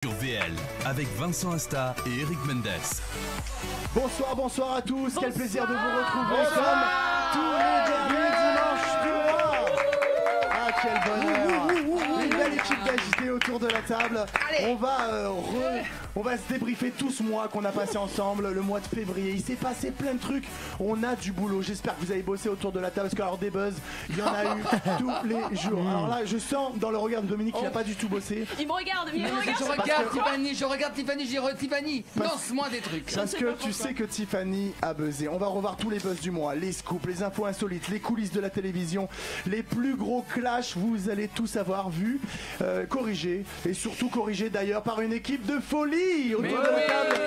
Sur VL, avec Vincent Asta et Eric Mendes. Bonsoir à tous, quel plaisir de vous retrouver comme tous les derniers dimanches du mois. Ah, quel bonheur. Une belle équipe d'agités autour de la table. On va se débriefer tout ce mois qu'on a passé ensemble, le mois de février. Il s'est passé plein de trucs, on a du boulot. J'espère que vous avez bossé autour de la table, parce que alors des buzz, il y en a eu tous les jours. Alors là, je sens dans le regard de Dominique qu'il n'a pas du tout bossé. Il me regarde, Je regarde Tiffany, lance-moi des trucs. Parce que tu sais que Tiffany a buzzé. On va revoir tous les buzz du mois, les scoops, les infos insolites, les coulisses de la télévision, les plus gros clashs, vous allez tous avoir vu, corrigés, et surtout corrigés d'ailleurs par une équipe de folie autour de la table.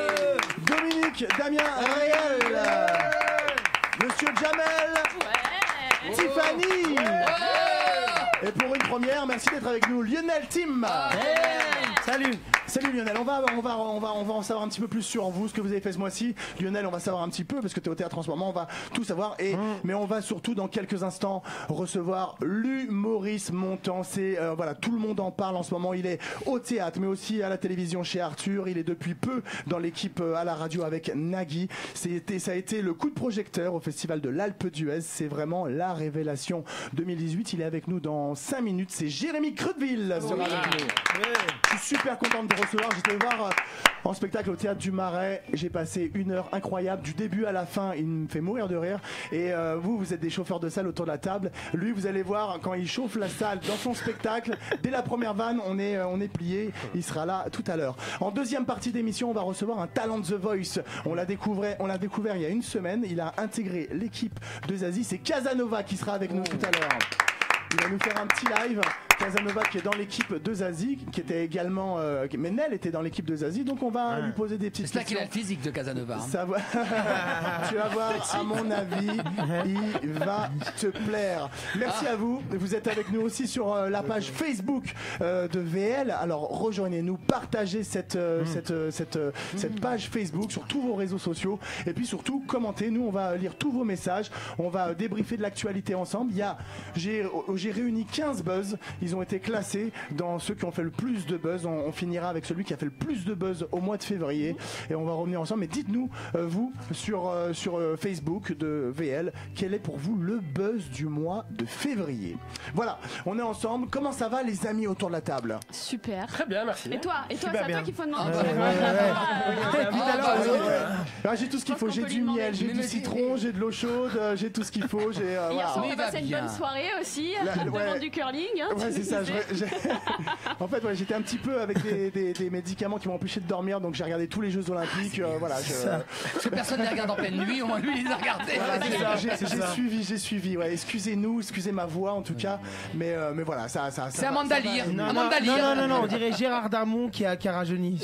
Dominique, Damien, Réel, Monsieur Jamel, Tiffany. Et pour une première, merci d'être avec nous, Lionel Tim. Salut Lionel, on va en savoir un petit peu plus sur vous, ce que vous avez fait ce mois-ci. Lionel, on va savoir un petit peu parce que tu es au théâtre en ce moment, on va tout savoir. Mais on va surtout dans quelques instants recevoir l'humoriste montant. C'est voilà, tout le monde en parle en ce moment. Il est au théâtre, mais aussi à la télévision chez Arthur. Il est depuis peu dans l'équipe à la radio avec Nagui. Ça a été le coup de projecteur au festival de l'Alpe d'Huez. C'est vraiment la révélation 2018. Il est avec nous dans 5 minutes. C'est Jérémy Crudeville sera avec nous. Je suis super content de vous recevoir. J'étais voir en spectacle au théâtre du Marais. J'ai passé une heure incroyable du début à la fin. Il me fait mourir de rire. Et vous êtes des chauffeurs de salle autour de la table. Lui, vous allez voir quand il chauffe la salle dans son spectacle. Dès la première vanne, on est plié. Il sera là tout à l'heure. En deuxième partie d'émission, on va recevoir un talent de The Voice. On l'a découvert il y a une semaine. Il a intégré l'équipe de Zazie. C'est Casanova qui sera avec nous tout à l'heure. Il va nous faire un petit live. Casanova qui est dans l'équipe de Zazie, qui était également Ménel était dans l'équipe de Zazie, donc on va lui poser des petites questions. C'est là qu'il a le physique de Casanova. Ça va... Tu vas voir, à mon avis, il va te plaire. Merci à vous. Vous êtes avec nous aussi sur la page Facebook de VL. Alors rejoignez-nous, partagez cette page Facebook sur tous vos réseaux sociaux et puis surtout commentez. Nous on va lire tous vos messages, on va débriefer de l'actualité ensemble. J'ai réuni 15 buzz. Ils ont été classés dans ceux qui ont fait le plus de buzz. On finira avec celui qui a fait le plus de buzz au mois de février et on va revenir ensemble. Mais dites-nous, vous, sur Facebook de VL, quel est pour vous le buzz du mois de février? Voilà, on est ensemble. Comment ça va les amis autour de la table? Super. Très bien, merci. Et toi, c'est à toi qu'il faut demander. J'ai tout ce qu'il faut. J'ai du miel, j'ai du citron, j'ai de l'eau chaude, j'ai tout ce qu'il faut. Hier soir, on a passé une bonne soirée aussi. Devant du curling. Ouais, c'est ça. En fait, j'étais un petit peu avec des médicaments qui m'ont empêché de dormir, donc j'ai regardé tous les Jeux Olympiques. Voilà. Parce que personne ne les regarde en pleine nuit, au moins lui il les a regardés. Voilà, j'ai suivi. Ouais, excusez ma voix en tout cas, mais voilà, ça. C'est Amanda Lear. Non, on dirait Gérard Darmon qui a rajeuni.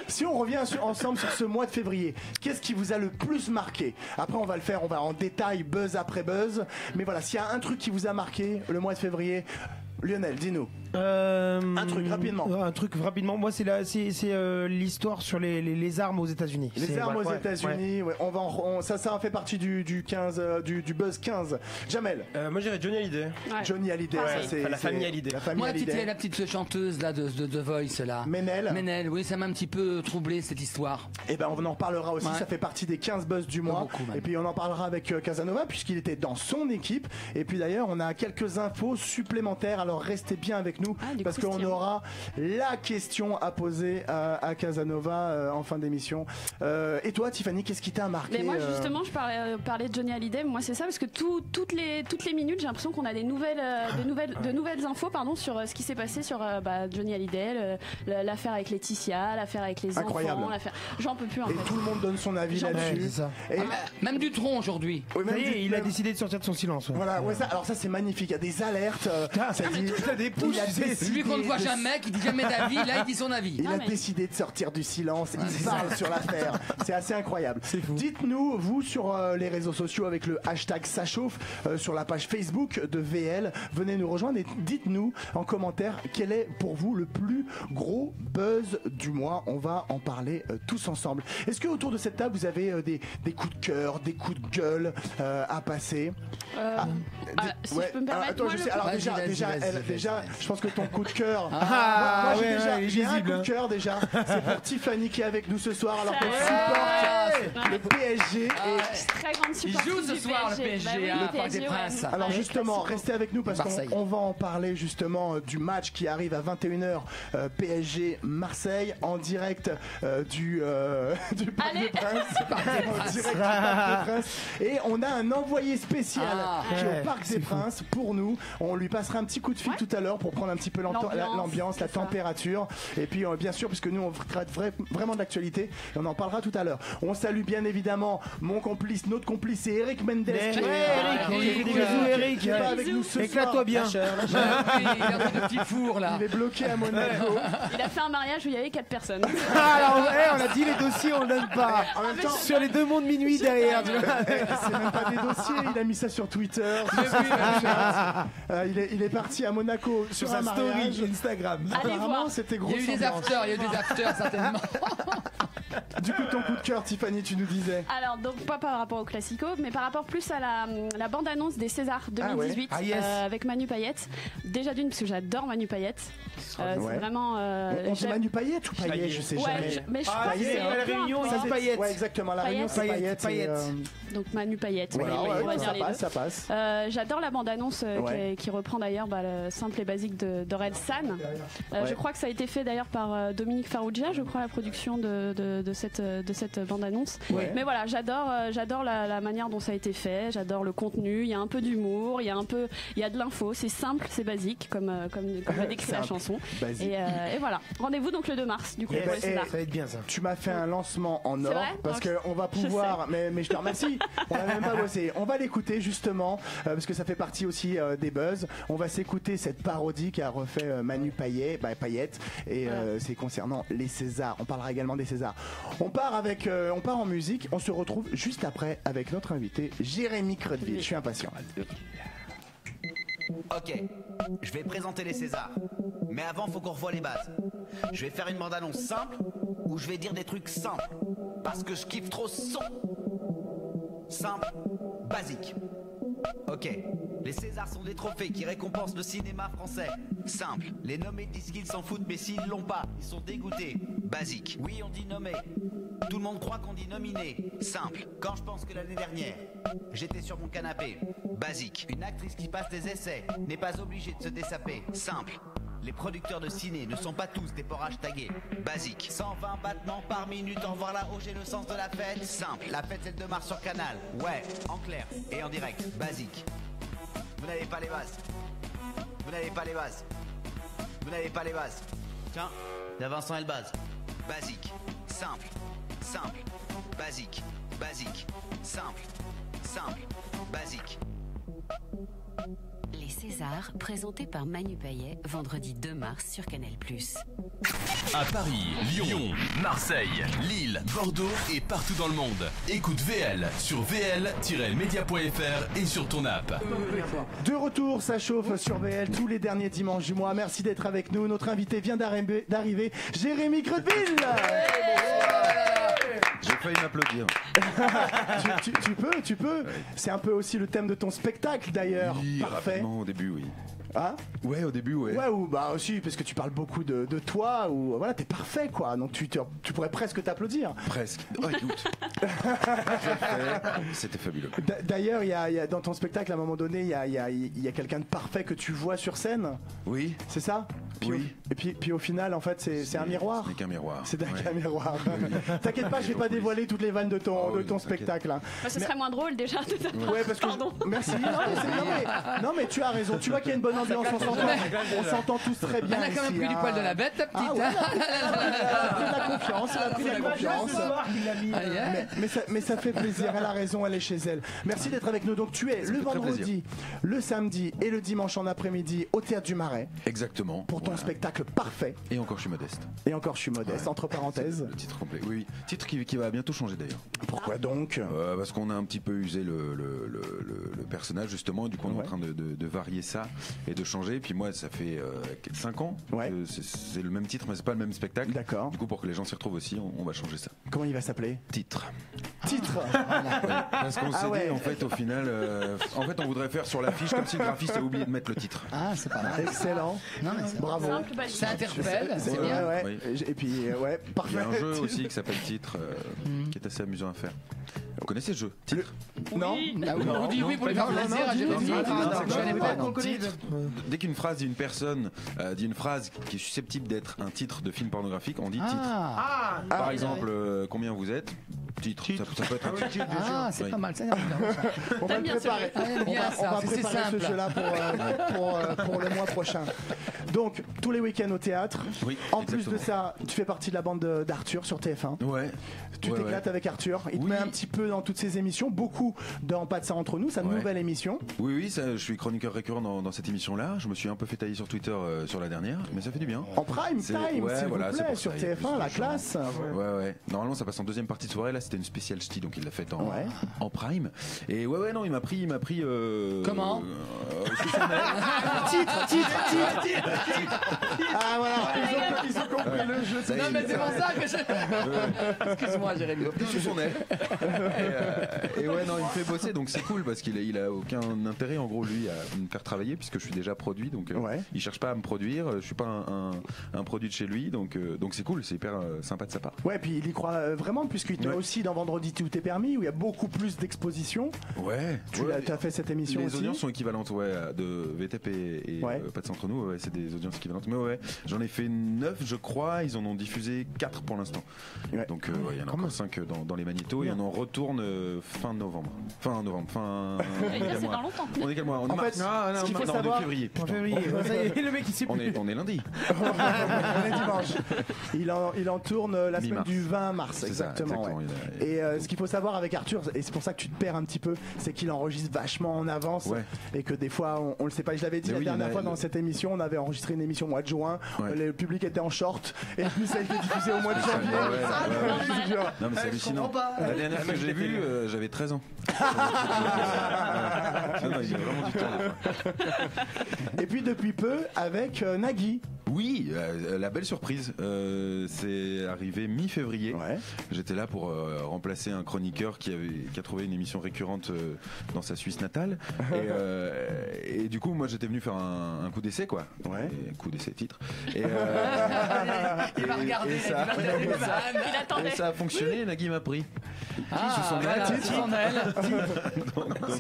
Si on revient ensemble sur ce mois de février, qu'est-ce qui vous a le plus marqué? Après, on va en détail, buzz après buzz, mais voilà, s'il y a un truc qui vous a marqué le mois de février, Lionel, dis-nous. Un truc rapidement. Moi, c'est l'histoire sur les armes aux États-Unis. Les armes aux États-Unis. Ouais. Ça fait partie du 15, du buzz 15. Jamel. Moi, j'irais Johnny Hallyday. Ouais. Johnny Hallyday, c'est la famille Hallyday. Moi, la petite chanteuse là de The Voice là. Ménel, oui, ça m'a un petit peu troublé cette histoire. Et ben, on en reparlera aussi. Ouais. Ça fait partie des 15 buzz du mois. Et puis, on en parlera avec Casanova puisqu'il était dans son équipe. Et puis d'ailleurs, on a quelques infos supplémentaires. Alors restez bien avec nous parce qu'on aura la question à poser à Casanova en fin d'émission. Et toi, Tiffany, qu'est-ce qui t'a marqué? Mais moi, justement, je parlais de Johnny Hallyday. Moi, c'est ça parce que toutes les minutes, j'ai l'impression qu'on a de nouvelles infos, sur ce qui s'est passé sur Johnny Hallyday, l'affaire avec Laetitia, l'affaire avec les Incroyable. enfants. J'en peux plus. En fait. Tout le monde donne son avis là-dessus. Même Dutronc aujourd'hui. Oui, il a décidé de sortir de son silence. Ouais. Voilà, alors ça c'est magnifique. Il y a des alertes. Ça dit, des pouces. Lui qu'on ne voit jamais, qui dit jamais d'avis, là il dit son avis. Il a décidé de sortir du silence. Il parle sur l'affaire. C'est assez incroyable. Dites-nous, vous, sur les réseaux sociaux avec le hashtag ça chauffe, sur la page Facebook de VL, venez nous rejoindre et dites-nous en commentaire quel est pour vous le plus gros buzz du mois. On va en parler tous ensemble. Est-ce que autour de cette table vous avez des coups de cœur, des coups de gueule à passer? Si je peux me permettre. Alors déjà, Joël, déjà, je pense que ton coup de cœur. Ah, moi, ouais, j'ai un coup visible. de cœur déjà. C'est pour Tiffany qui est avec nous ce soir, alors qu'elle supporte le PSG. Je suis très grande Il supportrice joue ce du soir le PSG. PSG Bah oui, à le Parc des PSG, Princes. ouais. Alors Ouais, justement, classico. restez avec nous parce Marseille. qu'on va en parler justement du match qui arrive à 21h PSG Marseille en direct du Parc des Princes. En direct du Parc des Princes. Et on a un envoyé spécial qui est au Parc des Princes pour nous. On lui passera un petit coup de fil tout à l'heure pour prendre un petit peu l'ambiance, la température. Et puis bien sûr, puisque nous on traite vraiment de l'actualité et on en parlera tout à l'heure. On salue bien évidemment mon complice, notre complice, c'est Eric Mendes. Eric, des bisous, Eric. Qui est pas avec nous ce soir. Éclate-toi bien. Il est en train de petit four là. Il est bloqué à Monaco. Il a fait un mariage où il y avait 4 personnes. Alors, on a dit les dossiers, on donne pas. En même temps, Sur les deux mondes minuit derrière. Tu vois. c'est même pas des dossiers, il a mis ça sur Twitter. Sur Snapchat. Il est parti à Monaco sur Sur un sa mariage. story Instagram. Allez Apparemment, voir. c'était Il gros. y a eu des afters, certainement. Du coup, ton coup de cœur, Tiffany, tu nous disais. Alors, donc pas par rapport au Classico, mais par rapport plus à la bande-annonce des Césars 2018 Ah, yes. avec Manu Payette. Déjà d'une, parce que j'adore Manu Payette. Ouais. C'est vraiment. On dit j'aime- Manu Payette ou Payet, je sais Ouais, jamais. mais je Ah, crois que c'est c'est à la peu Réunion, importe. il y a Payette. Ouais, exactement. La Réunion, c'est Payette, Payette. Payette. Donc Manu Payette, Ouais, on va dire ça les passe, deux. ça passe. J'adore la bande-annonce Ouais. qui reprend d'ailleurs le simple et basique d'Aurel San. Ouais. Je crois que ça a été fait d'ailleurs par Dominique Farrugia, je crois, la production de cette bande-annonce. Ouais. Mais voilà, j'adore la manière dont ça a été fait, j'adore le contenu, il y a un peu d'humour, il y a de l'info, c'est simple, c'est basique, comme l'a décrit la Simple, chanson. basique. Et voilà, rendez-vous donc le 2 mars, du coup, Yes. pour les Césars. Ça va être bien ça. Tu m'as fait un lancement en or vrai parce Ok. qu'on va pouvoir, mais je te remercie. On n'a même pas bossé. On va l'écouter justement parce que ça fait partie aussi des buzz. On va s'écouter cette parodie qu'a refait Manu Payette et c'est concernant les Césars. On parlera également des Césars. On part en musique. On se retrouve juste après avec notre invité Jérémy Cretville. Je suis impatient. Ok, je vais présenter les Césars. Mais avant, faut qu'on revoie les bases. Je vais faire une bande-annonce simple où je vais dire des trucs simples. Parce que je kiffe trop ce son. Simple, basique. Ok, les Césars sont des trophées qui récompensent le cinéma français. Simple, les nommés disent qu'ils s'en foutent, mais s'ils l'ont pas, ils sont dégoûtés. Basique, oui on dit nommé. Tout le monde croit qu'on dit nominé. Simple, quand je pense que l'année dernière, j'étais sur mon canapé. Basique, une actrice qui passe des essais n'est pas obligée de se dessaper. Simple, les producteurs de ciné ne sont pas tous des porrages tagués. Basique, 120 battements par minute, en voir là-haut, j'ai le sens de la fête. Simple, la fête c'est le 2 mars sur Canal. Ouais, en clair et en direct. Basique, vous n'avez pas les bases. Vous n'avez pas les bases. Vous n'avez pas les bases. Tiens, il y a Vincent Elbaz. Basique, simple, simple, basique, basique, simple, simple, basique. Les Césars, présentés par Manu Payet, vendredi 2 mars sur Canal+. À Paris, Lyon, Marseille, Lille, Bordeaux et partout dans le monde. Écoute VL sur vl-media.fr et sur ton app. De retour, ça chauffe sur VL tous les derniers dimanches du mois. Merci d'être avec nous. Notre invité vient d'arriver, Jérémy Cretville. J'ai failli m'applaudir. tu peux. C'est un peu aussi le thème de ton spectacle d'ailleurs. Oui, Parfait. rapidement, au début, oui. Hein? Ouais, au début, ouais. Ouais, ou bah aussi parce que tu parles beaucoup de toi, ou voilà, t'es parfait quoi. Donc tu pourrais presque t'applaudir. Presque. Oh, écoute. J'ai fait. C'était fabuleux. D'ailleurs, il y a dans ton spectacle à un moment donné, il y a quelqu'un de parfait que tu vois sur scène. Oui. C'est ça? Puis Oui. Et puis au final, en fait, c'est un miroir. Ce n'est qu'un miroir. C'est Ouais. qu'un miroir. T'inquiète pas, je vais pas dévoiler toutes les vannes de ton, Oh oui, de ton t'inquiète. spectacle. Hein. Bah, ce serait moins drôle déjà. Ouais, parce que Pardon. merci. Non, mais tu as raison. Tu vois qu'il y a une bonne ambiance. On s'entend tous très bien. Elle a quand même ici, pris du hein. poil de la bête, la petite. Ah ouais, elle a pris de la confiance. Elle a pris de la confiance. Aïe, aïe. Mais ça fait plaisir, elle a raison, elle est chez elle. Merci d'être avec nous. Donc tu es le fait très vendredi, le samedi et le dimanche en après-midi au Théâtre du Marais Exactement. pour pour ton spectacle parfait. Et encore, je suis modeste. Et encore, je suis modeste, entre parenthèses. Le titre complet. Oui, titre qui va bientôt changer d'ailleurs. Pourquoi donc? Parce qu'on a un petit peu usé le personnage justement, et du coup on est en train de varier ça et de changer. Et puis moi, ça fait 5 ans que c'est le même titre, mais c'est pas le même spectacle. D'accord. Du coup, pour que les gens s'y retrouvent aussi, on va changer ça. Comment il va s'appeler? Titre. Titre. Parce qu'on s'est dit, en fait, au final, on voudrait faire sur l'affiche comme si le graphiste a oublié de mettre le titre. Ah, c'est pas mal. Excellent. Non, mais bravo. Ça interpelle, c'est bien. Ouais. Et puis, parfait. Il y a un jeu aussi qui s'appelle Titre, qui est assez amusant à faire. Vous connaissez ce jeu, Titre? Non. On dit oui pour lui faire plaisir à Jérémy. Je connais pas. Titre. Dès qu'une phrase dit une personne dit une phrase qui est susceptible d'être un titre de film pornographique, on dit titre. Par exemple, combien vous êtes? Titre. Ça peut être un titre. Ah, c'est pas mal. Ça, on va le préparer. On va préparer ce jeu-là pour le mois prochain. Donc, tous les week-ends au théâtre. Oui, en plus de ça, tu fais partie de la bande d'Arthur sur TF1. Ouais. Tu t'éclates avec Arthur. Il te met un petit peu dans toutes ses émissions, beaucoup dans Pas de ça entre nous, sa nouvelle émission. Oui, ça, je suis chroniqueur récurrent dans cette émission-là. Je me suis un peu fait tailler sur Twitter sur la dernière, mais ça fait du bien. En prime time, s'il vous plaît, sur TF1, la classe. Ouais. Normalement, ça passe en deuxième partie de soirée. Là, c'était une spéciale ch'ti, donc il l'a fait en prime. Et non, il m'a pris. Comment Titre. Ah voilà, ils ont compris le jeu. Non, mais c'est pour ça que je. Excuse-moi, Jérémy. Sous son aile. Et ouais, non, il me fait bosser, donc c'est cool parce qu'il a aucun intérêt, en gros, lui, à me faire travailler puisque je suis déjà produit, donc il cherche pas à me produire. Je suis pas un produit de chez lui, donc c'est cool, c'est hyper sympa de sa part. Ouais, puis il y croit vraiment puisqu'il te met aussi dans Vendredi tout est permis où il y a beaucoup plus d'expositions. Ouais. Tu as fait cette émission aussi. Les audiences sont équivalentes, de VTP et Pas de ça entre nous. C'est des audiences équivalentes. Mais j'en ai fait 9, je crois. Ils en ont diffusé 4 pour l'instant. Donc il y en a encore 5 dans les magnétos et on en retourne fin novembre. C'est dans longtemps. On est quel mois? On est mars. Ce qu'il faut savoir, février. En février. Ça y est, le mec il sait plus. On est lundi. On est dimanche. Il en tourne la semaine du 20 mars, exactement. Et ce qu'il faut savoir avec Arthur, et c'est pour ça que tu te perds un petit peu, c'est qu'il enregistre vachement en avance et que des fois on le sait pas. Je l'avais dit la dernière fois dans cette émission, on avait enregistré une émission au mois de juin, le public était en short et puis ça a été diffusé au mois de janvier. Non mais c'est hallucinant. La dernière fois que j'ai vu, j'avais 13 ans. Non, il y a vraiment du temps. Et puis depuis peu avec Nagui. Oui, la belle surprise. C'est arrivé mi-février. J'étais là pour remplacer un chroniqueur qui a trouvé une émission récurrente dans sa Suisse natale. Et du coup, moi, j'étais venu faire un coup d'essai, quoi. Et coup d'essai, titre. Et ça a fonctionné. Nagui m'a pris.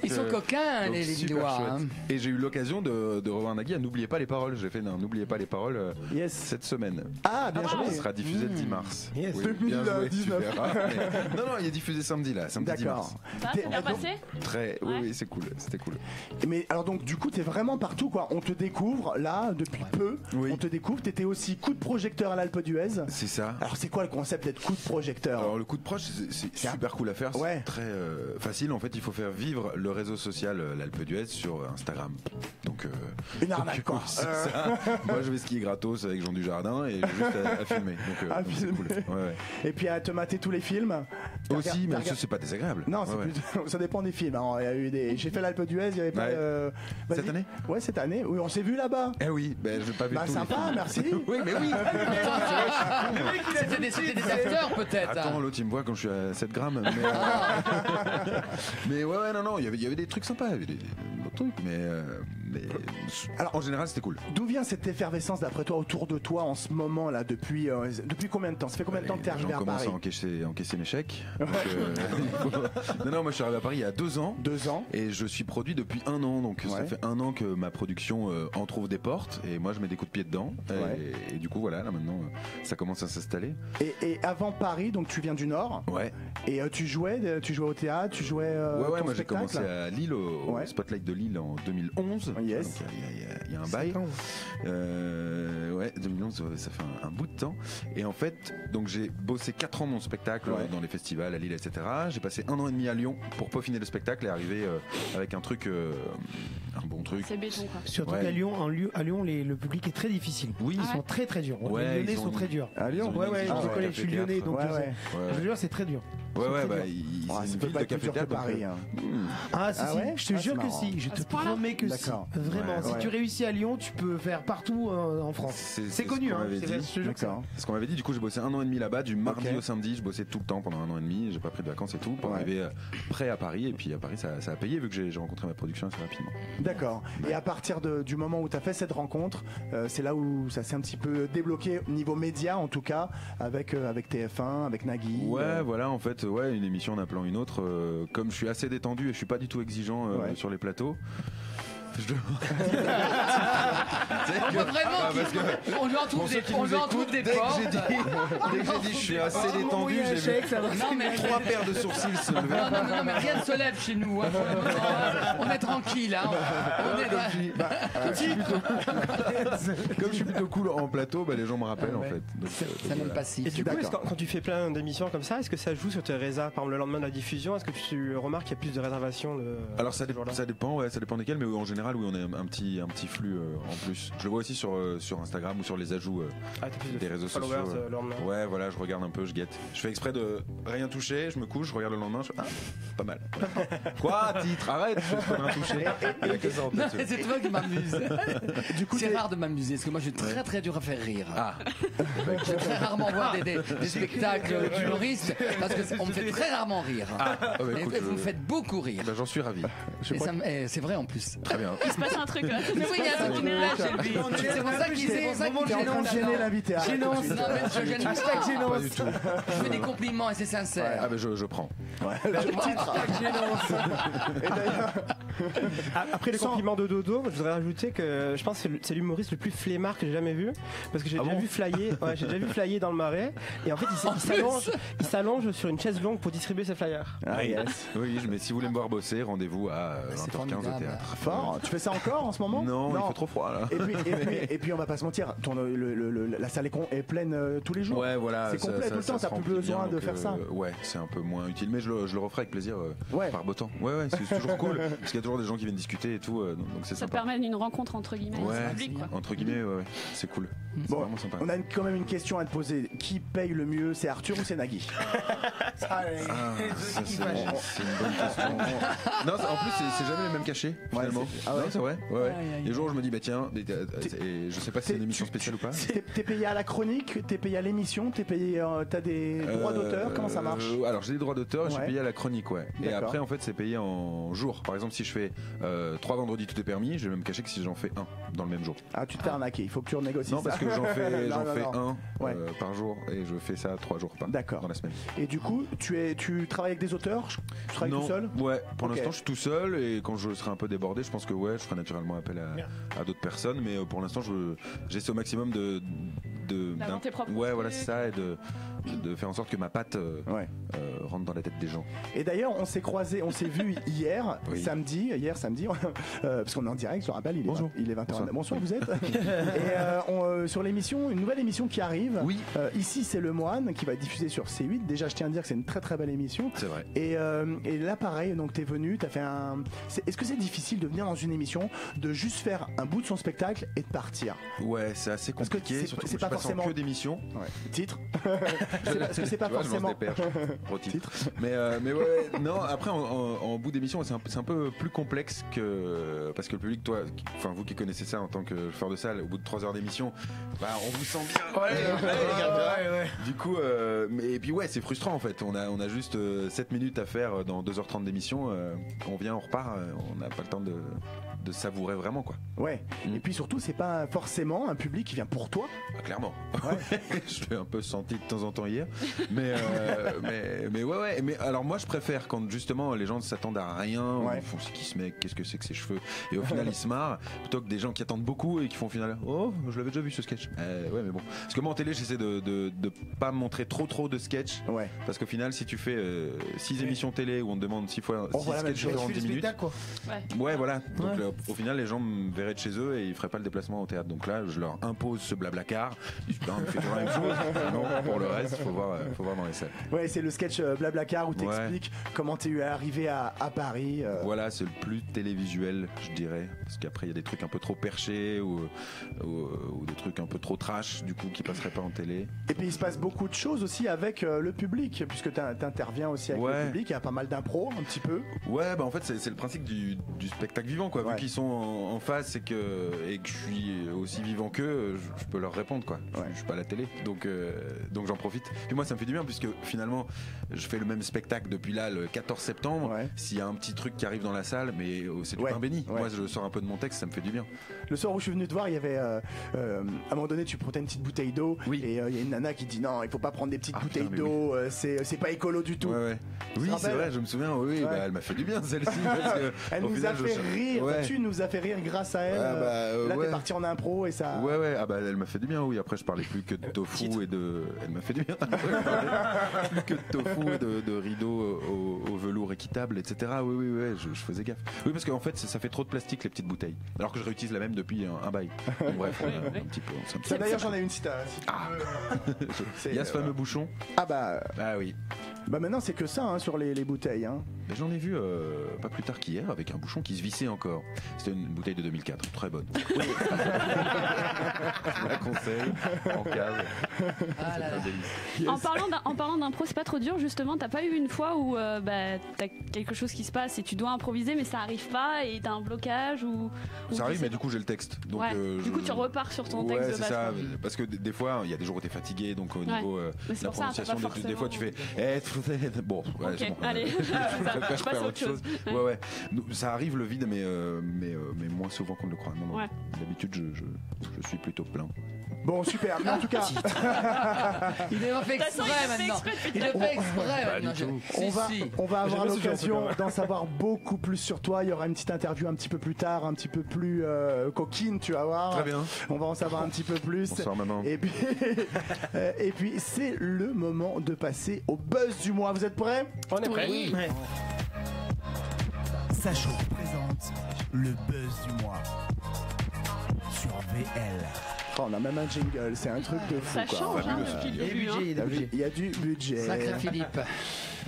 Ils sont coquins, les Lillois. Et j'ai eu l'occasion de revoir Nagui à N'oubliez pas les paroles. J'ai fait N'oubliez pas les paroles cette semaine. Ah, bien joué. Ça sera diffusé le 10 mars. Yes. Oui, 2019. Non, il est diffusé samedi 10 mars. Ça, c'est bien passé? Oui, c'est cool. C'était cool. Mais alors donc du coup t'es vraiment partout quoi. On te découvre là depuis peu. On te découvre. T'étais aussi coup de projecteur à l'Alpe d'Huez. C'est ça. Alors c'est quoi le concept d'être coup de projecteur? Alors le coup de proche c'est super cool à faire. C'est très facile. En fait il faut faire vivre le réseau social l'Alpe d'Huez sur Instagram. Donc une arnaque quoi. C'est ça. Moi je vais skier gratos avec Jean Dujardin et juste à filmer. Donc c'est cool. Et puis à te mater tous les films. Aussi, mais ça c'est pas désagréable. Non, ça dépend des films. Alors, il y a eu des. J'ai fait l'Alpe d'Huez, il y avait pas. Cette année? Ouais, cette année. Oui, on s'est vu là-bas. Eh oui, j'ai pas vu tout. Sympa, merci. Oui, mais oui. C'était des acteurs peut-être. Attends, l'autre il me voit quand je suis à 7 grammes. Mais non, il y avait des trucs sympas, il y avait des trucs, mais alors en général c'était cool. D'où vient cette effervescence d'après toi autour de toi en ce moment là depuis combien de temps? Ça fait combien de temps que t'es arrivé à Paris? J'ai commencé à encaisser mes chèques. Non, moi je suis arrivé à Paris il y a 2 ans. 2 ans. Et je suis produit depuis 1 an, donc ça fait 1 an que ma production en trouve des portes et moi je mets des coups de pied dedans. Et du coup voilà, là maintenant ça commence à s'installer. Et avant Paris, donc tu viens du Nord. Ouais. Et tu jouais au théâtre, tu jouais. Ouais, moi j'ai commencé à Lille au Spotlight de Lille en 2011. Yes. Donc il y a un bail. 2011, ça fait un bout de temps. Et en fait, donc j'ai bossé 4 ans mon spectacle dans les festivals à Lille, etc. J'ai passé 1 an et demi à Lyon pour peaufiner le spectacle et arriver avec un truc un bon truc. C'est béton quoi. Surtout qu'à Lyon, à Lyon, le public est très difficile. Oui, ils sont très très durs. Ouais, les Lyonnais sont très durs. À Lyon, je connais, je suis lyonnais, donc je veux dire, c'est très dur. Ouais, c'est une ville de café-théâtre. Paris. Ah, si, je te jure que si, je te promets que si. Vraiment, si tu réussis à Lyon, tu peux faire partout en France. C'est connu, hein. C'est ce qu'on m'avait dit. Du coup, j'ai bossé 1 an et demi là-bas, du mardi au samedi. Je bossais tout le temps pendant 1 an et demi. J'ai pas pris de vacances et tout pour arriver prêt à Paris. Et puis à Paris, ça a payé vu que j'ai rencontré ma production assez rapidement. D'accord. Et à partir du moment où tu as fait cette rencontre, c'est là où ça s'est un petit peu débloqué niveau média en tout cas, avec TF1, avec Nagui. Ouais, voilà, en fait, une émission en appelant une autre. Comme je suis assez détendu et je suis pas du tout exigeant sur les plateaux. On voit vraiment on lui en trouve des portes. Dès que j'ai dit je suis assez détendu, j'ai vu 3 paires de sourcils se lever. Non, mais rien ne se lève chez nous. On est tranquille. Comme je suis plutôt cool en plateau, les gens me rappellent en fait. Ça n'aime pas si. Et du coup, quand tu fais plein d'émissions comme ça, est-ce que ça joue sur tes résas? Par exemple, le lendemain de la diffusion, est-ce que tu remarques qu'il y a plus de réservations Alors ça dépend desquelles, mais en général, oui, on a un petit flux en plus. Je le vois aussi sur Instagram ou sur les ajouts des réseaux sociaux. Ouais, voilà, je regarde un peu, je guette. Je fais exprès de rien toucher, je me couche, je regarde le lendemain, pas mal. Quoi, titre? Arrête, je fais rien toucher. Il y a que ça en tête. C'est toi qui m'amuse. Du coup, c'est rare de m'amuser, parce que moi, je suis très très dur à faire rire. Je vais très rarement voir des spectacles d'humoristes, parce qu'on me fait très rarement rire. Et vous me faites beaucoup rire. J'en suis ravi. C'est vrai en plus. Très bien. Il se passe un truc là. Mais oui, il y a un truc qui me lâche chez lui. C'est pour ça qu'il est en train de gêner l'invité. Gênance. Non, mais je gêne pas. Pas du tout. Je fais des compliments et c'est sincère. Je prends. Et d'ailleurs, après les compliments de Dodo, je voudrais rajouter que je pense que c'est l'humoriste le plus flemmard que j'ai jamais vu, parce que j'ai déjà vu flyer dans le Marais, et en fait il s'allonge sur une chaise longue pour distribuer ses flyers. Oui, mais si vous voulez me voir bosser, rendez-vous à 20h15 au théâtre. Fort. Tu fais ça encore en ce moment? Non, il fait trop froid là. Et puis on va pas se mentir, la salle est pleine tous les jours. Ouais, voilà. C'est complet tout le temps, t'as plus besoin de faire ça. Ouais, c'est un peu moins utile, mais je le referai avec plaisir par beau temps. Ouais, c'est toujours cool, parce qu'il y a toujours des gens qui viennent discuter et tout, donc c'est ça sympa. permet d'une rencontre entre guillemets public, quoi. Entre guillemets, c'est cool. C'est vraiment sympa. On a quand même une question à te poser. Qui paye le mieux, c'est Arthur ou c'est Nagui? C'est une bonne question. Non, en plus c'est jamais les mêmes cachets finalement. C'est vrai. Les jours où je me dis tiens, je sais pas si c'est une émission spéciale ou pas. T'es payé à la chronique, t'es payé à l'émission, t'es payé, t'as des droits d'auteur, comment ça marche? Alors j'ai des droits d'auteur et je suis payé à la chronique, et après en fait c'est payé en jours. Par exemple si je fais 3 vendredis tout est permis, je vais même cacher que si j'en fais un dans le même jour. Ah, tu te fais arnaquer, il faut que tu renégocies. Non, parce que j'en fais un par jour et je fais ça 3 jours dans la semaine. Et du coup tu travailles avec des auteurs? Tu travailles tout seul? Ouais, pour l'instant je suis tout seul, et quand je serai un peu débordé, je pense que je ferai naturellement appel à d'autres personnes, mais pour l'instant j'essaie au maximum d'avoir tes propres voilà, c'est ça, et de faire en sorte que ma patte rentre dans la tête des gens. Et d'ailleurs on s'est vu hier samedi parce qu'on est en direct, je le rappelle, il est 20h. Bonsoir, vous êtes et sur l'émission, une nouvelle émission qui arrive. Ici c'est Le Moine, qui va être diffusée sur C8. Déjà je tiens à dire que c'est une très très belle émission. C'est vrai. Et là pareil, donc t'es venu, t'as fait est-ce que c'est difficile de venir dans une émission, de juste faire un bout de son spectacle et de partir? Ouais, c'est assez compliqué. C'est pas forcément que d'émissions. Titre. Parce que c'est pas forcément titre. Mais non, après en bout d'émission c'est un peu plus complexe que, parce que le public, vous qui connaissez ça en tant que joueur de salle, au bout de 3 heures d'émission, on vous sent bien. Du coup et puis c'est frustrant en fait. On a juste 7 minutes à faire dans 2h30 d'émission, on vient, on repart, on n'a pas le temps de savourer vraiment Et puis surtout c'est pas forcément un public qui vient pour toi. Clairement. Je l'ai un peu senti de temps en temps hier, mais alors moi je préfère quand justement les gens s'attendent à rien, ils font c'est qui ce mec, qu'est-ce que c'est que ses cheveux, et au final ils se marrent, plutôt que des gens qui attendent beaucoup et qui font au final je l'avais déjà vu ce sketch. Mais bon, parce que moi en télé j'essaie de pas montrer trop de sketch, parce qu'au final si tu fais 6 émissions télé où on te demande 6 sketchs en 10 minutes, voilà, donc au final les gens me verraient de chez eux et ils feraient pas le déplacement au théâtre. Donc là je leur impose ce blablacar Il se fait toujours la même chose. Non, pour le reste, faut voir dans les salles. Ouais, c'est le sketch Blablacar où t'expliques comment t'es arrivé à Paris. Voilà, c'est le plus télévisuel, je dirais, parce qu'après il y a des trucs un peu trop perchés ou des trucs un peu trop trash, du coup, qui passeraient pas en télé. Et puis il se passe beaucoup de choses aussi avec le public, puisque t'interviens aussi avec le public. Il y a pas mal d'impro, un petit peu. Ouais, bah en fait c'est le principe du spectacle vivant, quoi. Vu qu'ils sont en face et que je suis aussi vivant qu'eux, je peux leur répondre, quoi. Je suis pas à la télé, donc j'en profite. Puis moi ça me fait du bien, puisque finalement je fais le même spectacle depuis là le 14 septembre. S'il y a un petit truc qui arrive dans la salle, mais c'est du pain béni. Moi je sors un peu de mon texte, ça me fait du bien. Le soir où je suis venu te voir, il y avait à un moment donné tu prenais une petite bouteille d'eau et il y a une nana qui dit non, il faut pas prendre des petites bouteilles d'eau, c'est pas écolo du tout. Oui, c'est vrai, je me souviens. Oui, bah, elle m'a fait du bien celle-ci. Elle nous a fait rire. Tu nous as fait rire grâce à elle. Là t'es parti en impro et ça. Ah bah elle m'a fait du bien. Oui, après je parlais plus que de tofu et de. Elle m'a fait du bien. Plus que de tofu et de rideaux au velours équitable, etc. Oui, je faisais gaffe. Oui, parce qu'en fait ça fait trop de plastique les petites bouteilles. Alors que je réutilise la même depuis un bail. Donc, bref, un petit peu. Ça d'ailleurs j'en ai une si il y a ce fameux bouchon. Ah oui. Bah maintenant c'est que ça sur les bouteilles. J'en ai vu pas plus tard qu'hier avec un bouchon qui se vissait encore. C'était une bouteille de 2004, très bonne. Je la conseille en cave. En parlant d'impro, c'est pas trop dur justement. T'as pas eu une fois où t'as quelque chose qui se passe et tu dois improviser mais ça arrive pas et t'as un blocage ou ça arrive, mais du coup j'ai le texte. Donc du coup tu repars sur ton texte de base. C'est ça. Parce que des fois il y a des jours où t'es fatigué, donc au niveau de la prononciation, des fois tu fais bon, okay, allez, je passe à autre chose. Ouais. Ça arrive le vide, mais moins souvent qu'on ne le croit. Non. D'habitude, je suis plutôt plein. Bon, super. Mais en tout cas, il est fait exprès maintenant. Il est fait exprès. On va avoir l'occasion d'en savoir beaucoup plus sur toi. Il y aura une petite interview un petit peu plus tard, un petit peu plus coquine, tu vas voir. Très bien. On va en savoir un petit peu plus. Bonsoir maman. Et puis c'est le moment de passer au buzz du mois. Vous êtes prêts? On est prêts. Oui. Sacho présente le buzz du mois sur VL. On a même un jingle, c'est un truc de fou. Ça change, depuis le début. Il y a du budget. Sacré Philippe.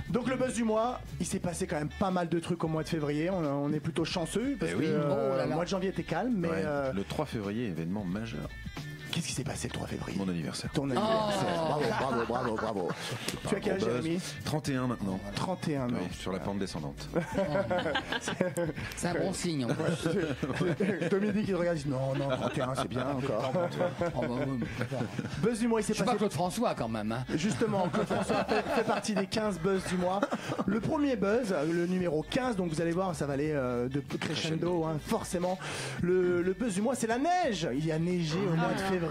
Donc le buzz du mois, il s'est passé quand même pas mal de trucs au mois de février. On est plutôt chanceux parce que le mois de janvier était calme, mais le 3 février, événement majeur. Qu'est-ce qui s'est passé le 3 février? Mon anniversaire. Ton anniversaire. Bravo. Tu as quel âge, Jérémy? 31 maintenant. 31 ans. Oui, sur la pente descendante. C'est un bon signe. Dominique, il regarde, il dit non, 31, c'est bien encore. Buzz du mois, il s'est passé. Pas Claude François quand même. Justement, Claude François fait partie des 15 buzz du mois. Le premier buzz, le numéro 15, donc vous allez voir, ça va aller de crescendo, forcément. Le buzz du mois, c'est la neige. Il y a neigé au mois de février.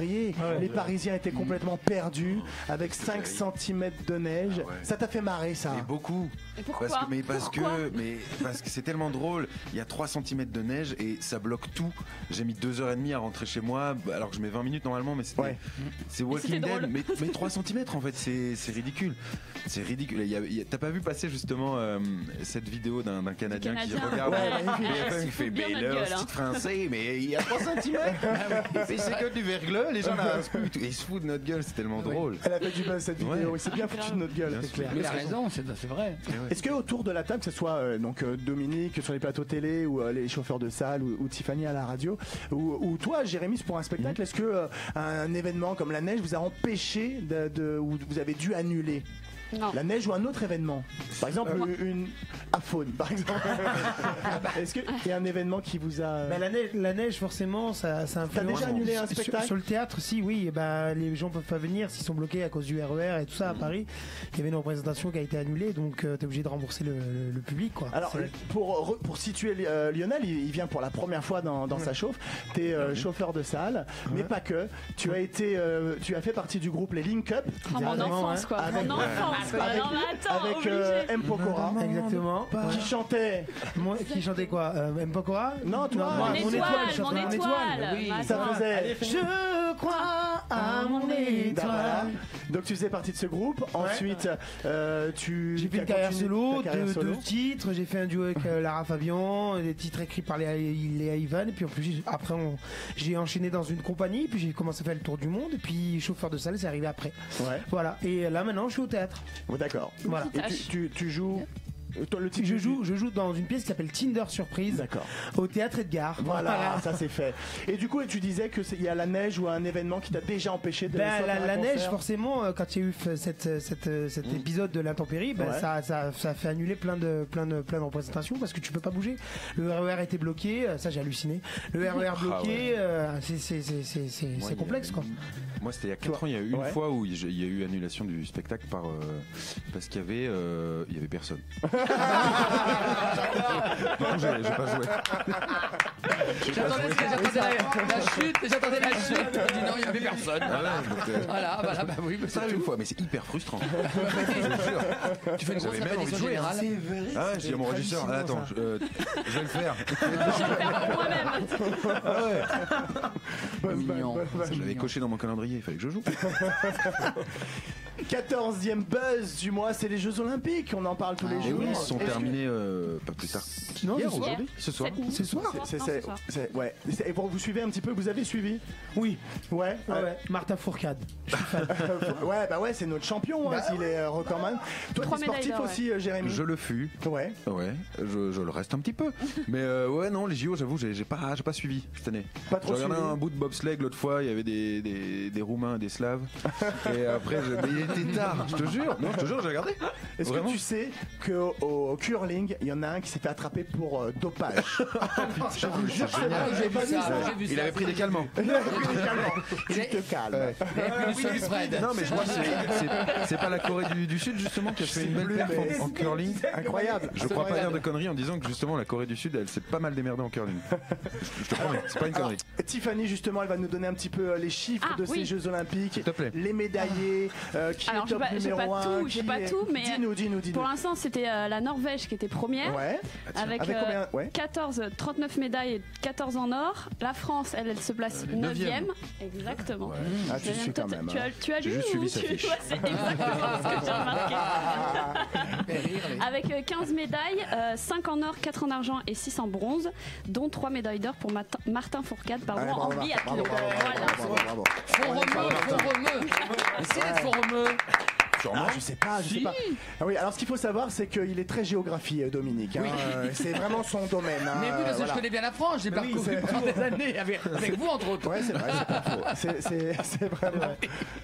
Les Parisiens étaient complètement perdus avec 5 cm de neige. Ça t'a fait marrer, ça? Et beaucoup. Et pourquoi? Parce que c'est tellement drôle. Il y a 3 cm de neige et ça bloque tout. J'ai mis 2h30 à rentrer chez moi, alors que je mets 20 minutes normalement, mais c'est Walking Dead. Mais 3 cm en fait, c'est ridicule. C'est ridicule. T'as pas vu passer justement cette vidéo d'un Canadien qui regarde BFM qui fait le style français, mais il y a 3 cm. Et c'est que du verglas. Les gens ils se foutent de notre gueule, c'est tellement drôle. Elle a fait du buzz cette vidéo, il s'est bien foutu de notre gueule, c'est clair. Il a raison, c'est vrai. Est-ce que autour de la table, que ce soit Dominique sur les plateaux télé ou les chauffeurs de salle ou Tiffany à la radio ou toi Jérémy pour un spectacle, est-ce que un événement comme la neige vous a empêché ou vous avez dû annuler? Non. La neige ou un autre événement, par exemple une faune par exemple. Est-ce qu'il y a un événement qui vous a la neige forcément ça influence. T'as déjà annulé un spectacle sur le théâtre? Si, oui, les gens peuvent pas venir s'ils sont bloqués à cause du RER et tout ça à Paris. Il y avait une représentation qui a été annulée, donc t'es obligé de rembourser le public, quoi. Alors pour situer Lionel, il vient pour la première fois dans sa chauffe. T'es chauffeur de salle, mais pas que. Tu as fait partie du groupe les Link Up. Mon enfance, quoi. Mon enfance. Avec M. Pokora. Exactement. Qui chantait quoi? M. Pokora? Non, toi. Mon étoile. Oui. Ça faisait. Je crois à mon étoile. Donc tu faisais partie de ce groupe. Ensuite, j'ai fait une carrière solo, deux titres. J'ai fait un duo avec Lara Fabian, des titres écrits par Léa Ivan. Et puis en plus, après, j'ai enchaîné dans une compagnie. Puis j'ai commencé à faire le tour du monde. Et puis chauffeur de salle, c'est arrivé après. Ouais. Voilà. Et là maintenant, je suis au théâtre. Oh, d'accord. Voilà. Et tu joues. Je joue dans une pièce qui s'appelle Tinder Surprise. D'accord. Au théâtre Edgar. Voilà, ça c'est fait. Et du coup, tu disais que il y a la neige ou un événement qui t'a déjà empêché de faire la neige, forcément, quand il y a eu cet épisode de l'intempérie, ça a fait annuler plein de représentations parce que tu peux pas bouger. Le RER était bloqué, ça j'ai halluciné. Le RER bloqué, c'est complexe quoi. Moi, c'était il y a 4 ans. Il y a eu une fois où il y a eu annulation du spectacle parce qu'il y avait personne. J'ai pas joué. J'attendais la chute. Je dis non, il y avait personne. Voilà, bah oui, ça arrive une fois, mais c'est hyper frustrant. Tu fais une grosse répétition générale. Ah, je dis à mon régisseur, attends, je vais le faire. Je l'avais coché dans mon calendrier, il fallait que je joue. 14e buzz du mois, c'est les Jeux Olympiques. On en parle tous les jours. Oui, ils sont terminés pas plus tard. Non, aujourd'hui. Ce soir. Ce soir. Ouais. Et vous suivez un petit peu, vous avez suivi? Oui. Ouais. Martin Fourcade. Ouais, c'est notre champion, il est recordman. Toi, tu es sportif aussi, Jérémy? Je le fus. Ouais. Je le reste un petit peu. Mais non, les JO, j'avoue, j'ai pas suivi cette année. Pas trop suivi. J'ai regardé un bout de bobsleigh l'autre fois, il y avait des Roumains et des Slaves. Et après, il était tard, je te jure. Non, je te jure, j'ai regardé. Est-ce que tu sais qu'au curling, il y en a un qui s'est fait attraper pour dopage? Je vous jure, il avait pris des calmants. Tu te calmes. Non, mais je crois que c'est pas la Corée du Sud justement qui a fait une belle performance en curling. Incroyable. Je crois pas dire de conneries en disant que justement la Corée du Sud, elle s'est pas mal démerdée en curling. Je te promets, c'est pas une connerie. Tiffany, justement, elle va nous donner un petit peu les chiffres de ces Jeux Olympiques. S'il te plaît. Les médaillés, qui alors, est top numéro 1. J'ai pas tout, mais dis-nous. Pour l'instant, c'était la Norvège qui était première. Ouais. Avec 39 médailles et 14 en or. La France, elle se place 9e. Exactement. Ouais. Ah, tu suis quand même. Tu as lu ou c'est exactement ce que j'ai remarqué. Avec 15 médailles, 5 en or, 4 en argent et 6 en bronze, dont 3 médailles d'or pour Martin Fourcade en biathlon. Bravo. Foromeux. C'est d'être foromeux. Je sais pas. Ah oui, alors ce qu'il faut savoir, c'est qu'il est très géographie, Dominique. C'est vraiment son domaine. Mais oui, parce que je connais bien la France, j'ai parcouru pendant des années avec vous, entre autres. Ouais, c'est vrai, c'est pas faux.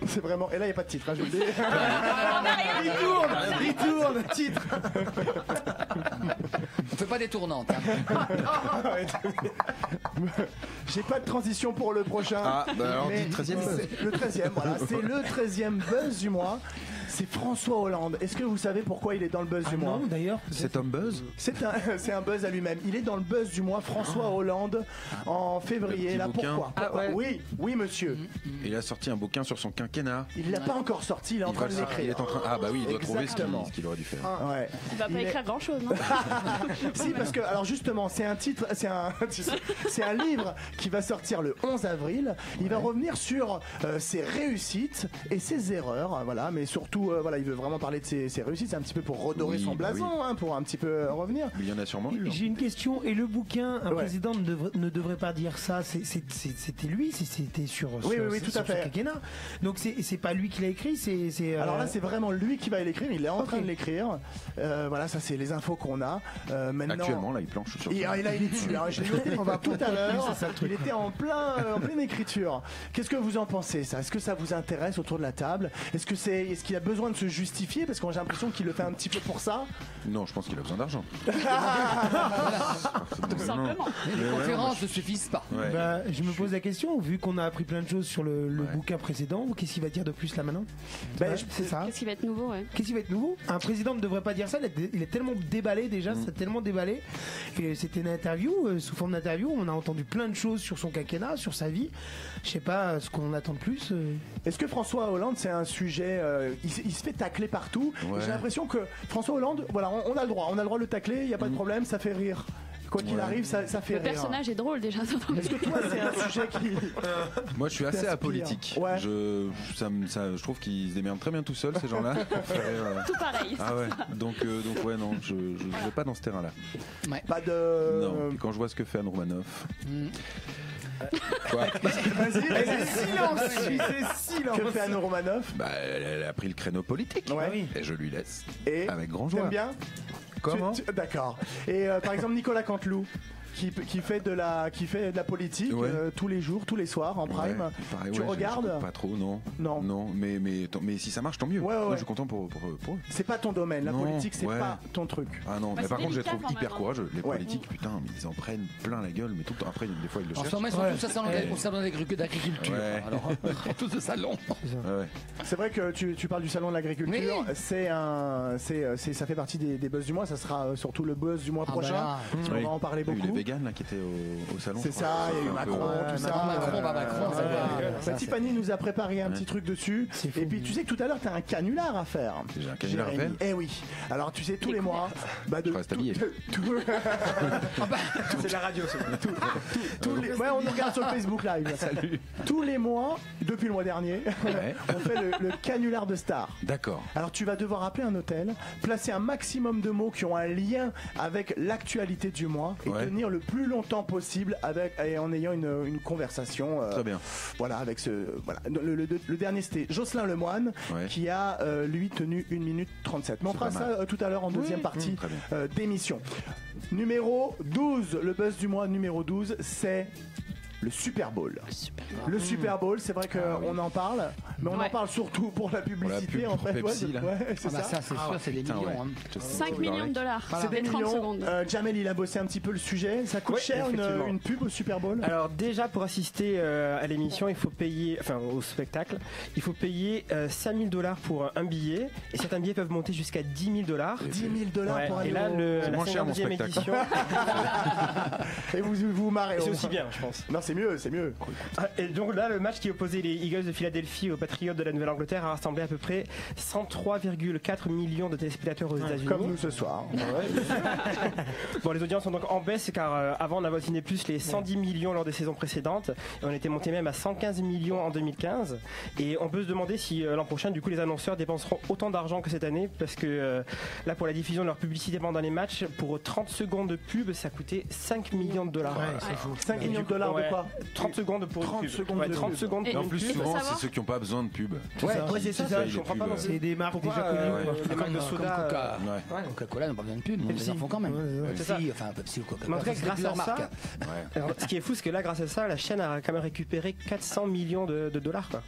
C'est vraiment. Et là, il n'y a pas de titre, je vous le dis. Il tourne, titre. On fait pas des tournantes. J'ai pas de transition pour le prochain. Alors, dis 13e buzz. Le 13e, voilà. C'est le 13e buzz du mois. C'est François Hollande. Est-ce que vous savez pourquoi il est dans le buzz du mois? Non, d'ailleurs. C'est un buzz? C'est un buzz à lui-même. Il est dans le buzz du mois, François Hollande, en février. Là, pourquoi? Oui, monsieur. Il a sorti un bouquin sur son quinquennat. Il l'a pas encore sorti, il est en train de l'écrire. Il doit trouver ce qu'il aurait dû faire. Il va pas écrire grand-chose, non? Si, parce que, alors justement, c'est un livre qui va sortir le 11 avril. Il va revenir sur ses réussites et ses erreurs, voilà, mais surtout, il veut vraiment parler de ses réussites. C'est un petit peu pour redorer son blason, pour un petit peu revenir. Mais il y en a sûrement eu. J'ai une question. Et le bouquin, un président ne devrait pas dire ça. C'était lui, c'était sur tout à fait. quinquennat. Donc c'est pas lui qui l'a écrit. Alors là, c'est vraiment lui qui va l'écrire. Il est en train de l'écrire. Voilà, ça c'est les infos qu'on a. Maintenant, actuellement, là, il planche sur. Et là, il est dessus. Je l'ai noté tout à l'heure. Il était en pleine écriture. Qu'est-ce que vous en pensez, ça? Est-ce que ça vous intéresse autour de la table? Est-ce qu'il a besoin de se justifier? Parce que j'ai l'impression qu'il le fait un petit peu pour ça. Non, je pense qu'il a besoin d'argent. Tout simplement. Les conférences ne suffisent pas. Je me pose la question, vu qu'on a appris plein de choses sur le bouquin précédent, qu'est-ce qu'il va dire de plus là maintenant? C'est ça. Qu'est-ce qui va être nouveau? Qu'est-ce qui va être nouveau? Un président ne devrait pas dire ça. Il est tellement déballé déjà, c'est tellement déballé. Et c'était une interview, sous forme d'interview, on a entendu plein de choses sur son quinquennat, sur sa vie. Je sais pas ce qu'on attend de plus. Est-ce que François Hollande, c'est un sujet, il se fait tacler partout. J'ai l'impression que François Hollande, voilà, on a le droit de le tacler, il n'y a pas de problème, ça fait rire. Quoi qu'il arrive, ça fait Le rire. personnage est drôle déjà. Est-ce que toi, c'est un sujet qui. Moi, je suis assez t'inspire. apolitique. Ouais. Je trouve qu'ils se démerdent très bien tout seuls, ces gens-là. Tout pareil. Ah ouais. Donc ouais, non, je ne vais pas dans ce terrain-là. Ouais. Pas de. Non. Et quand je vois ce que fait Anne Romanoff. Quoi Silence. Que fait Anne Romanoff? Bah, elle a pris le créneau politique. Ouais. Et je lui laisse. Et avec grand joie. t'aimes bien? Comment D'accord. Et par exemple, Nicolas Canteloup. Qui fait de la politique tous les jours, tous les soirs en prime. Pareil, tu regardes? Pas trop, non. Non. Mais si ça marche, tant mieux. Moi, je suis content pour eux. C'est pas ton domaine, la politique, c'est pas ton truc. Ah non, Bah, mais par c'est contre, je les délicat trouve quand hyper même, courageux. Les politiques, putain, mais ils en prennent plein la gueule, mais tout le temps. Après, des fois, ils le En cherchent. ce moment, ils sont tous au salon d'agriculture. Ouais. Alors, tous au salon. C'est vrai que tu parles du salon de l'agriculture. Oui. Ça fait partie des buzz du mois. Ça sera surtout le buzz du mois prochain. On va en parler Il y a eu beaucoup. les véganes là qui étaient au salon. C'est ça, il y a eu Macron, tout ça. Macron. Tiffany nous a préparé un petit truc dessus. Et puis tu sais que tout à l'heure, tu as un canular à faire. J'ai un canular à faire. Eh oui. Alors tu sais, tous les mois. C'est la radio, Ouais, on nous regarde sur le Facebook Live. Salut. Tous les mois, depuis le mois dernier, on fait le canular de stars. D'accord. Alors tu vas devoir appeler un hôtel, placer un maximum de mots qui ont un lien avec l'actualité du mois et tenir le plus longtemps possible en ayant une conversation. Très bien. Voilà, avec le dernier c'était Jocelyn Lemoine qui a lui tenu 1 minute 37. Mais on fera ça tout à l'heure en deuxième partie d'émission. Numéro 12, le buzz du mois numéro 12, c'est le Super Bowl. Le Super Bowl, c'est vrai qu'on en parle, mais on en parle surtout pour la publicité en fait. Pepsi, là. C'est ça. Ça, c'est sûr, c'est des millions. 5 millions de dollars. C'est des 30 millions. secondes. Jamel, il a bossé un petit peu le sujet. Ça coûte cher une pub au Super Bowl? Alors déjà pour assister à l'émission, il faut payer, au spectacle, il faut payer $5,000 pour un billet. Et certains billets peuvent monter jusqu'à $10,000. $10,000 pour un Et là, C'est la moins cher, mon 52e spectacle. édition. Et vous marrez. C'est aussi bien, je pense. Non, c'est mieux, c'est mieux. Et donc là, le match qui opposait les Eagles de Philadelphie aux Patriots de la Nouvelle-Angleterre a rassemblé à peu près 103,4 millions de téléspectateurs aux États-Unis. Comme nous ce soir. Bon, les audiences sont donc en baisse car avant on avait ciné plus les 110 millions lors des saisons précédentes et on était monté même à 115 millions en 2015. Et on peut se demander si l'an prochain, du coup, les annonceurs dépenseront autant d'argent que cette année parce que là, pour la diffusion de leur publicité pendant les matchs, pour 30 secondes de pub, ça coûtait $5 millions. 5 millions de dollars de quoi? 30 secondes pour 30 une pub. secondes de 30 pub. secondes Et pour en une plus, pub. souvent, c'est ceux qui n'ont pas besoin de pub. C'est ça, je comprends pas. C'est des marques déjà connues. Les marques de soda. Coca-Cola n'ont pas besoin de pub, mais ils en font quand même. Pepsi ou Coca-Cola. Mais en tout cas, grâce à ça, alors, ce qui est fou, c'est que là, grâce à ça, la chaîne a quand même récupéré 400 millions de dollars. Quoi.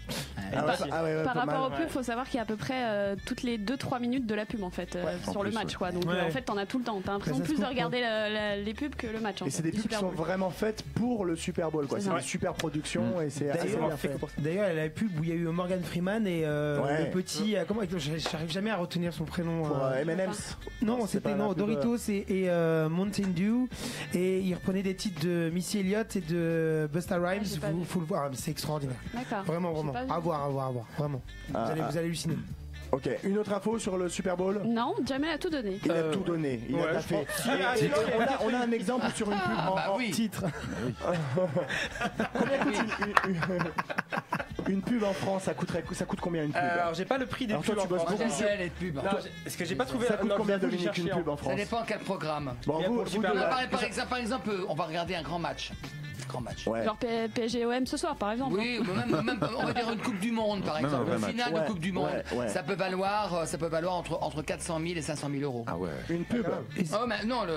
Par rapport aux pubs, il faut savoir qu'il y a à peu près toutes les 2-3 minutes de la pub en fait sur le match. Quoi. Donc en fait, t'en as tout le temps. T'as l'impression plus de regarder les pubs que le match. Et c'est des pubs qui sont vraiment faites pour le Super Bowl. C'est une super production et c'est assez bien fait. D'ailleurs, il y a la pub où il y a eu Morgan Freeman et le petit. Comment j'arrive jamais à retenir son prénom. Pour M&M's. Non, c'était Doritos et Mountain Dew. Et il reprenait des titres de Missy Elliott et de Busta Rhymes. Faut le voir, c'est extraordinaire. D'accord. Vraiment. À voir. Vraiment. Vous allez halluciner. Ok, une autre info sur le Super Bowl? Non, Jamel a tout donné. Il a tout donné, il a fait. On a un exemple sur une pub en titre. Combien coûte une pub en France? Ça coûte combien une pub? Alors j'ai pas le prix des pubs en France. Est-ce que j'ai pas trouvé? Ça coûte combien, Dominique, une pub en France? Ça dépend quel programme. Bon, par exemple, on va regarder un grand match. Genre PSG-OM ce soir par exemple. Oui, même on va dire une Coupe du Monde par exemple. Une finale de Coupe du Monde. Ça peut valoir entre 400 000 et 500 000 euros. Ah ouais. Une pub? Oh mais non,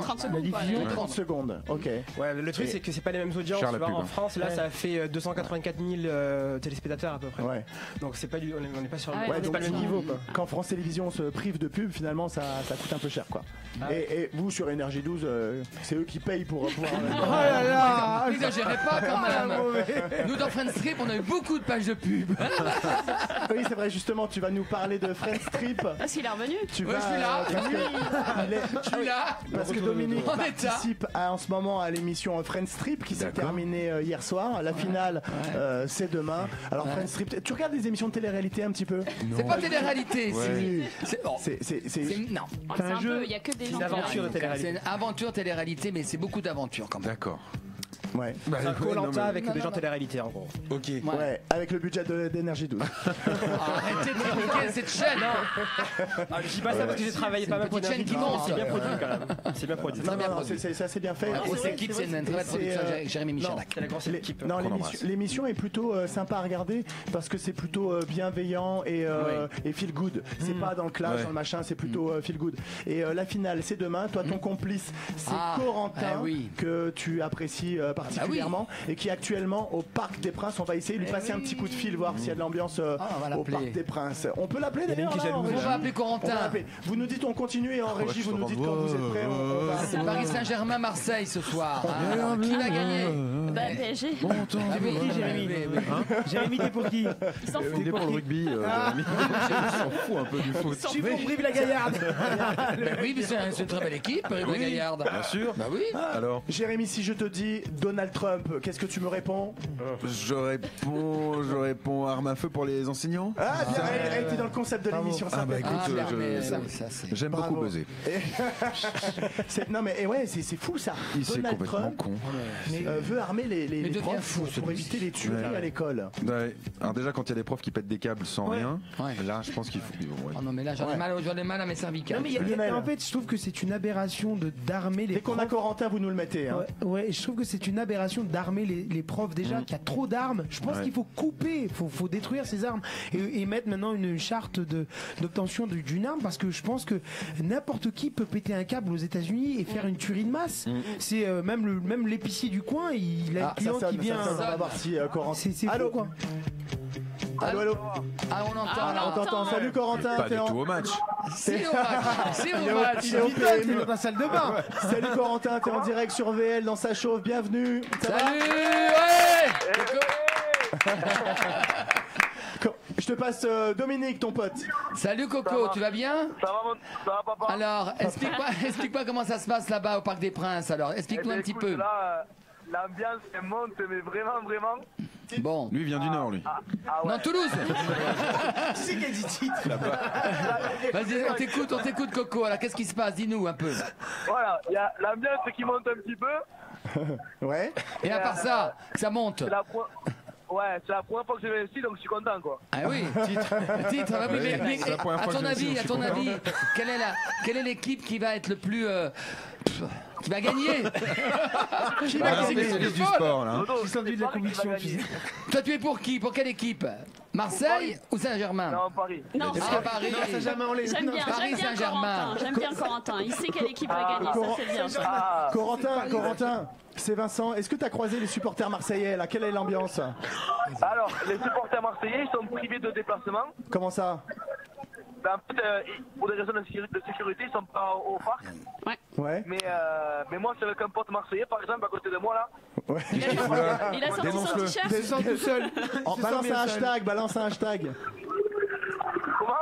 30 secondes. 30 secondes, ok. Ouais, le truc c'est que c'est pas les mêmes audiences. En France, là ça fait 284 000 téléspectateurs à peu près. Ouais. Donc c'est pas on n'est pas sur le niveau. Quand France Télévisions se prive de pub, finalement ça coûte un peu cher quoi. Et vous sur Énergie 12, c'est eux qui payent pour pouvoir. là. N'exagérez pas quand même. Nous, dans Friends Trip, on a eu beaucoup de pages de pub. Oui, c'est vrai, justement, tu vas nous parler de Friends Trip. Parce qu'il est revenu. Je suis là. Je suis là. Parce que Dominique participe en ce moment à l'émission Friends Trip qui s'est terminée hier soir. La finale, c'est demain. Alors, Friends Trip, tu regardes des émissions de télé-réalité un petit peu? C'est pas télé-réalité. Non. C'est un jeu. Il y a que des gens. C'est une aventure de télé-réalité. C'est une aventure télé-réalité, mais c'est beaucoup d'aventures quand même. D'accord. Ouais. C'est un Koh-Lanta avec des gens télé-réalité en gros. Ok. Ouais, avec le budget d'énergie 12. Arrêtez de critiquer cette chaîne. Je dis pas ça parce que j'ai travaillé pas mal pour chaîne qui monte. C'est bien produit quand même. C'est bien produit. C'est assez bien fait. C'est qui c'est une très belle production avec Jérémy Michalak. C'est la grosse équipe. Non, l'émission est plutôt sympa à regarder parce que c'est plutôt bienveillant et feel good. C'est pas dans le clash, dans le machin, c'est plutôt feel good. Et la finale, c'est demain. Toi, ton complice, c'est Corentin que tu apprécies particulièrement et qui est actuellement au Parc des Princes. On va essayer de lui passer un petit coup de fil, voir s'il y a de l'ambiance au Parc des Princes. On peut l'appeler d'ailleurs. On va appeler Corentin. Vous nous dites on continue et en régie vous nous dites quand vous êtes prêts. C'est Paris Saint-Germain Marseille ce soir. Qui va gagner? PSG. T'es pour qui, Jérémy? Jérémy, t'es pour qui? Il s'en fout. Il est pour le rugby. Jérémy. Il s'en fout un peu du foot. Je suis pour Brive-la-Gaillarde. Oui, mais c'est une très belle équipe, Brive-la-Gaillarde. Bien sûr. Bah oui. Alors, Jérémy, si je te dis Donald Trump, qu'est-ce que tu me réponds? je réponds arme à feu pour les enseignants. Ah bien, elle était dans le concept de l'émission. Ah bah écoute, j'aime beaucoup buzzer. Non mais ouais, c'est fou ça. C'est Donald complètement Trump con. veut armer les devient profs pour éviter les tueries à l'école. Ouais. Alors déjà quand il y a des profs qui pètent des câbles sans rien, Ouais. là je pense qu'il faut. Oh non mais là j'en ai mal à mes cervicales. Non, mais en fait, je trouve que c'est une aberration d'armer les Dès qu'on a Corentin, vous nous le mettez. Hein. Ouais, je trouve que c'est une aberration d'armer les profs déjà, qu'il y a trop d'armes. Je pense qu'il faut couper, faut détruire ces armes et mettre maintenant une charte d'obtention d'une arme parce que je pense que n'importe qui peut péter un câble aux États-Unis et faire une tuerie de masse. C'est même l'épicier du coin, il a un client qui vient. On va voir si Corentin. C'est fou quoi. Allô. Ah on entend. On t'entend. Salut Corentin. Pas du tout au match. C'est au match. Il est dans la salle de bain. Salut Corentin, t'es en direct sur VL dans sa chauffe. Bienvenue. Salut. Je te passe Dominique, ton pote. Salut Coco, tu vas bien? Ça va papa. Alors, explique-moi comment ça se passe là-bas au Parc des Princes. Alors, explique-nous un petit peu. Là, l'ambiance elle monte, mais vraiment. Bon. Lui il vient du Nord, lui. Ouais. Non, Toulouse. C'est qu'il y a du titre là-bas. Vas-y, on t'écoute Coco. Alors, qu'est-ce qui se passe? Dis-nous un peu. Voilà, il y a l'ambiance qui monte un petit peu. Ouais. Et à part ça monte. Ouais, c'est la première fois que je vais ici, donc je suis content quoi. Ah oui, titre. Ah oui, mais à ton avis, quelle est l'équipe qui va être le plus qui va gagner? Qui va gagner? Spécialiste du sport là. Je suis de la conviction. Toi, tu es pour qui? Pour quelle équipe? Marseille ou Saint-Germain? Non, Paris. Non, Paris. Saint-Germain, on les. J'aime bien Corentin. J'aime bien Corentin. Il sait quelle équipe va gagner. Ça c'est bien. Corentin. C'est Vincent. Est-ce que tu as croisé les supporters marseillais là? Quelle est l'ambiance? Alors, les supporters marseillais, ils sont privés de déplacement. Comment ça? Ben, en fait, pour des raisons de sécurité, ils sont pas au parc. Ouais. Mais moi, c'est avec un pote marseillais, par exemple, à côté de moi là. Ouais. Il a sorti son t-shirt. Descends tout seul. Balance un hashtag. Comment?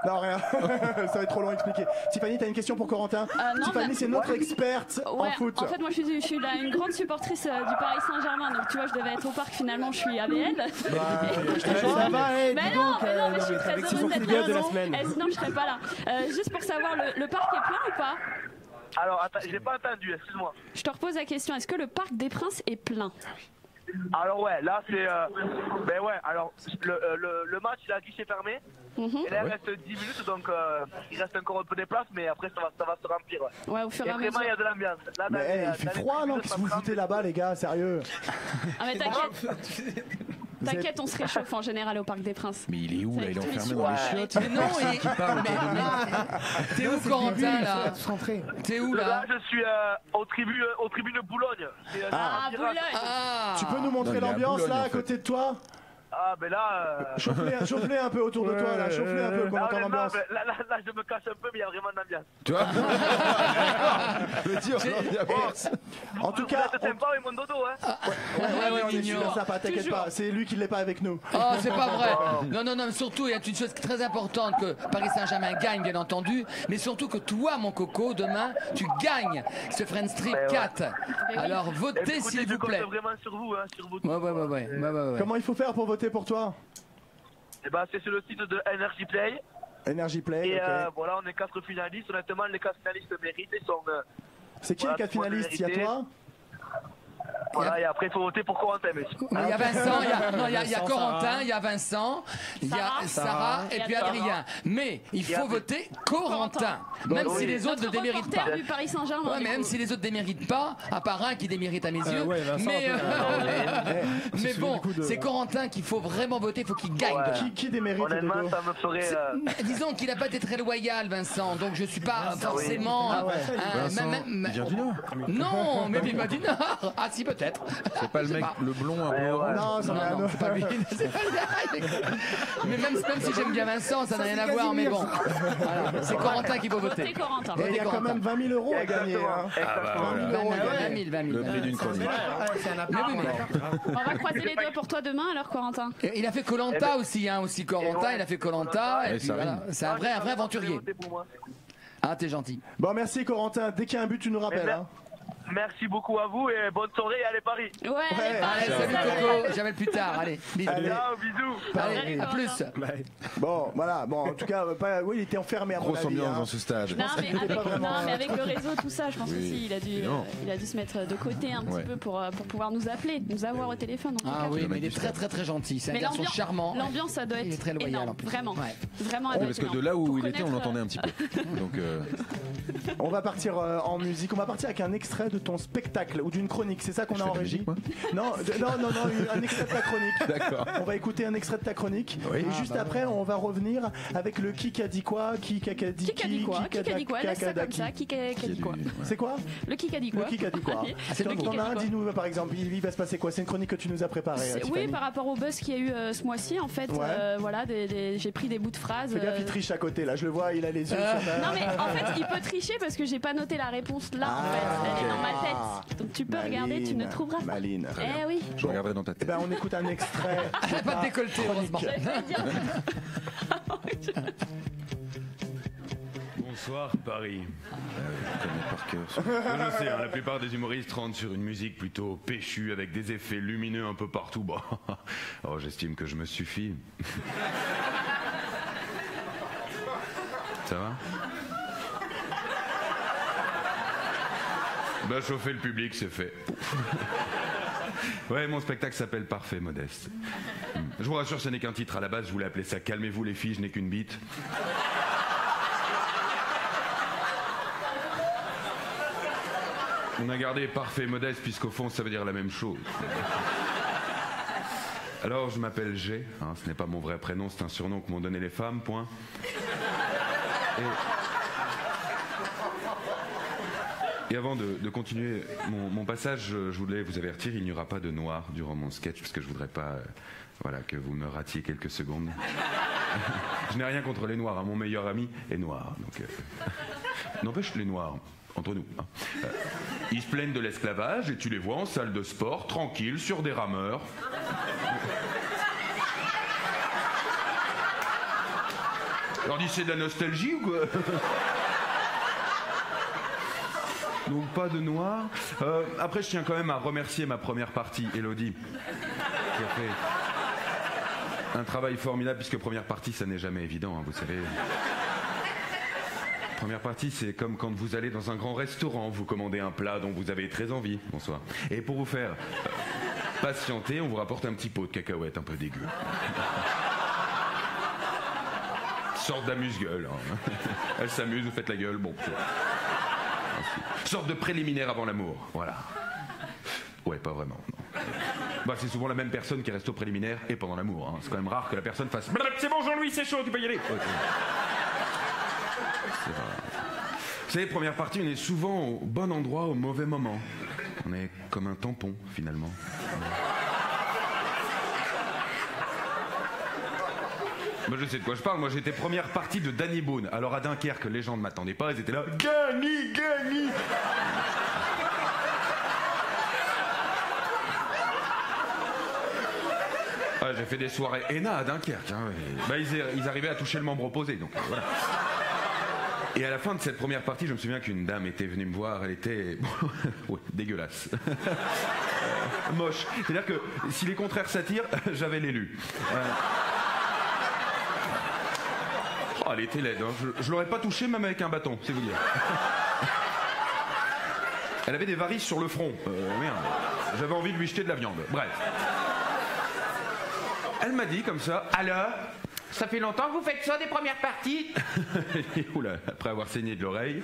Non, rien. Ça va être trop long à expliquer. Tiffany, t'as une question pour Corentin? Non, Tiffany, c'est notre experte en foot. En fait, moi, je suis une grande supportrice du Paris Saint-Germain. Donc, tu vois, je devais être au parc. Finalement, je suis AVL. Ça va, mais non, mais je suis très heureuse d'être de la là. semaine. Sinon, je serais pas là. Juste pour savoir, le parc est plein ou pas? Alors, attends, je l'ai pas entendu, excuse-moi. Je te repose la question. Est-ce que le Parc des Princes est plein? Alors ouais, là c'est... alors le match il a guichet fermé. Et là il reste 10 minutes, donc il reste encore un peu des places, mais après ça va se remplir. Ouais, au fur et à mesure. Vraiment il y a de l'ambiance. Mais il fait froid, non? Qu'est-ce que vous foutez là-bas, les gars? Sérieux? Ah mais t'inquiète, on se réchauffe en général au Parc des Princes. Mais il est où là? Il est enfermé dans les chiottes. Mais non, t'es où Corentin là? T'es où là? Là je suis au tribune Boulogne. Boulogne. Tu peux nous montrer l'ambiance là à côté de toi? Ah, ben là. Chauffe-les un peu autour de toi, là. Chauffe-les un peu, qu'on entend l'ambiance. Là, je me cache un peu, mais il y a vraiment de l'ambiance. Tu vois En tout cas. C'est sympa avec mon dodo, hein. Ouais, on est super sympa, t'inquiète pas. C'est lui qui l'est pas avec nous. Oh, c'est pas vrai. Non, surtout, il y a une chose très importante que Paris Saint-Germain gagne, bien entendu, mais surtout que toi, mon coco, demain, tu gagnes ce Friends Strip 4. Alors, votez, s'il vous plaît. Je compte vraiment sur vous, hein, sur vous. Ouais. Comment il faut faire pour voter pour toi? Eh ben, c'est sur le site de Energy Play. Energy Play, et ok. voilà, on est 4 finalistes. Honnêtement, les 4 finalistes méritent. Ils sont. C'est qui les 4 finalistes? Il y a toi? Voilà, et après, il faut voter pour Corentin, monsieur. Il y a Vincent, il y a Corentin, il y a Vincent, il y a Sarah et puis Adrien. Mais il faut voter Corentin, même si les autres ne déméritent pas. Du Paris Saint-Germain. Ouais, même si les autres ne déméritent pas, à part un qui démérite à mes yeux. Mais bon, c'est Corentin qu'il faut vraiment voter, il faut qu'il gagne. Qui démérite? Honnêtement, ça me ferait. Disons qu'il n'a pas été très loyal, Vincent, donc je suis pas forcément. Il vient du Nord. Non, mais il va du Nord. Ah si, peut-être. C'est pas le mec, le blond un peu orange. Non, c'est pas lui. Mais même si j'aime bien Vincent, ça n'a rien à voir, mais bon. Voilà, c'est Corentin qui faut voter. C'est Corentin. Et il y a quand même 20 000 € à gagner. 20 000. Le prix d'une chronique. On va croiser les doigts pour toi demain, alors, Corentin. Il a fait Koh-Lanta aussi, Corentin, il a fait Koh-Lanta. Et puis voilà, c'est un vrai aventurier. Ah, t'es gentil. Bon, merci Corentin. Dès qu'il y a un but, tu nous rappelles. Hein. Merci beaucoup à vous et bonne soirée et allez Paris. Ouais, allez, salut Coco, j'appelle plus tard. Allez, bisous. Ciao, bisous. Allez, à plus. Bon, voilà, bon, en tout cas, oui, il était enfermé à mon Grosse avis. ambiance dans ce stage. Non, mais avec le réseau, tout ça, je pense aussi, il a dû se mettre de côté un petit peu pour pouvoir nous appeler, nous avoir au téléphone. Ah oui, mais il est très très très gentil. C'est un garçon charmant. L'ambiance, ça doit être très loyal énorme, en plus. vraiment. Vraiment. Parce que de là où il était, on l'entendait un petit peu. Donc, on va partir en musique. On va partir avec un extrait de ton spectacle ou d'une chronique. C'est ça qu'on a en régie. Non, un extrait de ta chronique. D'accord. On va écouter un extrait de ta chronique. Et juste après, on va revenir avec le qui a dit quoi, qui a dit quoi. Laisse ça comme ça. Qui a dit quoi. C'est quoi? Le qui a dit quoi. Le qui a dit quoi. T'en as un, dis-nous par exemple. Il va se passer quoi? C'est une chronique que tu nous as préparée. Oui, par rapport au buzz qu'il y a eu ce mois-ci, en fait. Voilà, j'ai pris des bouts de phrases. Fais gaffe, il triche à côté. Là, je le vois, il a les yeux. Non, mais en fait, il peut tricher parce que j'ai pas noté la réponse là. En fait, elle est dans ma tête. Donc tu peux regarder, tu ne trouveras pas. Maline. Eh oui. Je regarderai dans ta tête. Ben, on écoute un extrait. Pas de décolleté, heureusement. Bonsoir Paris. Je sais, la plupart des humoristes rentrent sur une musique plutôt péchue avec des effets lumineux un peu partout. Bon. Oh, j'estime que je me suffis. Ça va? Bah, chauffer le public, c'est fait. Ouais, mon spectacle s'appelle Parfait Modeste. Je vous rassure, ce n'est qu'un titre. À la base, je voulais appeler ça Calmez-vous les filles, je n'ai qu'une bite. On a gardé Parfait Modeste puisqu'au fond, ça veut dire la même chose. Alors, je m'appelle G. Ce n'est pas mon vrai prénom, c'est un surnom que m'ont donné les femmes, point. Et avant de continuer mon passage, je voulais vous avertir, il n'y aura pas de noir durant mon sketch, parce que je voudrais pas que vous me ratiez quelques secondes. Je n'ai rien contre les noirs, mon meilleur ami est noir. Donc, n'empêche les noirs, entre nous. Ils se plaignent de l'esclavage et tu les vois en salle de sport, tranquilles, sur des rameurs. Alors dis, c'est de la nostalgie ou quoi? Donc pas de noir. Après, je tiens quand même à remercier ma première partie, Elodie, qui a fait un travail formidable, puisque première partie, ça n'est jamais évident, vous savez. Première partie, c'est comme quand vous allez dans un grand restaurant, vous commandez un plat dont vous avez très envie. Bonsoir. Et pour vous faire patienter, on vous rapporte un petit pot de cacahuètes un peu dégueu. Sorte d'amuse-gueule. Elle s'amuse, vous faites la gueule, bon. Sorte de préliminaire avant l'amour, voilà. Ouais, pas vraiment, non. Bah, c'est souvent la même personne qui reste au préliminaire et pendant l'amour. C'est quand même rare que la personne fasse « C'est bon, Jean-Louis, c'est chaud, tu peux y aller !» C'est rare. Vous savez, première partie, on est souvent au bon endroit au mauvais moment. On est comme un tampon, finalement. Moi je sais de quoi je parle, moi j'étais première partie de Danny Boone. Alors à Dunkerque, les gens ne m'attendaient pas, ils étaient là. Gagny. Ouais, j'ai fait des soirées ENA à Dunkerque. Hein, bah, ils arrivaient à toucher le membre opposé, donc voilà. Et à la fin de cette première partie, je me souviens qu'une dame était venue me voir, elle était ouais, dégueulasse. Moche. C'est-à-dire que si les contraires s'attirent, j'avais l'élu. Oh, elle était laide. Hein. Je l'aurais pas touchée même avec un bâton, c'est vous dire. Elle avait des varices sur le front. Merde. J'avais envie de lui jeter de la viande. Bref. Elle m'a dit comme ça, alors, ça fait longtemps que vous faites ça des premières parties? Oula, après avoir saigné de l'oreille,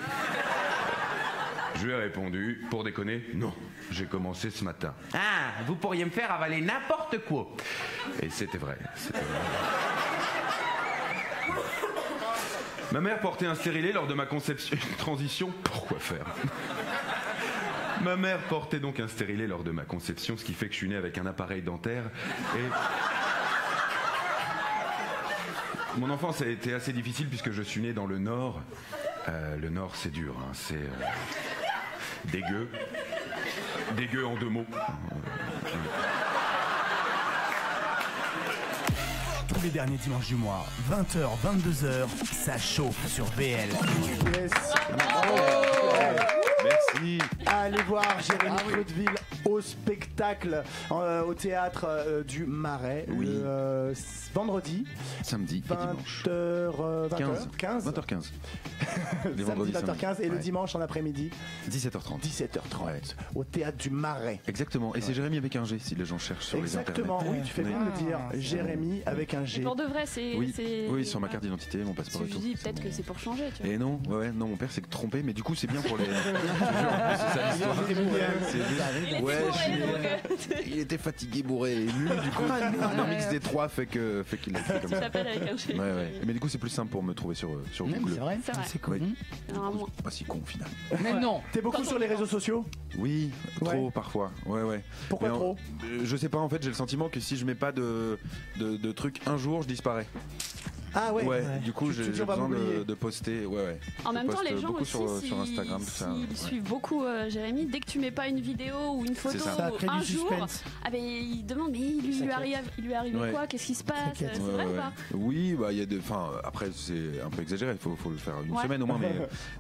je lui ai répondu, pour déconner, non, j'ai commencé ce matin. Ah, vous pourriez me faire avaler n'importe quoi. Et c'était vrai, Ma mère portait un stérilet lors de ma conception. Transition, pourquoi faire? Ma mère portait donc un stérilet lors de ma conception, ce qui fait que je suis né avec un appareil dentaire et... Mon enfance a été assez difficile puisque je suis né dans le Nord. Le Nord, c'est dur, hein. C'est dégueu. Dégueu en 2 mots. Tous les derniers dimanches du mois, 20h, 22h, ça chauffe sur VL. Yes. Merci. Allez voir Jérémy Claudeville au spectacle au théâtre du Marais le vendredi, samedi et dimanche 20h15 les vendredis 20h15 et le dimanche en après-midi 17h30 au théâtre du Marais. Exactement, et c'est Jérémy avec un G si les gens cherchent sur les internets. Exactement, oui, tu fais bien de le dire, Jérémy avec un G. Pour de vrai, c'est... Oui, sur ma carte d'identité, mon passeport et tout. Je dis peut-être que c'est pour changer, tu vois. Et non, non, mon père s'est trompé, mais du coup c'est bien pour les... Il était fatigué, bourré, et lui, du coup, un mix des trois fait qu'il a fait comme ça. T'appelles avec un G. Ouais. Mais du coup, c'est plus simple pour me trouver sur Google. C'est vrai. C'est cool. Pas si con au final. Mais non. T'es beaucoup sur les réseaux sociaux? Oui, trop parfois. Ouais. Pourquoi trop? Je sais pas, en fait, j'ai le sentiment que si je mets pas de trucs un jour, je disparais. Ah ouais. Du coup, j'ai besoin de poster. Ouais. En même temps, les gens aussi, sur Instagram, tout ça. Ils suivent beaucoup Jérémy. Dès que tu mets pas une vidéo ou une photo un jour, ils demandent mais il lui arrive quoi? Qu'est-ce qui se passe? C'est vrai ou pas? Oui, bah il y a après c'est un peu exagéré. Il faut le faire une semaine au moins.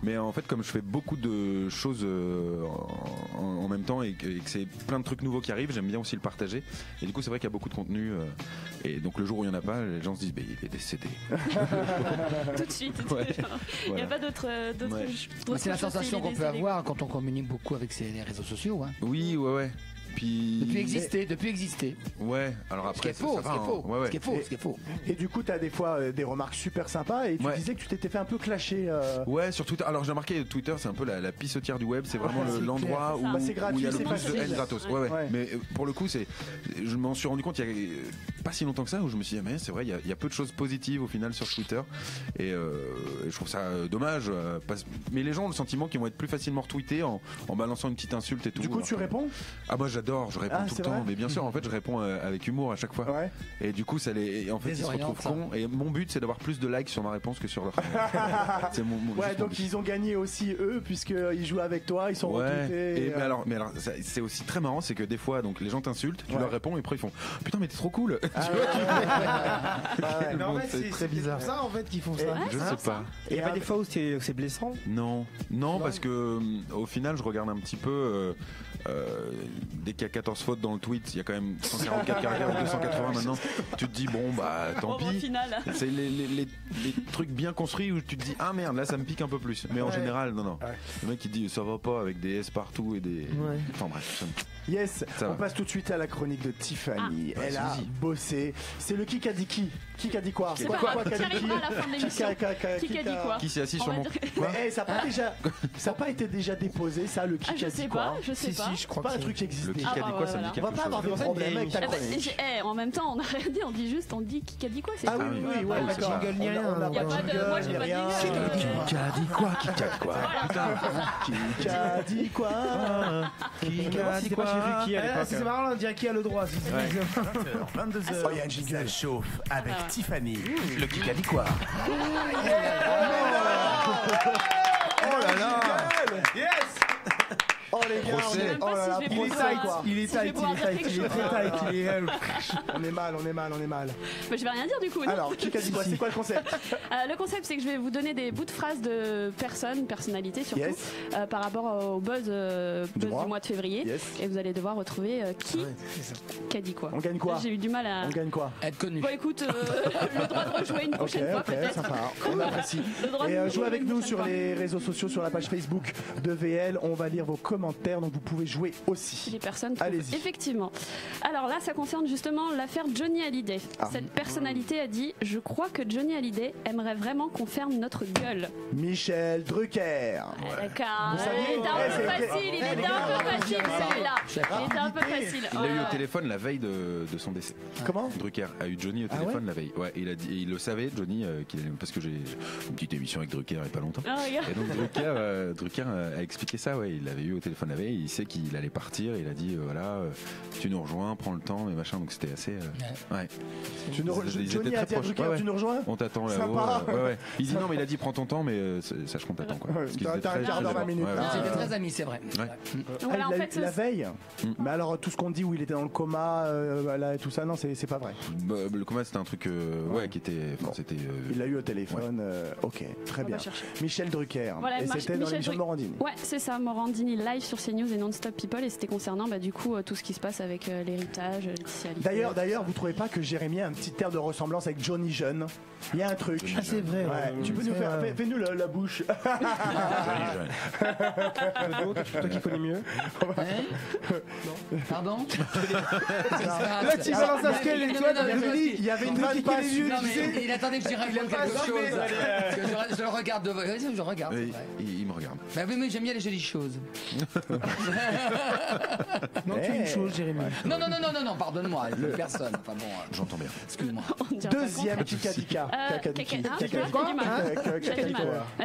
Mais en fait, comme je fais beaucoup de choses en même temps et que c'est plein de trucs nouveaux qui arrivent, j'aime bien aussi le partager. Et du coup, c'est vrai qu'il y a beaucoup de contenu. Et donc le jour où il y en a pas, les gens se disent il est décédé. Tout de suite. Il n'y a pas d'autres c'est la sensation qu'on peut avoir quand on communique beaucoup avec les réseaux sociaux. Hein. Oui, ouais. Depuis exister. Ouais, alors après, ce qui est faux. Et du coup, t'as des fois des remarques super sympas et tu disais que tu t'étais fait un peu clasher. Ouais, sur Twitter. Alors j'ai remarqué, Twitter, c'est un peu la pissotière du web, c'est vraiment l'endroit où il y a le plus de haine gratos. Ouais. Mais pour le coup, je m'en suis rendu compte il y a pas si longtemps que ça où je me suis dit, mais c'est vrai, il y a peu de choses positives au final sur Twitter. Et je trouve ça dommage. Mais les gens ont le sentiment qu'ils vont être plus facilement retweetés en balançant une petite insulte et tout. Du coup, tu réponds? Ah, moi j'adore, je réponds tout le temps, mais bien sûr, en fait, je réponds avec humour à chaque fois. Ouais. Et du coup, en fait, ils se retrouvent cons. Et mon but, c'est d'avoir plus de likes sur ma réponse que sur leur. C'est donc ils ont gagné aussi eux, puisqu'ils jouent avec toi, ils sont retweetés. Mais alors, c'est aussi très marrant, c'est que des fois, donc les gens t'insultent, tu leur réponds, et après ils font putain, mais t'es trop cool. C'est très bizarre. C'est ça en fait qu'ils font ça. Je sais pas. Et il y a pas des fois où c'est blessant? Non, parce que au final, je regarde un petit peu. Dès qu'il y a 14 fautes dans le tweet, il y a quand même 144 caractères ou 280 maintenant. Tu te dis bon bah tant pis. C'est les trucs bien construits où tu te dis ah merde, là ça me pique un peu plus. Mais en général non. Le mec qui dit ça va pas avec des S partout et des. Enfin bref. Yes, on passe tout de suite à la chronique de Tiffany. Elle a bossé. C'est le qui a dit qui? Qui a dit quoi? C'est quoi qui arrivera à la fin de l'émission? Qui a dit quoi? Qui s'est assis sur mon. Ça n'a pas été déjà déposé ça, le qui a dit quoi? Je sais pas. Je crois pas un truc qui existe. Le qui a dit quoi, ça me dit quelque chose. On va pas avoir de problème avec ta chronique. En même temps, on a rien dit, on dit qui a dit quoi? Ah oui, d'accord. Jingle ni rien. Moi j'ai pas dit. Qui a dit quoi? Qui a dit quoi? Qui a dit quoi? Qui a dit quoi? C'est marrant, on dirait qui a le droit. 22h, ça chauffe avec Tiffany, le Kikadi quoi. Oh là là. Yes. Oh les gars, il est tight, on est mal. Bah, je vais rien dire du coup. Non. Alors, qui a dit quoi? C'est quoi le concept? Le concept, c'est que je vais vous donner des bouts de phrases de personnalités surtout, par rapport au buzz du mois de février. Et vous allez devoir retrouver qui a dit quoi. On gagne quoi? J'ai eu du mal à. On gagne quoi? Être connu. Bon, écoute, le droit de rejouer une prochaine fois peut-être. Sympa. On apprécie. Et jouez avec nous sur les réseaux sociaux, sur la page Facebook de VL. On va lire vos commentaires, donc vous pouvez jouer aussi. Les personnes. Allez-y. Effectivement. Alors là, ça concerne justement l'affaire Johnny Hallyday. Cette personnalité a dit: je crois que Johnny Hallyday aimerait vraiment qu'on ferme notre gueule. Michel Drucker. D'accord. Il était un peu facile, celui-là. Il était un peu facile. Il l'a eu au téléphone la veille de son décès. Comment? Drucker a eu Johnny au téléphone la veille. Ouais, il le savait, Johnny, parce que j'ai une petite émission avec Drucker il n'y a pas longtemps. Et donc Drucker a expliqué ça, ouais. Il l'avait eu au téléphone la veille, il sait qu'il allait partir, il a dit voilà, tu nous rejoins, prends le temps et machin, donc c'était assez. Ouais. Johnny a dit à Drucker, tu nous rejoins? On t'attend là-haut. Ouais. Il dit non, mais il a dit prends ton temps, mais sache qu'on t'attend quoi. T'as un quart d'heure, 20 minutes. Ils étaient très amis, c'est vrai. La veille. Mais alors tout ce qu'on dit où il était dans le coma, et tout ça, non, c'est pas vrai. Le coma, c'était un truc qui était. Il l'a eu au téléphone. Ok, très bien. Michel Drucker. Voilà, et c'était dans l'émission de Morandini. Ouais, c'est ça, Morandini live sur CNews et Non-Stop People, et c'était concernant du coup tout ce qui se passe avec l'héritage. D'ailleurs, vous trouvez pas que Jérémy a un petit air de ressemblance avec Johnny Jeune? Il y a un truc. Ah, c'est vrai. Tu peux nous faire, fais-nous la bouche. Toi qui connais mieux. Pardon? Là, tu balances un scale et toi, il y avait une vanne pas sûre. Il attendait que je dise quelque chose. Je le regarde de. Je regarde. Il me regarde. Bah oui, mais j'aime bien les jolies choses. Non, tu es une chose, Jérémy. Non, pardonne-moi, personne. Enfin bon, j'entends bien. Excuse-moi. Deuxième Kikadika.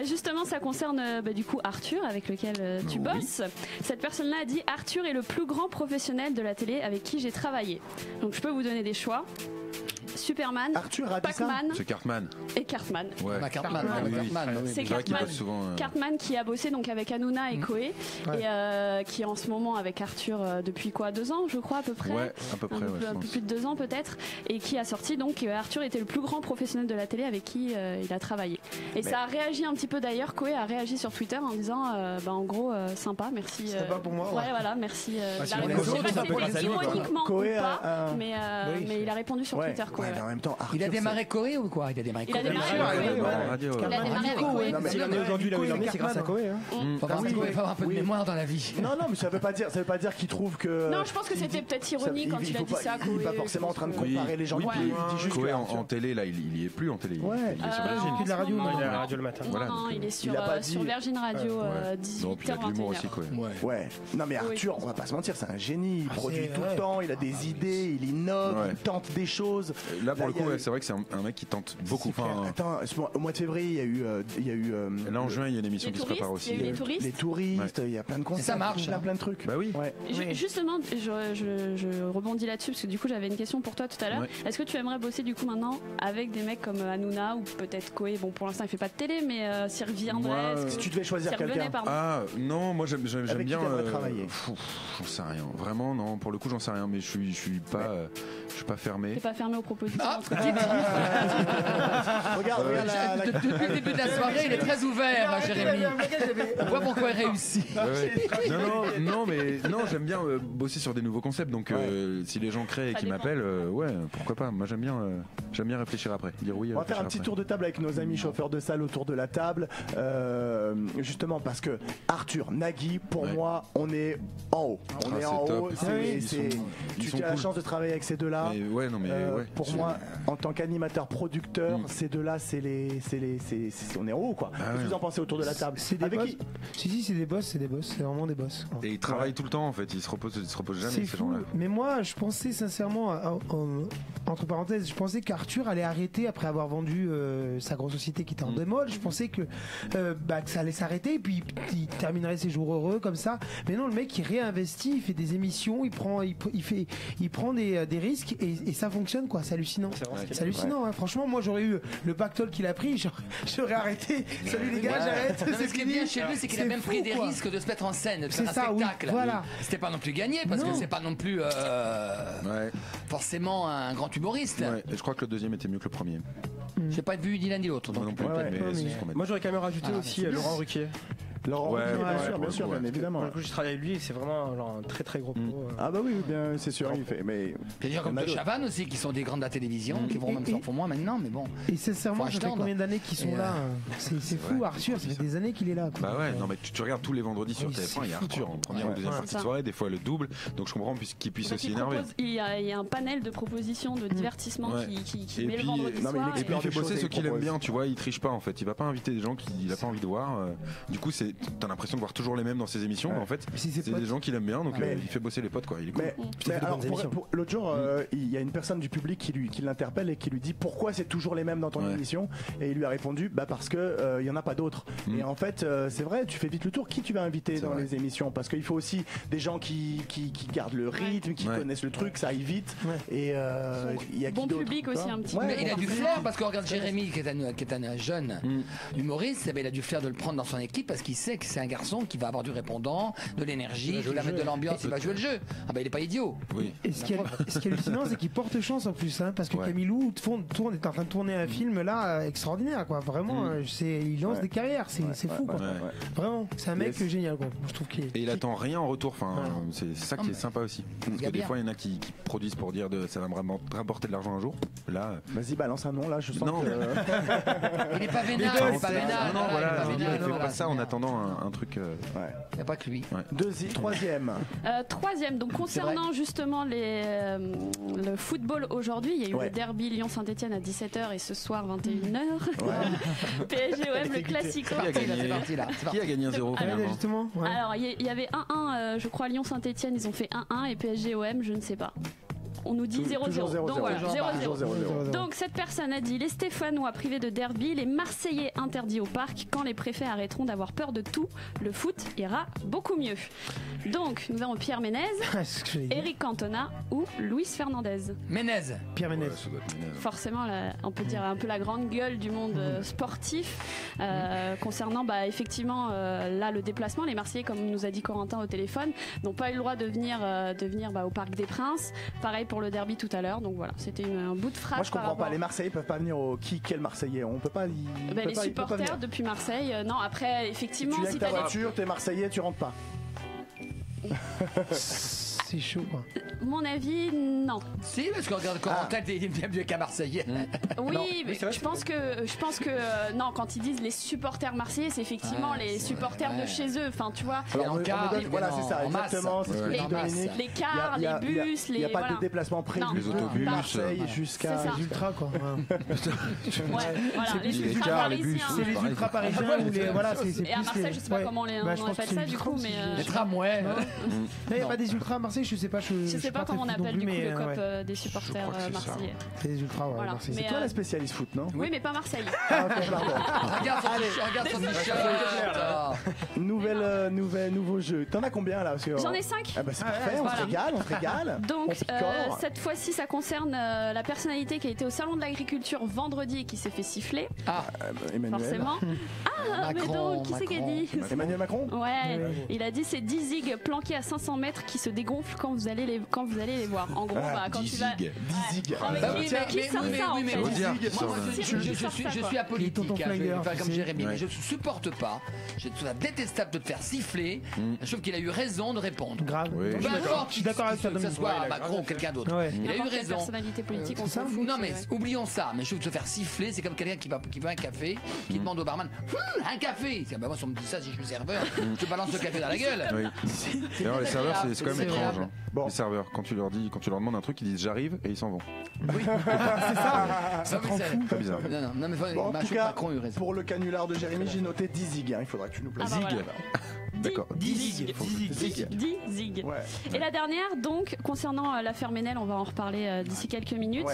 Justement, ça concerne du coup Arthur, avec lequel tu bosses. Cette personne-là a dit: Arthur est le plus grand professionnel de la télé avec qui j'ai travaillé. Donc je peux vous donner des choix. Superman, Pac-Man, c'est Cartman et Cartman. Ouais. Cartman. C'est Cartman qui a bossé donc avec Hanouna et Koé et qui est en ce moment avec Arthur depuis 2 ans, je crois à peu près. Ouais, à peu près. Un peu plus de 2 ans peut-être, et qui a sorti donc Arthur était le plus grand professionnel de la télé avec qui il a travaillé. Et ça a réagi un petit peu d'ailleurs. Koé a réagi sur Twitter en disant en gros sympa, merci. Sympa pour moi. Ouais, voilà, merci. Je sais pas si c'était ironiquement ou pas, mais il a répondu sur Twitter. En même temps, il a démarré Koé ou quoi? Il a démarré Koé. S'il en est aujourd'hui là où il en est, c'est grâce à Koé. Il faut avoir un peu de mémoire dans la vie. Non, mais ça veut pas dire qu'il trouve que. Non, je pense que c'était peut-être ironique quand il a dit ça. Il est pas forcément en train de comparer les gens. Il dit juste Koé en télé, là, il y est plus en télé. Il est sur Virgin. Il fait de la radio. Il a la radio le matin. Non, il est sur Virgin Radio 18h21. Ouais. Non, mais Arthur, on va pas se mentir, c'est un génie. Il produit tout le temps, il a des idées, il innove, il tente des choses. Là, pour le coup, c'est vrai que c'est un mec qui tente beaucoup. Attends, au mois de février, il y a eu. Là, en juin, il y a une émission qui se prépare aussi. Les touristes, il y a plein de concepts. Ça marche. Il y a plein de trucs. Bah oui. Justement, je rebondis là-dessus parce que du coup, j'avais une question pour toi tout à l'heure. Est-ce que tu aimerais bosser du coup maintenant avec des mecs comme Hanouna ou peut-être Koé? Bon, pour l'instant, il fait pas de télé, mais s'il reviendrait. Si tu devais choisir quelqu'un. Ah non, moi j'aime bien. Travailler. J'en sais rien. Vraiment, non. Pour le coup, j'en sais rien. Mais je suis pas fermé. T'es pas fermé aux propositions. Regarde depuis le début de la soirée, il est très ouvert, Jérémy. On voit pourquoi il réussit. Non, j'aime bien bosser sur des nouveaux concepts. Donc, si les gens créent et qu'ils m'appellent, pourquoi pas. Moi, j'aime bien réfléchir après. Dire oui. On va faire un petit tour de table avec nos amis chauffeurs de salle autour de la table. Justement, parce que Arthur, Nagui, pour moi, on est en haut. On est en haut. Tu as la chance de travailler avec ces deux-là. Pour moi, en tant qu'animateur producteur, ces deux-là, on est en haut, quoi. Qu'est-ce que vous en pensez autour de la table? C'est des boss. Si, c'est des boss, c'est vraiment des boss. Et ils travaillent tout le temps, en fait. Ils se reposent jamais, ces gens-là. Mais moi, je pensais sincèrement, entre parenthèses, je pensais qu'Arthur allait arrêter après avoir vendu sa grosse société qui était en démol. Je pensais que ça allait s'arrêter et puis il terminerait ses jours heureux comme ça. Mais non, le mec il réinvestit, il fait des émissions, il prend des risques et ça fonctionne, quoi. Ça hallucinant. C'est hallucinant, hein. Franchement, moi j'aurais eu le pactole qu'il a pris, j'aurais arrêté. Salut les gars, j'arrête. Non, mais ce qui est bien chez lui, c'est qu'il a même pris des risques de se mettre en scène, de faire un spectacle. Oui, voilà. C'était pas non plus gagné, parce que c'est pas non plus forcément un grand humoriste. Ouais. Et je crois que le deuxième était mieux que le premier. J'ai pas vu ni l'un ni l'autre. Moi non plus. Moi j'aurais quand même rajouté aussi Laurent Ruquier. Laurent Ruquier, bien sûr, bien évidemment. Je travaille avec lui, c'est vraiment un très très gros pro. Ah bah oui, bien, c'est sûr, il fait. Mais il y a des gens comme De Chavannes aussi qui sont des grands de la télévision, qui vont même pour moi maintenant, mais bon. Et sincèrement, ça fait combien d'années qu'ils sont là? C'est fou, Arthur, ça fait des années qu'il est là. Bah ouais, non mais tu regardes tous les vendredis sur TF1, il y a Arthur en première ou deuxième partie de soirée, des fois le double, donc je comprends qu'il puisse aussi énerver. Il y a un panel de propositions de divertissement qui met le vendredi soir. Et puis il fait bosser ceux qu'il aime bien, tu vois, il triche pas en fait, il va pas inviter des gens qu'il a pas envie de voir. Du coup, t'as l'impression de voir toujours les mêmes dans ses émissions, mais en fait c'est des gens qu'il aime bien, donc il fait bosser les potes quoi. Il est cool. Mais alors, l'autre jour, il y a une personne du public qui l'interpelle et qui lui dit pourquoi c'est toujours les mêmes dans ton émission, et il lui a répondu parce que il y en a pas d'autres. Et en fait c'est vrai, tu fais vite le tour. Qui tu vas inviter dans les émissions, parce qu'il faut aussi des gens qui gardent le rythme, qui connaissent le truc, ça aille vite. Et il y a bon public aussi un petit peu. Il a du flair, parce qu'on regarde Jérémy qui est un jeune humoriste, il a du flair de le prendre dans son équipe parce qu'il sait que c'est un garçon qui va avoir du répondant, de l'énergie, qui va mettre de l'ambiance, il va jouer le jeu. Ah bah il est pas idiot. Et ce qui est hallucinant, c'est qu'il porte chance en plus, parce que Camilou est en train de tourner un film là extraordinaire, quoi. Vraiment, il lance des carrières, c'est fou, quoi. Vraiment, c'est un mec génial, quoi. Je trouve qu'il est... Et il attend rien en retour. Enfin, c'est ça qui est sympa aussi. Parce que des fois, il y en a qui produisent pour dire ça va me rapporter de l'argent un jour. Là, vas-y, balance un nom là. Je sens que... il est pas vénal, il est pas vénal. Non, voilà, il fait pas ça en attendant un truc. Il n'y a pas que lui. Troisième. Troisième, donc concernant justement le football aujourd'hui, il y a eu le derby Lyon-Saint-Etienne à 17h et ce soir 21h. PSG-OM, le classico. Qui a gagné 1-0 justement? Alors il y avait 1-1, je crois Lyon-Saint-Etienne, ils ont fait 1-1 et PSG-OM, je ne sais pas. On nous dit 0-0. Donc voilà, 0-0. Donc cette personne a dit: les Stéphanois privés de derby, les Marseillais interdits au parc. Quand les préfets arrêteront d'avoir peur de tout, le foot ira beaucoup mieux. Donc nous avons Pierre Ménez, Eric Cantona ou Luis Fernandez. Ménez. Pierre Ménez. Forcément, on peut dire un peu la grande gueule du monde sportif. Concernant effectivement là le déplacement, les Marseillais, comme nous a dit Corentin au téléphone, n'ont pas eu le droit de venir au Parc des Princes. Pareil pour le derby tout à l'heure, donc voilà, c'était un bout de phrase. Moi je comprends pas, les Marseillais peuvent pas venir quel Marseillais? On peut pas. Les supporters depuis Marseille, non, après effectivement. Tu viens avec ta voiture, t'es Marseillais, tu rentres pas. C'est chaud, quoi. Mon avis, non. Si, parce qu'on regarde Corentin, il est bien mieux qu'un Marseillais. Oui, mais je pense que non, quand ils disent les supporters marseillais, c'est effectivement les supporters de chez eux. Enfin, tu vois. Voilà, c'est ça, exactement. Les cars, les bus, il n'y a pas de déplacement prévu. Les autobus, Marseille jusqu'à les ultras, quoi. Les ultras parisiens. C'est les ultras parisiens ou les voilà. Et à Marseille, je sais pas comment on appelle ça du coup, mais les tramways. Il n'y a pas des ultras à Marseille, je sais pas. Je sais pas comment on appelle du coup le COP des supporters marseillais. C'est des ultras, voilà. C'est toi la spécialiste foot, non? Oui, mais pas Marseille. Regarde son t-shirt. Nouveau jeu. T'en as combien là? J'en ai 5. Ah bah c'est parfait, on se régale. Donc cette fois-ci, ça concerne la personnalité qui a été au salon de l'agriculture vendredi et qui s'est fait siffler. Emmanuel. Forcément. Mais donc, qui c'est qui a dit? Emmanuel Macron. Ouais, il a dit c'est 10 zigs planqués à 500 mètres qui se dégonflent quand vous allez les voir. En gros, quand tu vas... 10 zigs. Qui sort ça en fait? Je suis apolitique, comme Jérémy, mais je ne supporte pas. Je trouve ça détestable de te faire siffler. Je trouve qu'il a eu raison de répondre. Grave. Je suis d'accord avec ça. Que ce soit Macron ou quelqu'un d'autre. Il a eu raison. Personnalité politique, on s'en fout. Non, mais oublions ça. Mais je trouve que se faire siffler, c'est comme quelqu'un qui veut un café, qui demande au barman un café. Moi, si on me dit ça, si je suis serveur, je balance le café dans la gueule. D'ailleurs, les serveurs, c'est quand même étrange. Les serveurs, quand tu leur demandes un truc, ils disent j'arrive et ils s'en vont. Oui, c'est ça. Ça te rend fou. C'est bizarre. Non, mais en tout cas, pour le canular de Jérémy, j'ai noté 10 zigs. Il faudra que tu nous places. D'accord. 10 zigs. Et la dernière, donc, concernant l'affaire Ménel, on va en reparler d'ici quelques minutes.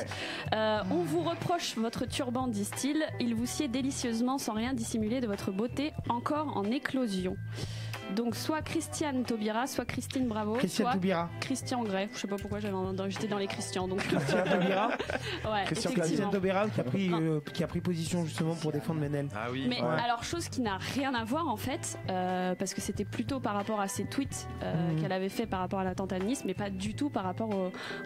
On vous reproche votre turban, disent-ils. Il vous sied délicieusement sans rien dissimuler de votre beauté encore en éclosion. donc soit Christiane Taubira, soit Christine Bravo, Christiane soit Taubira. Christian Grey. Je sais pas pourquoi j'étais dans les Christians. Donc Christiane Taubira. Ouais, Christiane Taubira qui a pris position justement pour défendre Menel. Ah oui. Mais alors chose qui n'a rien à voir en fait, parce que c'était plutôt par rapport à ses tweets qu'elle avait fait par rapport à l'attentat de Nice, mais pas du tout par rapport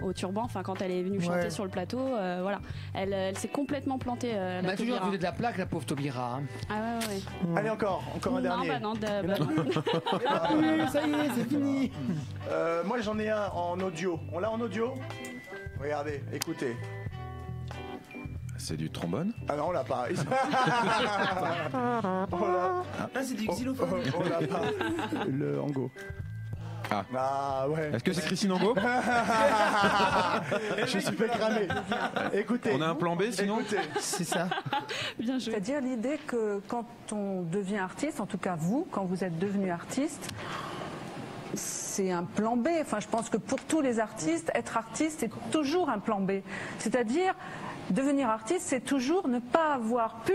au turban. Enfin, quand elle est venue chanter sur le plateau, voilà, elle s'est complètement plantée. Elle a toujours voulu de la plaque, la pauvre Taubira. Hein. Ah ouais. Allez encore un dernier. Non, ça y est, c'est fini. Moi j'en ai un en audio. On l'a en audio? Regardez, écoutez. C'est du trombone? Ah non, on l'a pas. C'est du xylophone. On l'a pas. Le Ango. Ah ouais. Est-ce que c'est Christine Angot? Je suis fait cramer. Écoutez. On a un plan B sinon? C'est ça. Bien joué. C'est-à-dire l'idée que quand on devient artiste, en tout cas vous, quand vous êtes devenu artiste, c'est un plan B. Enfin, je pense que pour tous les artistes, être artiste, c'est toujours un plan B. C'est-à-dire, devenir artiste, c'est toujours ne pas avoir pu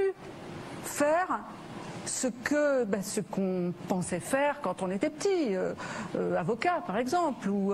faire ce qu'on pensait faire quand on était petit, avocat par exemple, ou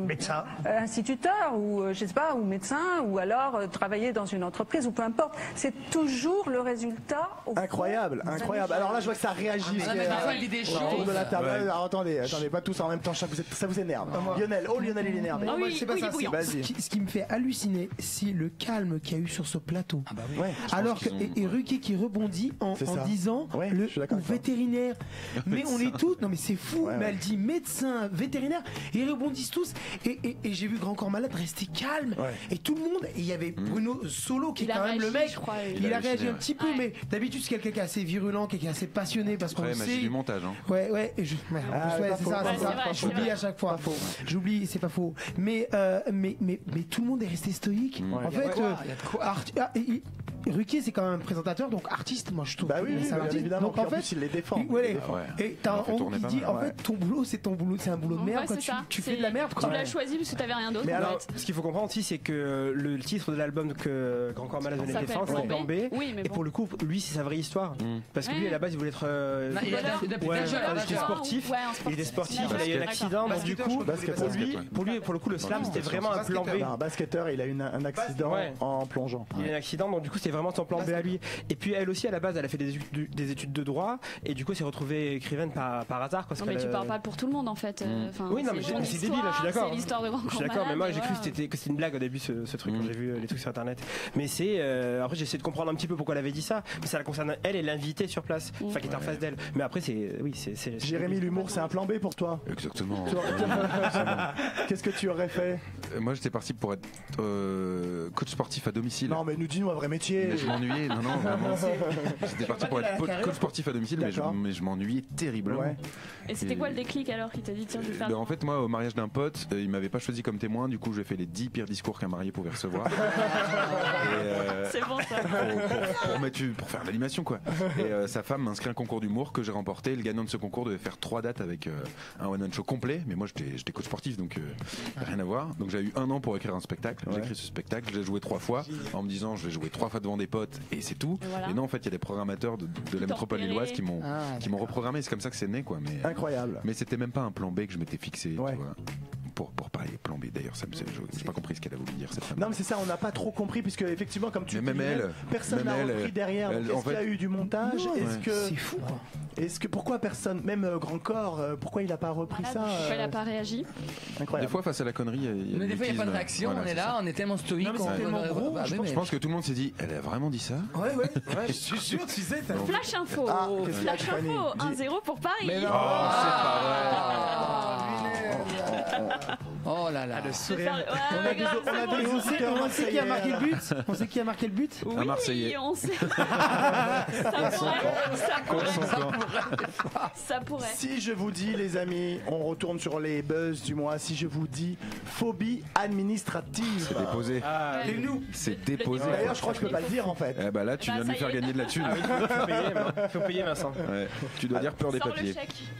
médecin, instituteur, ou je sais pas, ou médecin, ou alors travailler dans une entreprise, ou peu importe. C'est toujours le résultat. Incroyable. Alors là, je vois que ça réagit. Autour de la table. Alors, attendez, pas tous en même temps. Ça vous énerve. Lionel, Lionel, il est énervé. Non, c'est pas ça. Ce qui me fait halluciner, c'est le calme qu'il y a eu sur ce plateau. Ah bah oui. Alors que et Ruquier qui rebondit en disant le vétérinaire. Mais on est tous, non mais c'est fou. Mais elle dit médecin, vétérinaire, et ils rebondissent tous. Et j'ai vu Grand Corps Malade rester calme. Et tout le monde. Et il y avait Bruno Solo qui est quand même le mec. Il a réagi un petit peu, mais d'habitude c'est quelqu'un qui est assez virulent, qui est assez passionné parce qu'on sait. Du montage. Ouais. Et c'est ça. J'oublie à chaque fois. J'oublie, c'est pas faux. Mais tout le monde est resté stoïque. En fait, Ruquier c'est quand même un présentateur, donc artiste, moi je trouve. Bah oui, évidemment. Donc en fait, il les défend. Et t'as un honte qui dit en fait ton boulot c'est ton boulot, c'est un boulot de merde. Tu fais de la merde. Tu l'as choisi parce que t'avais rien d'autre. Mais alors, ce qu'il faut comprendre aussi, c'est que le titre de l'album que Grand Corps Malade venait de défendre, c'est Plan B. Et pour le coup, lui, c'est sa vraie histoire. Parce que lui, à la base, il voulait être. Il était sportif. Il était sportif. Il a eu un accident. Donc du coup, pour le coup, le slam, c'était vraiment un plan B. Un basketteur, il a eu un accident en plongeant. Il a eu un accident, donc du coup, c'était vraiment son plan B à lui. Et puis elle aussi, à la base, elle a fait des études de droit, et du coup, s'est retrouvée écrivaine par hasard. Non, mais tu parles pas pour tout le monde en fait. Oui, non, mais c'est débile, je suis d'accord. C'est l'histoire de Grand Corps Malade. Je suis d'accord, mais moi j'ai cru que c'était une blague au début, ce truc, quand j'ai vu les trucs sur internet. Mais c'est. Après, j'ai essayé de comprendre un petit peu pourquoi elle avait dit ça. Mais ça la concerne elle et l'invité sur place, enfin qui est en face d'elle. Mais après, c'est. Oui, c'est. Jérémy, l'humour, c'est un plan B pour toi? Exactement. Qu'est-ce que tu aurais fait? Moi, j'étais parti pour être coach sportif à domicile. Non, mais nous dis-nous un vrai métier. Mais je m'ennuyais, non, vraiment. J'étais parti pour être coach sportif à domicile, mais je m'ennuyais terriblement. Et c'était quoi le déclic alors qui t'a dit tiens, je vais faire en fait, moi, au mariage d'un pote, il m'avait pas choisi comme témoin, du coup, j'ai fait les 10 pires discours qu'un marié pouvait recevoir. C'est bon ça. Pour faire de l'animation, quoi. Et sa femme m'a inscrit un concours d'humour que j'ai remporté. Le gagnant de ce concours devait faire 3 dates avec un one-man show complet, mais moi, j'étais coach sportif, donc rien à voir. Donc j'ai eu 1 an pour écrire un spectacle. J'ai écrit ce spectacle, je l'ai joué 3 fois en me disant je vais jouer 3 fois devant des potes et c'est tout. Et non, en fait, il y a des programmateurs de la métropole lilloise qui m'ont reprogrammé. C'est comme ça que c'est né, quoi. Mais incroyable. Mais c'était même pas un plan B que je m'étais fixé. Tu vois. Pour parler plan B d'ailleurs, j'ai pas compris ce qu'elle a voulu dire cette femme. Non, mais c'est ça, on n'a pas trop compris puisque effectivement, comme tu dis, même elle, personne n'a repris derrière. Est-ce qu'il y a eu du montage? C'est fou. Pourquoi personne, même Grand Corps, pourquoi il a pas repris ça? Pourquoi il a pas réagi? Incroyable. Des fois, face à la connerie, mais des fois, il n'y a pas de réaction. On est là, on est tellement stoïque. Je pense que tout le monde s'est dit, elle a vraiment dit ça? Ouais, je suis sûr, tu sais. Flash info. Flash info. 1-0 pour Paris. Mais non, c'est pas vrai. Oh là là. Le sourire. On sait qui a marqué le but. On sait qui a marqué le but. Un Marseillais. On sait. Ça pourrait. Si je vous dis, les amis, on retourne sur les buzz du mois. Si je vous dis phobie administrative. C'est déposé. C'est déposé. D'ailleurs, je crois que je peux pas le dire en fait. Eh bah là, tu viens de lui faire gagner de la thune. Il faut payer, Vincent. Tu dois dire peur des papiers.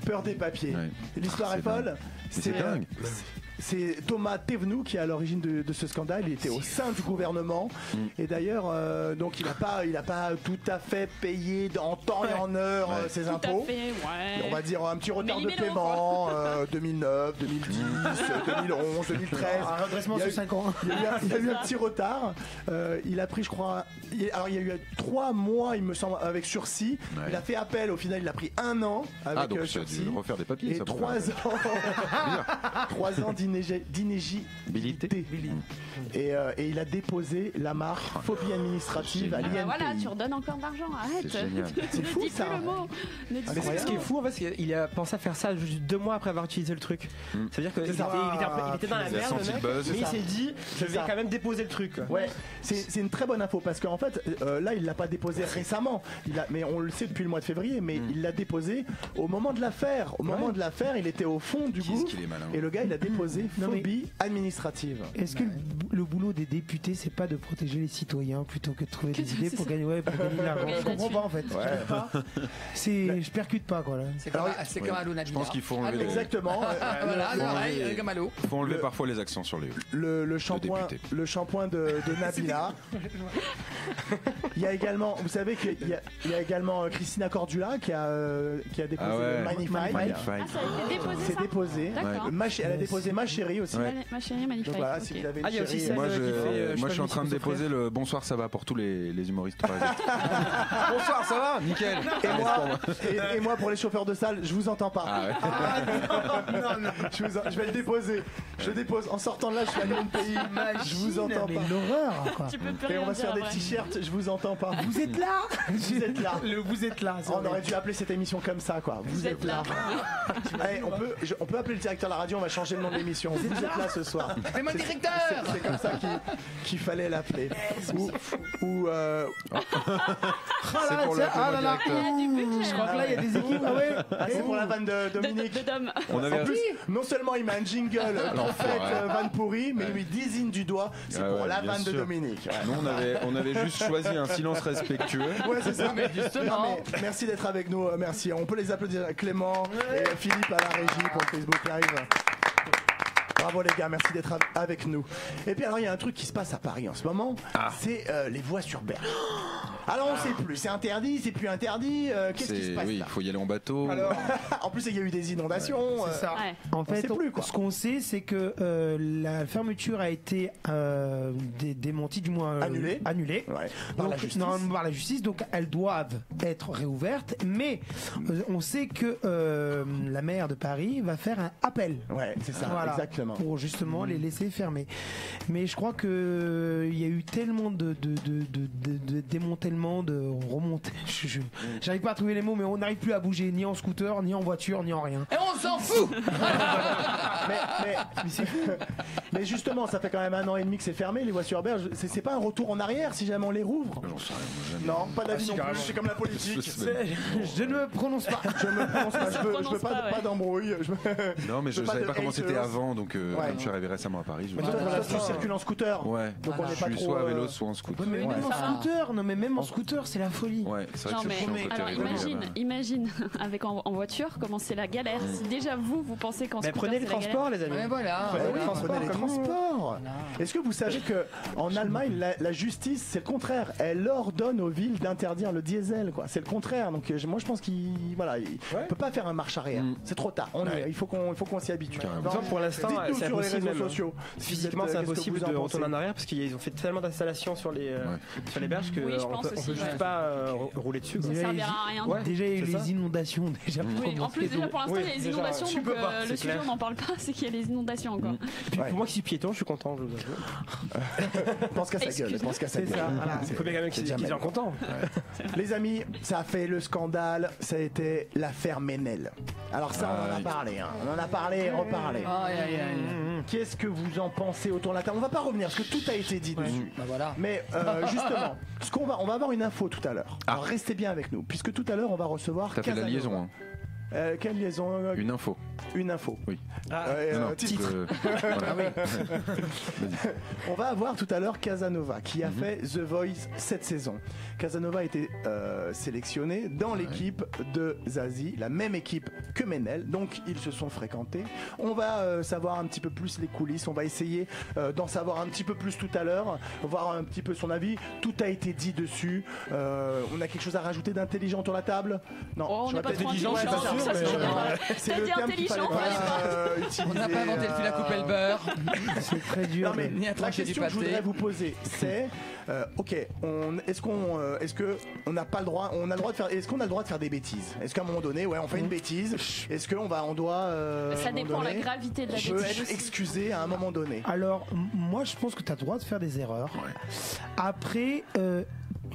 Peur des papiers. L'histoire est folle. C'est dingue. c'est Thomas Thévenoud qui est à l'origine de ce scandale. Il était au sein du gouvernement et d'ailleurs donc il a pas tout à fait payé en temps et en heure ses impôts. On va dire un petit retard de paiement 2009, 2010, 2011, 2013. Un redressement sur 5 ans. Il y a eu un petit retard. Il a pris, je crois, alors il y a eu 3 mois, il me semble, avec sursis. Il a fait appel. Au final, il a pris 1 an avec donc sursis. tu as dû refaire des papiers. Et ça 3 ans d'inéligibilité. Et il a déposé la marque phobie administrative à l'INPI. Voilà, tu redonnes encore de l'argent. Arrête. C'est fou ça. Ce qui est fou, en fait, c'est qu'il a pensé à faire ça juste 2 mois après avoir utilisé le truc. Ça veut dire qu'il était dans la merde, mais il s'est dit, je vais quand même déposer le truc. Ouais, c'est une très bonne info parce qu'en fait, là, il l'a pas déposé récemment. Mais on le sait depuis le mois de février, mais il l'a déposé au moment de l'affaire. Au moment de l'affaire, il était au fond du gouffre. Et le gars, il a déposé phobie administrative. Est-ce que le boulot des députés, c'est pas de protéger les citoyens plutôt que de trouver des idées pour gagner de l'argent? Je comprends pas en fait. Je percute pas quoi là. C'est comme à Luna. Je pense qu'il faut enlever. Exactement. Il faut enlever parfois les accents sur le shampoing de Nabila. Il y a également, vous savez qu'il y a également Christina Cordula qui a déposé Magnifique. C'est déposé. Elle a déposé Ma Chérie aussi. Ma Chérie Magnifique. Voilà, si vous avez une chérie. Moi, je suis en train de déposer le bonsoir, ça va pour tous les humoristes. Bonsoir, ça va, nickel. Et moi, pour les chauffeurs de salle, je vous entends pas. Non. Je vais le déposer. Je dépose. En sortant de là, je suis à Lyon Pays. Je vous entends pas. L'horreur quoi. Et on va se faire des t-shirts. Je vous entends pas. Vous êtes là. Vous êtes là. Vous êtes là. On aurait dû appeler cette émission comme ça, quoi. Vous êtes là. Allez, on peut appeler le directeur de la radio. On va changer le nom de l'émission. Vous êtes là ce soir. C'est mon directeur. C'est comme ça qu'il fallait l'appeler. C'est pour le je crois que là il y a des équipes. C'est pour la vanne de Dominique. En plus, non seulement il met un jingle parfaite vanne pourrie, mais il lui désigne du doigt. C'est pour la vanne de Dominique. Nous on avait juste choisi un silence respectueux. Ouais, c'est ça. Mais justement. Merci d'être avec nous. Merci. On peut les applaudir. Clément et Philippe à la régie pour Facebook Live. Bravo les gars, merci d'être avec nous. Et puis alors il y a un truc qui se passe à Paris en ce moment, c'est les voies sur berge. Alors on sait plus, c'est interdit, c'est plus interdit, qu'est-ce qui se passe là? Il faut y aller en bateau. Alors, en plus il y a eu des inondations. C'est ça. En fait, ce qu'on sait c'est que la fermeture a été démentie, du moins annulée. Par la justice. Normalement par la justice, donc elles doivent être réouvertes, mais on sait que la maire de Paris va faire un appel. Ouais, c'est ça, exactement. Pour justement les laisser fermer. Mais je crois que il y a eu tellement de démantèlement, de remontée. J'arrive pas à trouver les mots, mais on n'arrive plus à bouger ni en scooter, ni en voiture, ni en rien. Et on s'en fout. mais c'est fou. Mais justement, ça fait quand même 1 an et demi que c'est fermé les voies sur berge. C'est pas un retour en arrière si jamais on les rouvre? Non, pas d'avis non plus. C'est comme la politique. Je ne me prononce pas. Je veux pas d'embrouille. Non, mais je savais pas comment c'était avant, donc comme je suis arrivé récemment à Paris. Tu circules en scooter. Ouais. Donc on n'est pas trop. Je suis soit à vélo, soit en scooter. Mais même en scooter, même en scooter, c'est la folie. Ouais, c'est vrai que c'est alors imagine avec en voiture comment c'est la galère. Si déjà vous pensez qu'en scooter prenez les transports, les amis. Mais voilà. Prenez les transports. Est-ce que vous savez que en Allemagne la justice c'est le contraire, elle ordonne aux villes d'interdire le diesel quoi. C'est le contraire. Donc moi je pense qu'il peut pas faire un marche arrière. C'est trop tard. Il faut qu'on s'y habitue. Pour l'instant, c'est impossible même. Sociaux. Physiquement, c'est impossible de retourner en arrière parce qu'ils ont fait tellement d'installations sur les berges qu'on ne peut juste pas rouler dessus. Ça servira à rien. Déjà, il y a eu les inondations. En plus, déjà pour l'instant, il y a les inondations. Donc le sujet, on n'en parle pas, c'est qu'il y a les inondations encore. Pour moi qui suis piéton, je suis content, je vous avoue. Pense qu'à sa gueule. C'est ça. Il faut bien quand même qu'ils soient contents. Les amis, ça a fait le scandale. Ça a été l'affaire Ménel. Alors ça, on en a parlé. On en a parlé, reparlé. Qu'est-ce que vous en pensez autour de la table? On va pas revenir parce que tout a été dit dessus. Mais justement, on va avoir une info tout à l'heure. Alors restez bien avec nous, puisque tout à l'heure on va recevoir. T'as fait la liaison. Quelle liaison Une info. Une info. Oui. Titre. On va avoir tout à l'heure Casanova qui a fait The Voice cette saison. Casanova a été sélectionné dans l'équipe de Zazie, la même équipe que Ménel, donc ils se sont fréquentés. On va savoir un petit peu plus les coulisses, on va essayer d'en savoir un petit peu plus tout à l'heure, voir un petit peu son avis. Tout a été dit dessus. On a quelque chose à rajouter d'intelligent sur la table? Non, on n'est pas trop intelligent, je suis pas sûr. C'est le terme qu'il fallait pas utiliser. On n'a pas inventé le fil à couper le beurre. C'est très dur. Non, mais Ni à la trancher question du que je voudrais vous poser, c'est ok, est-ce qu'on n'a pas le droit, on a le droit de faire, est-ce qu'on a le droit de faire des bêtises? Est-ce qu'à un moment donné, on fait une bêtise? Est-ce qu'on doit ça dépend de la gravité de la bêtise. Je veux être excusé à un moment donné. Alors, moi, je pense que tu as le droit de faire des erreurs. Après,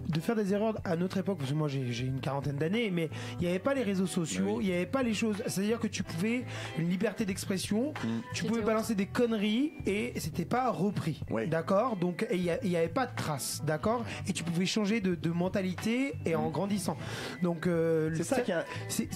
de faire des erreurs à notre époque, parce que moi j'ai une quarantaine d'années, mais il n'y avait pas les réseaux sociaux, il n'y avait pas les choses. C'est-à-dire que tu pouvais, une liberté d'expression, tu pouvais balancer des conneries et c'était pas repris. D'accord? Donc, il n'y avait pas de traces. D'accord? Et tu pouvais changer de mentalité et en grandissant. Donc, c'est ça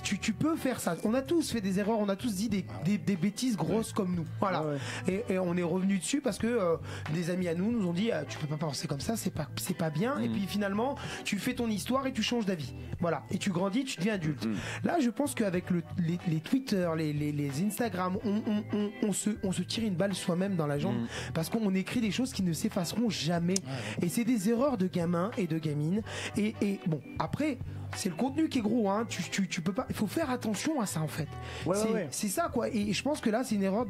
tu peux faire ça. On a tous fait des erreurs, on a tous dit des bêtises grosses comme nous. Voilà. Et on est revenu dessus parce que des amis à nous ont dit tu peux pas penser comme ça, c'est pas bien. Et puis finalement, tu fais ton histoire et tu changes d'avis. Voilà. Et tu grandis, tu deviens adulte. Là, je pense qu'avec les Twitter, les Instagram, on se tire une balle soi-même dans la jambe parce qu'on écrit des choses qui ne s'effaceront jamais. Et c'est des erreurs de gamins et de gamines. Et bon, après, c'est le contenu qui est gros, hein. Tu peux pas. Il faut faire attention à ça en fait. C'est ça quoi. Et je pense que là, c'est une erreur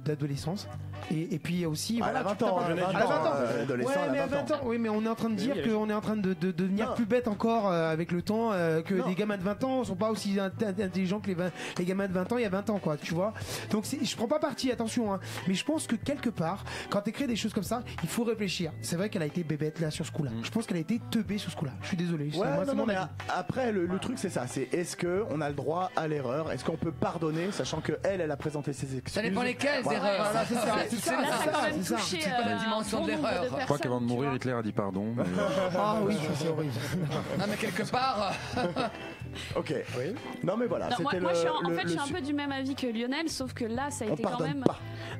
d'adolescence. Et puis aussi. À 20 ans. Mais à 20 ans. Oui, mais on est en train de dire qu'on est en train de devenir plus bête encore avec le temps. Que les gamins de 20 ans sont pas aussi intelligents que les gamins de 20 ans il y a 20 ans, quoi. Tu vois. Donc je prends pas parti, attention. Hein. Mais je pense que quelque part, quand t'écris des choses comme ça, il faut réfléchir. C'est vrai qu'elle a été bébête là sur ce coup-là. Je pense qu'elle a été teubée sur ce coup-là. Je suis désolé. Mais après, le truc, c'est ça. C'est est-ce qu'on a le droit à l'erreur? Est-ce qu'on peut pardonner, sachant qu'elle a présenté ses excuses? Ça dépend lesquelles erreurs. C'est pas la dimension de l'erreur. Je crois qu'avant de mourir, Hitler a dit pardon. Ah oui, c'est horrible. Non, mais quelque part. Ok. Non, mais voilà. Moi, je suis un peu du même avis que Lionel, sauf que là, ça a été quand même.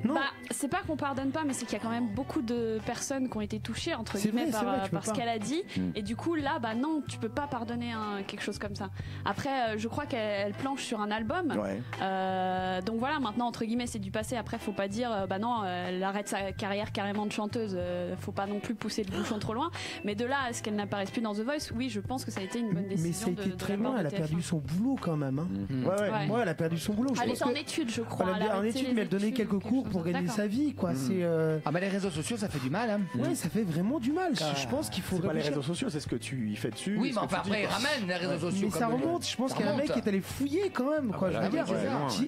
Non. C'est pas qu'on pardonne pas, mais c'est qu'il y a quand même beaucoup de personnes qui ont été touchées entre guillemets par ce qu'elle a dit. Et du coup, là, non, tu peux pas pardonner quelque chose comme ça. Après, je crois qu'elle planche sur un album. Donc voilà, maintenant entre guillemets, c'est du passé. Après, faut pas dire, non, elle arrête sa carrière carrément de chanteuse. Faut pas non plus pousser le bouchon trop loin. Mais de là à ce qu'elle n'apparaisse plus dans The Voice, oui, je pense que ça a été une bonne décision. Mais ça a été très loin. Elle a perdu son boulot quand même. Hein. Ouais, elle a perdu son boulot. Elle est en études, je crois. Elle est en études, mais elle donnait quelques cours pour gagner sa vie, quoi. Ah, mais les réseaux sociaux, ça fait du mal. Hein. Ouais, ça fait vraiment du mal. Je pense qu'il faut. C'est pas les réseaux sociaux, c'est ce que tu y fais dessus. Oui, mais enfin après, ils ramènent les réseaux sociaux. Mais ça remonte. Je pense qu'il y a un mec qui est allé fouiller quand même, quoi. Je veux dire.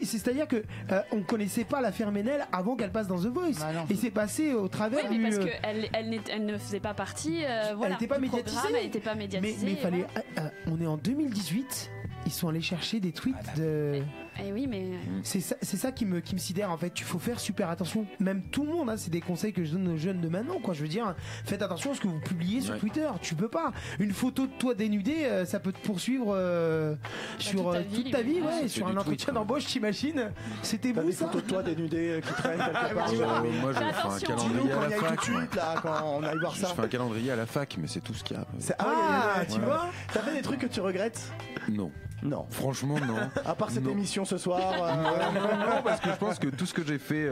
C'est-à-dire que on connaissait pas l'affaire Ménel avant qu'elle passe dans The Voice. Et c'est passé au travers du. Parce qu'elle ne faisait pas partie. Elle n'était pas médiatisée. Elle n'était pas médiatisée. Mais il fallait. On est en 2018. Ils sont allés chercher des tweets de. Eh oui, mais c'est ça qui me sidère en fait. Il faut faire super attention. Même tout le monde, hein, c'est des conseils que je donne aux jeunes de maintenant, quoi. Je veux dire, faites attention à ce que vous publiez sur Twitter. Tu peux pas. Une photo de toi dénudé, ça peut te poursuivre sur toute ta vie, sur un entretien d'embauche, t'imagines. C'était beau ça. Des photos de toi dénudé qui traînent quelque part. Moi, je fais un calendrier à la fac. Quand on aille voir ça. Je fais un calendrier à la fac, mais c'est tout ce qu'il y a. Tu vois. T'as fait des trucs que tu regrettes? Non. Non. Franchement, non. À part cette émission ce soir. Non, parce que je pense que tout ce que j'ai fait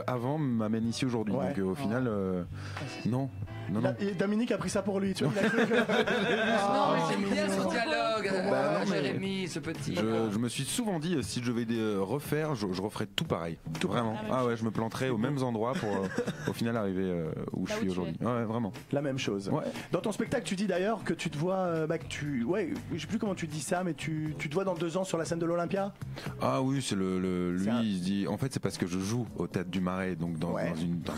avant m'amène ici aujourd'hui. Donc au final, non. Et Dominique a pris ça pour lui, tu vois. Non, mais c'est bien ce dialogue. Jérémy, ce petit. Je me suis souvent dit, si je devais refaire, je referais tout pareil. Tout vraiment. Ah ouais, je me planterais aux mêmes endroits pour au final arriver où je suis aujourd'hui. Ouais, vraiment. La même chose. Ouais. Dans ton spectacle, tu dis d'ailleurs que tu te vois, je sais plus comment tu dis ça, mais tu te vois dans 2 ans sur la scène de l'Olympia. Ah oui, c'est lui, il se dit. En fait, c'est parce que je joue au Théâtre du Marais, donc dans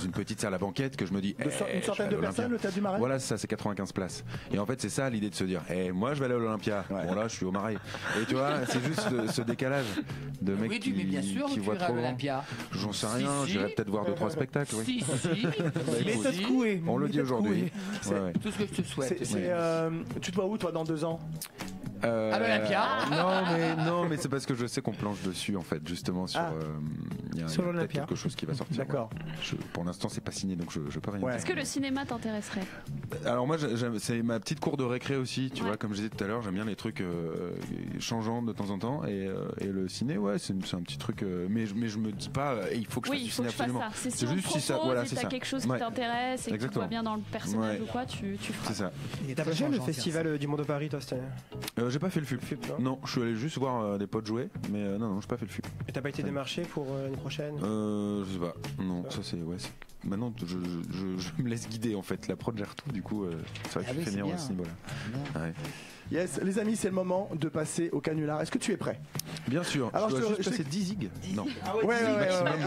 une petite salle à banquette, que je me dis. Une centaine de personnes, le Théâtre du Marais. Voilà, ça, c'est 95 places. Et en fait, c'est ça l'idée de se dire, moi, je vais aller à l'Olympia. Bon là, je suis au Marais. Et tu vois, c'est juste ce décalage de mecs qui voient trop loin. J'en sais rien. J'irai peut-être voir 2-3 spectacles. Si. On le dit aujourd'hui. Tout ce que je te souhaite. Tu te vois où toi dans 2 ans? À l'Olympia. Non, mais c'est parce que je sais qu'on planche dessus en fait, justement sur. Il y a peut-être quelque chose qui va sortir. D'accord. Pour l'instant, c'est pas signé, donc je peux rien. Ouais. Est-ce que le cinéma t'intéresserait? Alors moi, c'est ma petite cour de récré aussi. Tu vois, comme je disais tout à l'heure, j'aime bien les trucs changeants de temps en temps, et le ciné, ouais, c'est un petit truc. Mais je me dis pas, il faut que je fasse du ciné absolument. C'est juste si ça. Voilà, c'est ça. Quelque chose qui t'intéresse et que tu vois bien dans le personnage ou quoi, tu feras. C'est ça. Et t'as fait le festival du Monde de Paris, toi, cette année? J'ai pas fait le FUP. Non, je suis allé juste voir des potes jouer, mais non, j'ai pas fait le FUP. Et t'as pas été démarché pour l'année prochaine? Je sais pas. Non, ça c'est maintenant je me laisse guider en fait. La prod gère tout, du coup c'est vrai que je fais meilleur à ce niveau-là. Ouais. Yes, les amis, c'est le moment de passer au canular. Est-ce que tu es prêt? Bien sûr. Alors je dois juste passer 10 zigs. Non. Ouais.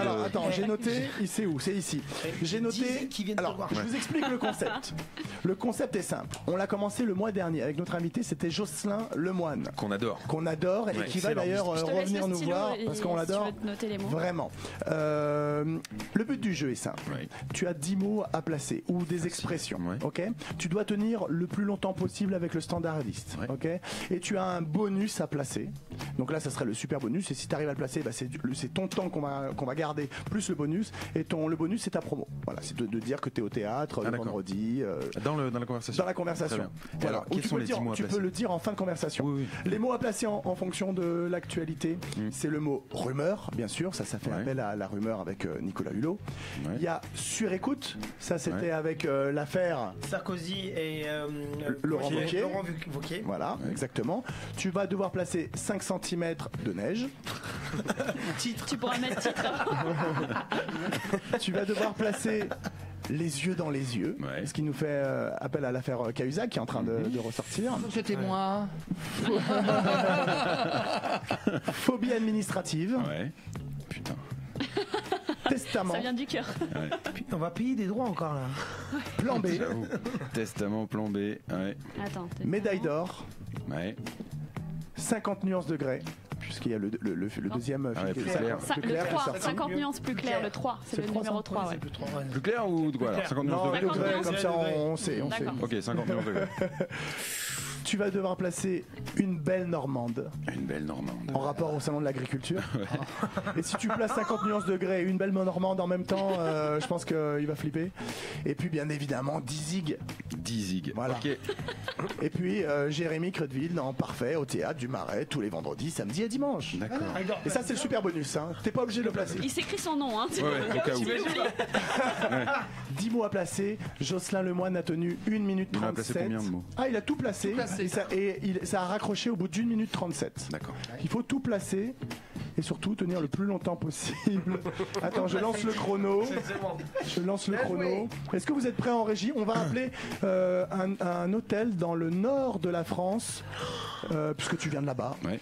Alors attends, j'ai noté. C'est où? C'est ici. J'ai noté. Alors, je vous explique le concept. Le concept est simple. On l'a commencé le mois dernier avec notre invité, c'était Jocelyn Lemoine. Qu'on adore et qui va d'ailleurs revenir nous voir parce qu'on l'adore vraiment. Le but du jeu est simple. Tu as 10 mots à placer ou des expressions. Ok. Tu dois tenir le plus longtemps possible avec le standardiste. Ok. Et tu as un bonus à placer. Donc là, ça serait le super bonus. Et si tu arrives à le placer, c'est ton temps qu'on va garder plus le bonus. Et le bonus, c'est ta promo. Voilà, c'est de dire que tu es au théâtre le vendredi. Dans la conversation. Dans la conversation. Voilà. Quels sont les 10 mots à placer? Tu peux le dire en fin de conversation. Oui. Les mots à placer en fonction de l'actualité, c'est le mot rumeur, bien sûr. Ça fait appel à la rumeur avec Nicolas Hulot. Il y a surécoute. Ça, c'était avec l'affaire Sarkozy et Laurent Wauquiez. Voilà, exactement. Tu vas devoir placer 5 cm de neige. Titre. Tu pourras mettre titre. Tu vas devoir placer les yeux dans les yeux, ce qui nous fait appel à l'affaire Cahuzac qui est en train de ressortir. C'était moi. Phobie administrative. Ouais. Putain. Testament. Ça vient du cœur. On va payer des droits encore là. Plan B. Testament, plan B. Ouais. Attends. Médaille d'or. Ouais. 50 nuances de grès. Puisqu'il y a le deuxième plus clair. Le 3, 50 nuances plus clair, le 3, c'est le numéro 3. Plus clair ou de quoi alors? 50 nuances de grès, comme ça on sait. Ok, 50 nuances de grès. Tu vas devoir placer une belle Normande. Une belle Normande. En rapport au salon de l'agriculture. Et si tu places 50 nuances de grès et une belle Normande en même temps, je pense qu'il va flipper. Et puis bien évidemment 10 zigs. 10 zigs. Voilà. Okay. Et puis Jérémy Creuteville en parfait au théâtre du Marais tous les vendredis, samedi et dimanche. D'accord. Et ça c'est le super bonus. Hein. T'es pas obligé de le placer. Il s'écrit son nom. Hein. Ouais, au cas où. 10 mots à placer. Jocelyn Lemoine a tenu 1 minute 37. Il a placé combien de mots? Ah, il a tout placé. Et ça a raccroché au bout d'1 minute 37. D'accord. Il faut tout placer et surtout tenir le plus longtemps possible. Attends, je lance le chrono. Est-ce que vous êtes prêts en régie? On va appeler un hôtel dans le nord de la France, puisque tu viens de là-bas. Ouais.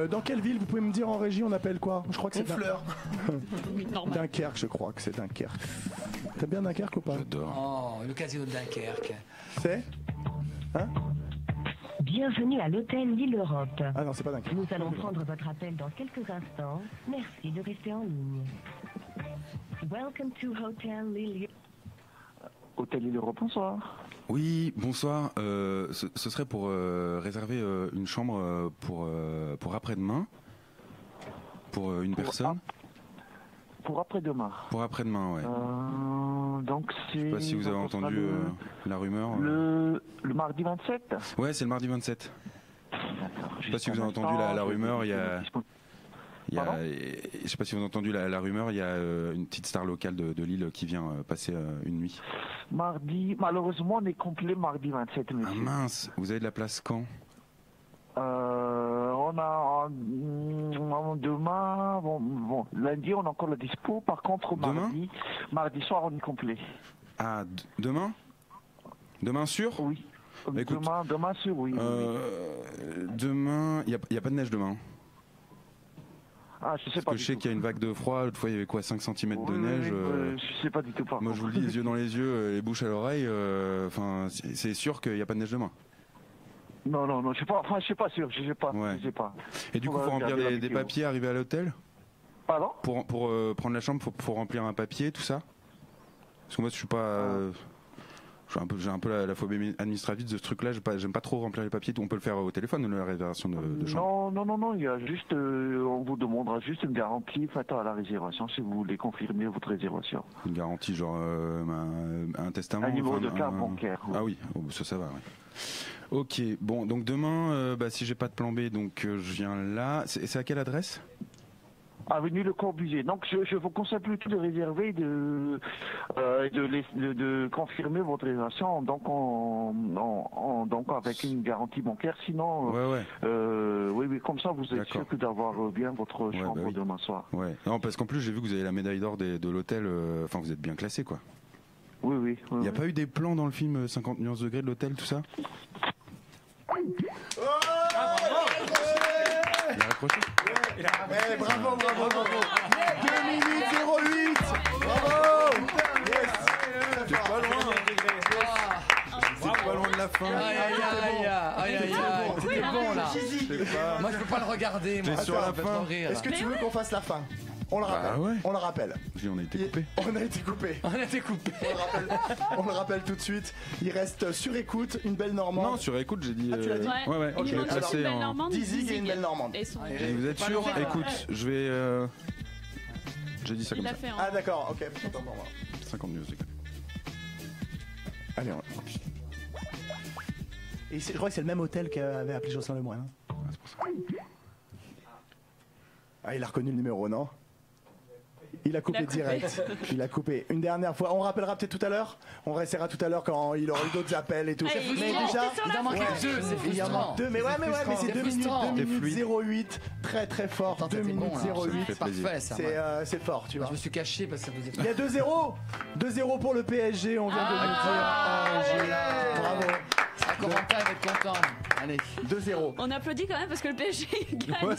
Dans quelle ville, vous pouvez me dire en régie, on appelle quoi? Je crois que c'est Honfleur. Dunkerque, je crois que c'est Dunkerque. T'aimes bien Dunkerque ou pas? J'adore. Oh, le casino de Dunkerque. C'est hein? Bienvenue à l'hôtel L'Île Europe. Ah non, c'est pas Dunkerque. Nous allons prendre votre appel dans quelques instants. Merci de rester en ligne. Welcome to Hotel L'Île. Hôtel L'Île Europe, bonsoir. Oui, bonsoir. Ce serait pour réserver une chambre pour après-demain. Pour une personne. Pour après-demain. Pour après-demain, ouais. Donc c'est. Je sais pas si vous avez entendu la rumeur. Le mardi 27. Ouais, c'est le mardi 27. D'accord. Je sais pas si vous avez entendu la rumeur. Il y a. Je sais pas si vous avez entendu la rumeur. Il y a une petite star locale de Lille qui vient passer une nuit. Mardi. Malheureusement, on est complet mardi 27. Monsieur. Ah mince. Vous avez de la place quand? On a demain, bon, lundi on a encore la dispo. Par contre, mardi soir on est complet. Ah, demain sûr? Oui. Bah, écoute, demain sûr, oui. Demain, il n'y a pas de neige demain. Ah, je sais Parce pas. que je sais qu'il y a une vague de froid. L'autre fois, il y avait quoi, 5 cm de neige. Je sais pas du tout. Moi, je vous le dis, les yeux dans les yeux, les bouches à l'oreille. Enfin, c'est sûr qu'il n'y a pas de neige demain. Non, je sais pas. Enfin, je sais pas sûr. Je sais pas. Et du coup, faut remplir des papiers, arriver à l'hôtel. Pardon? Pour prendre la chambre, faut remplir un papier, tout ça. Parce que moi, je suis pas. J'ai un peu la phobie administrative de ce truc-là. J'aime pas trop remplir les papiers. On peut le faire au téléphone, la réservation de chambre. Non. Il y a juste, on vous demandera juste une garantie faite à la réservation si vous voulez confirmer votre réservation. Une garantie, genre un testament. Un numéro de carte bancaire. Ah oui, ça va. Ouais. Ok. Bon, donc demain, si j'ai pas de plan B, donc je viens là. C'est à quelle adresse? Avenue Le Corbusier. Donc je vous conseille plutôt de réserver de confirmer votre réservation donc avec une garantie bancaire. Sinon, oui, comme ça vous êtes sûr d'avoir bien votre chambre demain soir. Ouais. Non, parce qu'en plus j'ai vu que vous avez la médaille d'or de l'hôtel. Enfin, vous êtes bien classé, quoi. Oui. Il n'y a pas eu des plans dans le film 50 nuances degrés de l'hôtel, tout ça? Il a accroché. Bravo. 2 minutes 08. Bravo. Yes. T'es pas loin. C'est pas loin de la fin. Aïe. C'était bon là. Moi je peux pas le regarder. T'es sur la fin. Est-ce que tu veux qu'on fasse la fin? On le rappelle. On le rappelle. On a été coupé. On a été coupé. On le rappelle tout de suite. Il reste sur écoute une belle normande. Non, sur écoute, j'ai dit. Ah, tu l'as dit? Ouais. Il manque une belle normande. Dizig et une belle normande. Vous êtes sûr? Écoute, je vais. J'ai dit ça comme ça. Ah, d'accord, ok. 50 news. Allez, Et je crois que c'est le même hôtel qu'avait appelé Jocelyn Lemoine. C'est pour ça. Ah, il a reconnu le numéro, non? Il a coupé direct. Il a coupé. Une dernière fois. On rappellera peut-être tout à l'heure. On restera tout à l'heure quand il aura eu d'autres appels et tout. Mais déjà, il en manque 2. C'est frustrant. Mais c'est 2 minutes 08. Très très fort. 2 minutes 08. C'est parfait ça. C'est fort, tu vois. Je me suis caché parce que ça faisait. Il y a 2-0. 2-0 pour le PSG. On vient de le dire. Bravo. Corentin va être content. Allez. 2-0. On applaudit quand même parce que le PSG gagne.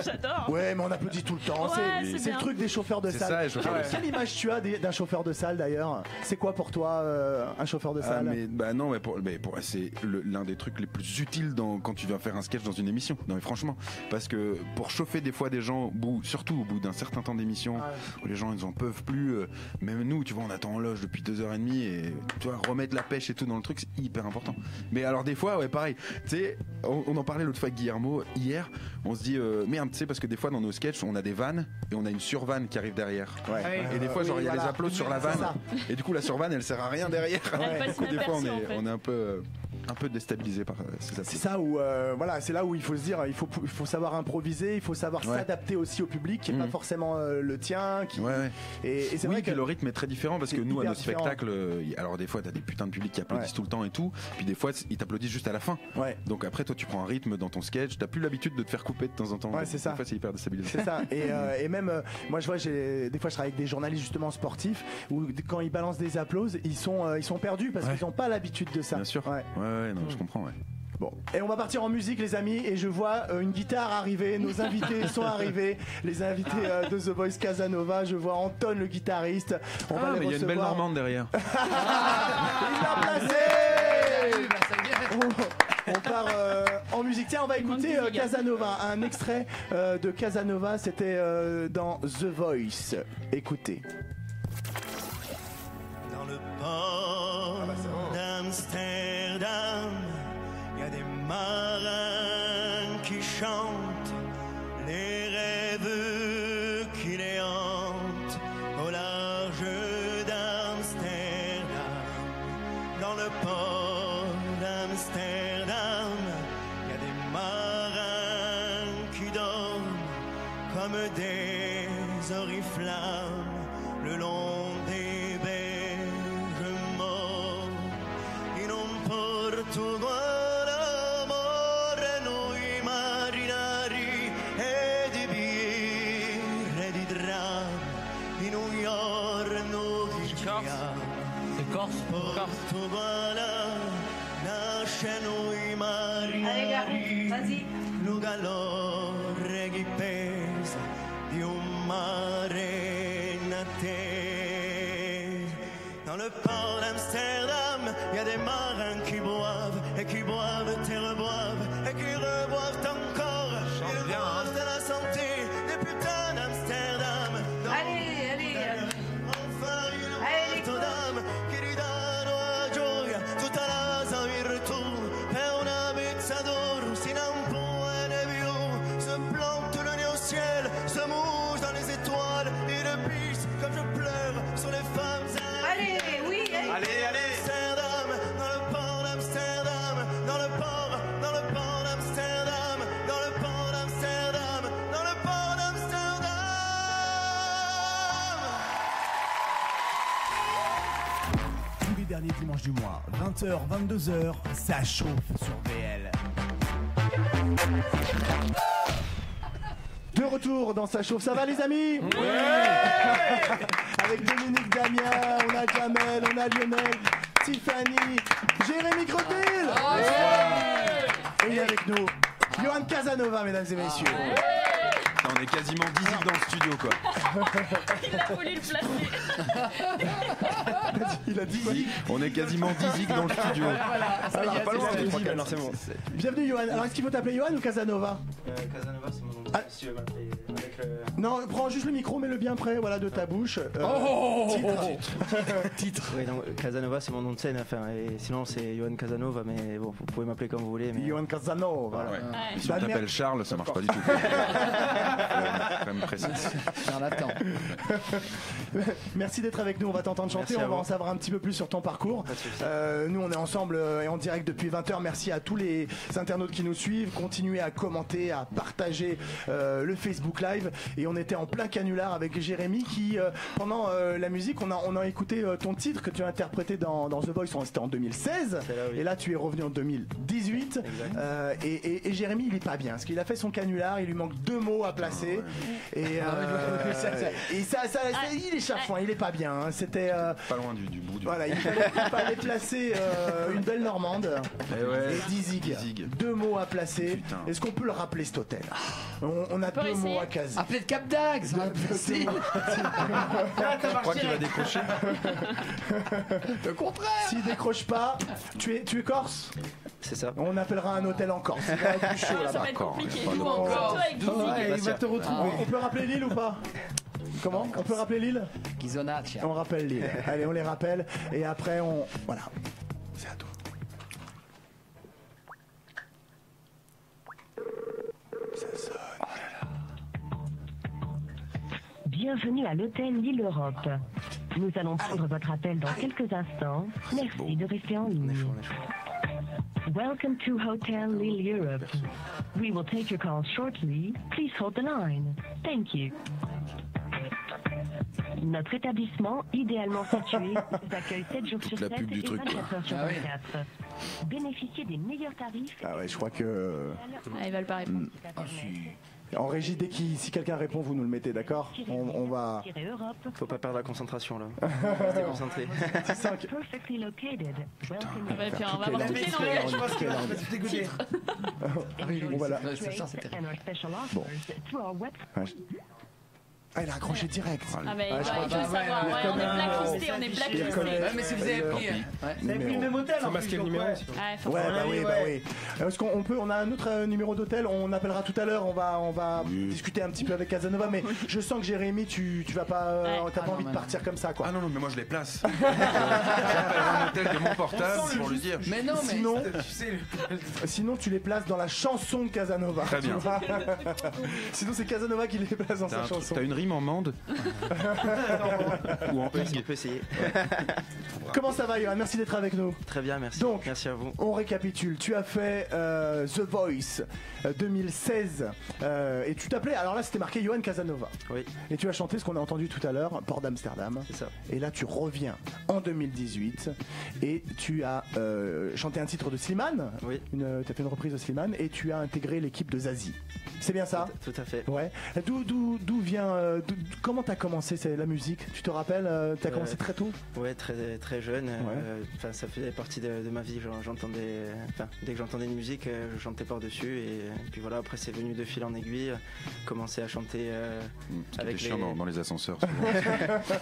J'adore. Ouais, mais on applaudit tout le temps. C'est le truc des chauffeurs de salle. Quelle image tu as d'un chauffeur de salle d'ailleurs? C'est quoi pour toi un chauffeur de salle? C'est l'un des trucs les plus utiles quand tu viens faire un sketch dans une émission. Non mais franchement, parce que pour chauffer des fois des gens, surtout au bout d'un certain temps d'émission, où les gens ils en peuvent plus. Même nous, tu vois, on attend en loge depuis 2h30 et tu vois, remettre la pêche et tout dans le truc, c'est hyper important. Mais alors des fois, pareil. Tu sais, on en parlait l'autre fois avec Guillermo hier. On se dit merde, tu sais, parce que des fois dans nos sketchs, on a des vannes et on a une survanne qui arrive derrière. Et des fois, genre il y a les applaudissements sur la vanne. Et du coup, la survanne, elle sert à rien derrière. Du coup, des fois, on est un peu déstabilisé par ces appels. C'est ça où c'est là où il faut se dire il faut savoir improviser, il faut savoir s'adapter aussi au public qui est pas forcément le tien et c'est vrai que le rythme est très différent parce que nous à nos spectacles alors des fois t'as des putains de publics qui applaudissent tout le temps et tout, puis des fois ils t'applaudissent juste à la fin. Donc après toi tu prends un rythme dans ton sketch, t'as plus l'habitude de te faire couper de temps en temps. C'est ça. Des fois c'est hyper déstabilisant. C'est ça. Et même moi je vois des fois je travaille avec des journalistes justement sportifs où quand ils balancent des applauses ils sont perdus parce qu'ils n'ont pas l'habitude de ça. Bien sûr. Non, je comprends, Bon, et on va partir en musique les amis et je vois une guitare arriver, nos invités sont arrivés, les invités de The Voice Casanova, je vois Anton le guitariste, on va les recevoir. Mais il y a une belle normande derrière. Il l'a placé. On part en musique. Tiens, on va écouter Casanova, un extrait de Casanova, c'était dans The Voice. Écoutez. Dans le port d'Amsterdam, il y a des marins qui chantent les rêves qui les hantent au large d'Amsterdam. Dans le port d'Amsterdam, il y a des marins qui dorment comme des oriflammes le long des berges morts. In un porto d'amore noi marinari e di birre e di dram in un giorno di porto voilà nasce noi marinari lo calore che pesa di un mare in terre. Dans le port d'Amsterdam, il y a des marins qui boivent et qui boivent et reboivent et qui reboivent encore. Ils boivent de la santé des putains d'Amsterdam. Allez. Enfin, ils boivent aux dames qui lui donnent la joie 20h, 22h, ça chauffe sur VL. De retour dans Sa chauffe, ça va les amis? Avec Dominique Damien, on a Jamel, on a Lionel, Tiffany, Jérémy Cretel. Et il est avec nous, Johan Casanova, mesdames et messieurs. On est quasiment 10 dans le studio, quoi. Il a voulu le placer. Il a dit on est quasiment 10 dans le studio. Voilà, pas loin, c'est bon. Bienvenue Johan. Alors est-ce qu'il faut t'appeler Johan ou Casanova? Casanova, c'est mon nom. Si tu veux m'appeler avec le... Non, prends juste le micro, mets-le bien près, voilà, de ta bouche. Titre. Oui, non, Casanova, c'est mon nom de scène. Enfin, et sinon, c'est Johan Casanova, mais bon, vous pouvez m'appeler comme vous voulez. Mais... Johan Casanova. Ouais. Si on t'appelle Charles, ça marche pas du tout. Quand même précis. Charlatan. Merci d'être avec nous, on va t'entendre chanter, on va en savoir un petit peu plus sur ton parcours. Nous on est ensemble et en direct depuis 20h, merci à tous les internautes qui nous suivent, continuez à commenter, à partager le Facebook Live, et on était en plein canular avec Jérémy qui pendant la musique, on a écouté ton titre que tu as interprété dans The Voice, c'était en 2016, et là tu es revenu en 2018, et Jérémy il est pas bien, parce qu'il a fait son canular, il lui manque 2 mots à placer, et ça il est chafouin, il est pas bien, hein. C'était pas loin du bout du... Voilà, il fallait placer une belle normande et Dizig. 2 mots à placer. Est-ce qu'on peut le rappeler cet hôtel? On a 2 mots à caser. Appelez le Cap d'Agde. Je crois qu'il va décrocher. Le contraire. S'il décroche pas, tu es corse? C'est ça. On appellera un hôtel en Corse. Ça va être plus chaud là-bas. Ça va être compliqué. Nous encore. Il va te retrouver. On peut rappeler Lille ou pas? Comment? On peut rappeler Lille? Ghisonaccia. On rappelle Lille. Allez, on les rappelle. Et après, voilà. C'est à toi. Ça sonne. Oh là là. Bienvenue à l'hôtel Lille Europe. Nous allons prendre votre appel dans quelques instants. Merci de rester en ligne. Welcome to Hotel Lille Europe. We will take your call shortly. Please hold the line. Thank you. Notre établissement, idéalement situé, vous accueille 7 jours sur 7 et 24 heures sur 24. Bénéficiez des meilleurs tarifs. Ah ouais, je crois que... ils veulent pas répondre. En régie, si quelqu'un répond, vous nous le mettez, d'accord? On va... Faut pas perdre la concentration là. Restez concentré. Perfectly located. Et puis on va voir toutes les langues. Je pense que là, on va se dégoûter. Bon, voilà. Bon. Ah, il a accroché direct. Ah, mais il faut savoir. Ouais, on est blacklisté, on est blacklisté. Ouais, mais si vous avez pris. Vous avez pris le même hôtel. Faut masquer le numéro. Ouais. Est-ce qu'on a un autre numéro d'hôtel? On appellera tout à l'heure. On va discuter un petit peu avec Casanova. Mais je sens que Jérémy, tu vas pas. T'as pas envie de partir comme ça, quoi. Ah non, mais moi je les place. J'appelle un hôtel de mon portable pour lui dire. Mais non, mais. Sinon, tu les places dans la chanson de Casanova. Très bien. Sinon, c'est Casanova qui les place dans sa chanson. T'as une rime en mande? Ou en on peut essayer. Comment ça va, Johan? Merci d'être avec nous. Très bien, merci. Donc, merci à vous. On récapitule. Tu as fait The Voice 2016 et tu t'appelais, alors là c'était marqué Johan Casanova. Oui. Et tu as chanté ce qu'on a entendu tout à l'heure, Port d'Amsterdam. C'est ça. Et là tu reviens en 2018 et tu as chanté un titre de Slimane. Oui. Tu as fait une reprise de Slimane et tu as intégré l'équipe de Zazie. C'est bien ça? Tout à fait. Ouais. D'où vient comment t'as commencé la musique? Tu te rappelles? T'as commencé très tôt? Ouais, très très jeune. Ouais. Ça faisait partie de ma vie. J'entendais, dès que j'entendais une musique, je chantais par dessus et puis voilà. Après c'est venu de fil en aiguille. Commencer à chanter avec les chiant dans les ascenseurs.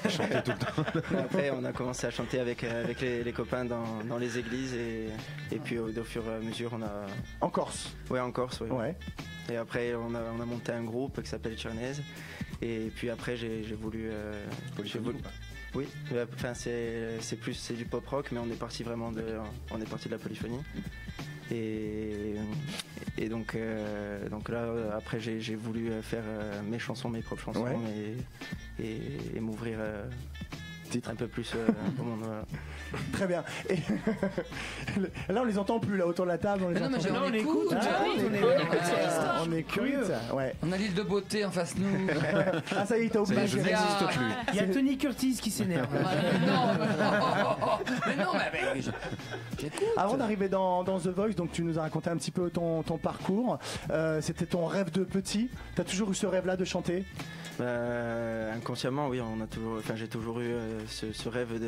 Chanter tout le temps. Après on a commencé à chanter avec les copains dans les églises et puis au fur et à mesure on a. En Corse. Ouais, en Corse. Ouais. Ouais. Et après on a monté un groupe qui s'appelle Tchernaise. Et puis après j'ai voulu. Oui, enfin c'est du pop rock, mais on est parti vraiment de la polyphonie. Et donc là après j'ai voulu faire mes propres chansons, et m'ouvrir titre. Un peu plus au monde, voilà. Très bien. Et là, on les entend plus là autour de la table. On les entend. On écoute. On est curieux. Ouais. On a l'île de beauté en face de nous. Ah ça y est, t'as oublié. Je n'existe plus. Il y a Tony Curtis qui s'énerve. Mais non, avant d'arriver dans The Voice, donc tu nous as raconté un petit peu ton parcours. C'était ton rêve de petit. T'as toujours eu ce rêve-là de chanter? Inconsciemment, oui, j'ai toujours eu ce rêve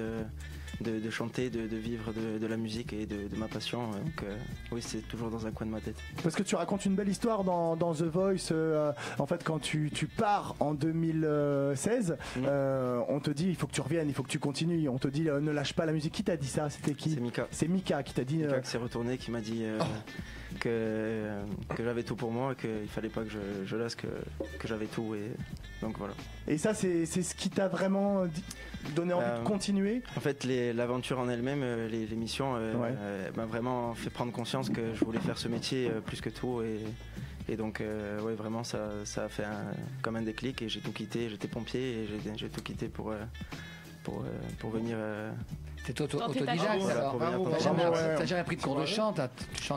de chanter, de vivre de la musique et de ma passion. Donc oui, c'est toujours dans un coin de ma tête. Parce que tu racontes une belle histoire dans The Voice. En fait, quand tu pars en 2016, on te dit il faut que tu reviennes, il faut que tu continues. On te dit ne lâche pas la musique. Qui t'a dit ça? C'était qui? C'est Mika. C'est Mika qui t'a dit. Mika qui s'est retourné, qui m'a dit que j'avais tout pour moi et qu'il fallait pas que je laisse, que j'avais tout. Et donc voilà. Et ça, c'est ce qui t'a vraiment donné envie de continuer? En fait, l'aventure en elle-même, l'émission m'a vraiment fait prendre conscience que je voulais faire ce métier plus que tout. Et donc, ouais, vraiment, ça a fait comme un déclic et j'ai tout quitté. J'étais pompier et j'ai tout quitté pour venir. T'es autodidacte alors. T'as jamais pris de cours de chant?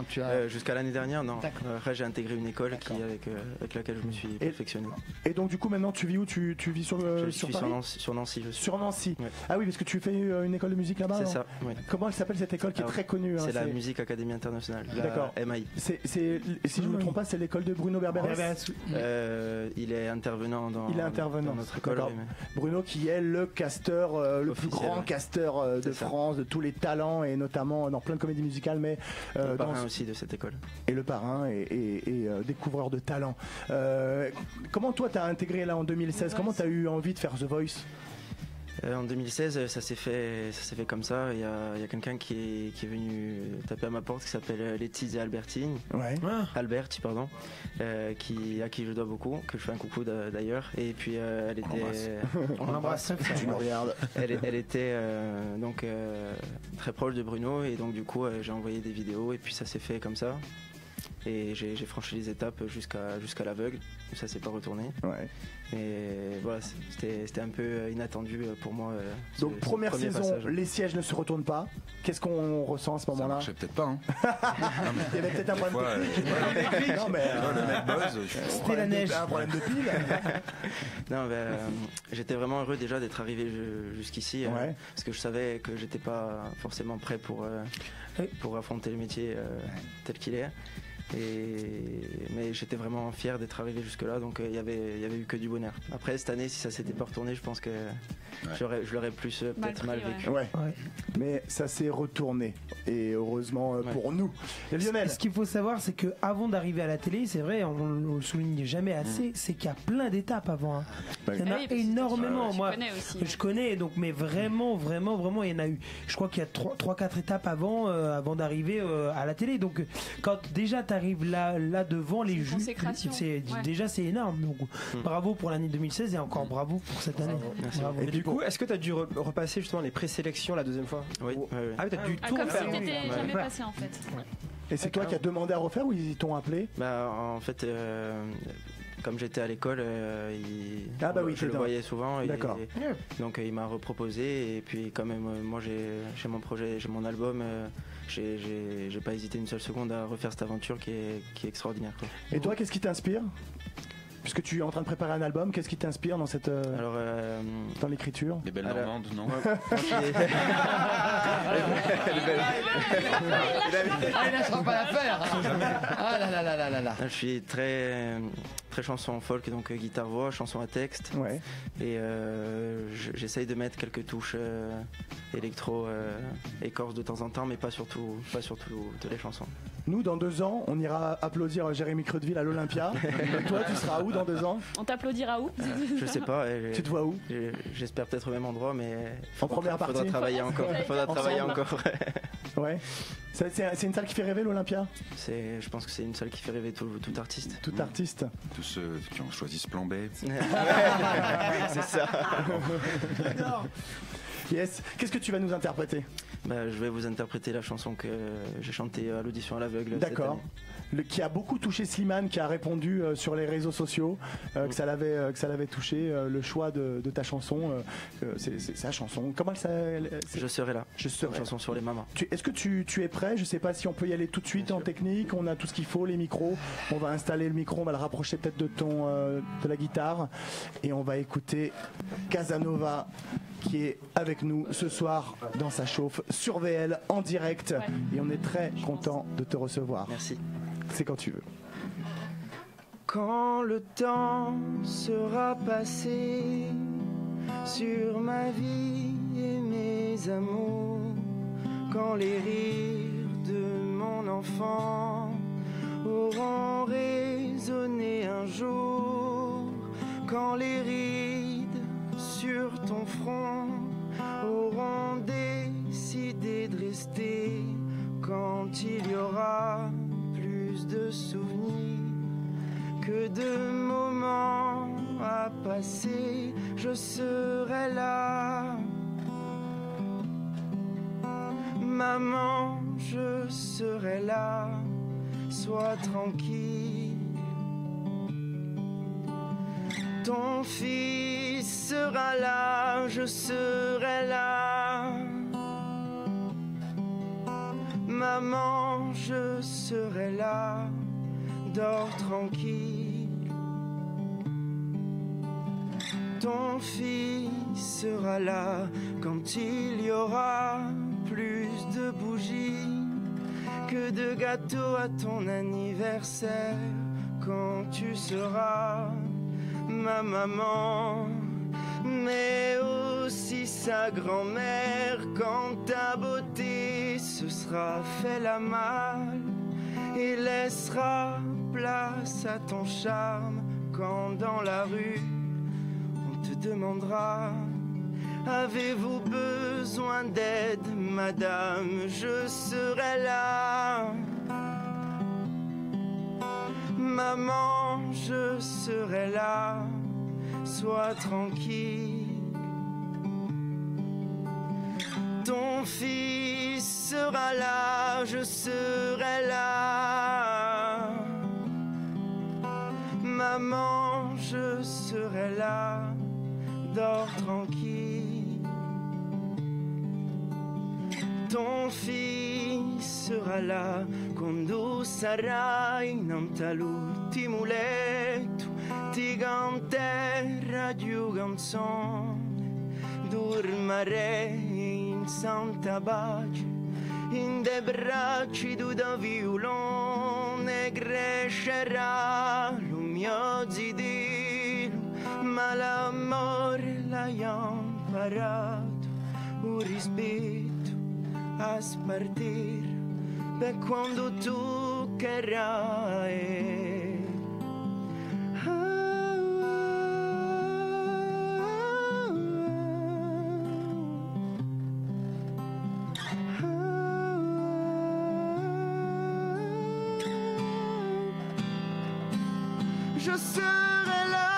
Tu as... Jusqu'à l'année dernière, non. Après, j'ai intégré une école avec laquelle je me suis perfectionné. Et donc, du coup, maintenant, tu vis où? Tu vis sur Paris? Sur Nancy. Sur Nancy. Ouais. Ah oui, parce que tu fais une école de musique là-bas. C'est ça. Oui. Comment elle s'appelle cette école qui est très connue? C'est la Musique Académie Internationale. D'accord. MAI. Si je ne me trompe pas, c'est l'école de Bruno Berberès. Il est intervenant dans notre école. Bruno qui est le casteur, le plus grand casteur de France, de tous les talents et notamment dans plein de comédies musicales, mais le parrain aussi de cette école. Et le parrain et découvreur de talents. Comment toi t'as intégré là en 2016? Comment t'as eu envie de faire The Voice? En 2016, ça s'est fait comme ça. Il y a quelqu'un qui est venu taper à ma porte qui s'appelle Laetitia Albertini. Ouais. Alberti, pardon. À qui je dois beaucoup, que je fais un coucou d'ailleurs. Et puis elle était. On l'embrasse. Tu me regardes. Elle était donc très proche de Bruno et donc du coup j'ai envoyé des vidéos et puis ça s'est fait comme ça. Et j'ai franchi les étapes jusqu'à l'aveugle. Ça s'est pas retourné. Ouais. Et voilà, c'était un peu inattendu pour moi. Donc première saison, passage. Les sièges ne se retournent pas. Qu'est-ce qu'on ressent à ce moment-là? Ça marchait peut-être pas. Hein. Il y avait peut-être un problème de pile. Non mais le mec buzz. C'était la neige. Un problème de pile. Non, j'étais vraiment heureux déjà d'être arrivé jusqu'ici, parce que je savais que j'étais pas forcément prêt pour affronter le métier tel qu'il est. Mais j'étais vraiment fier d'être arrivé jusque là, donc il y avait eu que du bonheur. Après cette année, si ça s'était pas retourné, je pense que je l'aurais plus peut-être mal vécu. Ouais. Mais ça s'est retourné et heureusement pour nous. Et Lionel, ce qu'il faut savoir, c'est que avant d'arriver à la télé, c'est vrai, on le souligne jamais assez, c'est qu'il y a plein d'étapes avant. Il y en a énormément. Moi, je connais, donc mais vraiment, il y en a eu. Je crois qu'il y a 3-4 étapes avant d'arriver à la télé. Donc quand déjà t'arrives là devant les juges, déjà c'est énorme. Donc bravo pour l'année 2016 et encore bravo pour cette année. Bravo. Et du coup, est-ce que tu as dû repasser justement les présélections la deuxième fois? Oui. Ah oui, t'as dû tout refaire. Comme si t'étais jamais passé en fait. Et c'est toi qui as demandé à refaire ou ils t'ont appelé? En fait, comme j'étais à l'école, je le voyais souvent. D'accord. Donc il m'a reproposé et puis quand même, moi j'ai mon projet, j'ai mon album. J'ai pas hésité une seule seconde à refaire cette aventure qui est extraordinaire. Quoi. Et toi, qu'est-ce qui t'inspire? Puisque tu es en train de préparer un album, qu'est-ce qui t'inspire dans cette dans l'écriture? Les belles Normandes, non? Il lâchera pas l'affaire. Ah là là. Je suis très chanson folk, donc guitare-voix, chanson à texte. Ouais. Et j'essaye de mettre quelques touches électro écorce de temps en temps, mais pas sur toutes les chansons. Nous, dans 2 ans, on ira applaudir Jérémy Creuteville à l'Olympia. Toi, tu seras où dans 2 ans? On t'applaudira où? Je sais pas. Tu te vois où? J'espère peut-être au même endroit, mais en première partie. Faudra travailler encore. Ouais. C'est une salle qui fait rêver, l'Olympia? Je pense que c'est une salle qui fait rêver tout artiste. Tout artiste. Tous ceux qui ont choisi ce plan B. C'est ça. Yes. Qu'est-ce que tu vas nous interpréter? Je vais vous interpréter la chanson que j'ai chantée à l'audition à l'aveugle. D'accord. Qui a beaucoup touché Slimane, qui a répondu sur les réseaux sociaux que ça l'avait touché, le choix de ta chanson. C'est sa chanson. Comment elle Je serai là. Je serai. Une chanson sur les mamans. Est-ce que tu es prêt? Je sais pas si on peut y aller tout de suite en technique. On a tout ce qu'il faut, les micros. On va installer le micro, on va le rapprocher peut-être de la guitare et on va écouter Casanova qui est avec nous ce soir dans sa chauffe sur VL en direct et on est très content de te recevoir. Merci. C'est quand tu veux. Quand le temps sera passé sur ma vie et mes amours, quand les rires de mon enfant auront résonné un jour, quand les rides sur ton front auront décidé de rester, quand il y aura plus de souvenirs que de moments à passer, je serai là. Maman, je serai là, sois tranquille. Ton fils sera là, je serai là. Maman, je serai là, dors tranquille. Ton fils sera là quand il y aura plus de bougies que de gâteaux à ton anniversaire, quand tu seras ma maman, mais aussi sa grand-mère, quand ta beauté se sera fait la malle et laissera place à ton charme, quand dans la rue on te demandera: avez-vous besoin d'aide, madame? Je serai là. Maman, je serai là, sois tranquille. Ton fils sera là, je serai là. Maman, je serai là, dors tranquille. Ton fils sera là quando sarai nell'ultimo letto, ti canterà giù canzone, dormirei in santa pace, in dei bracci da violone, crescerà lo mio zidino, ma l'amore l'hai imparato, un rispetto a spartire per quando tu querrai. Je serai là,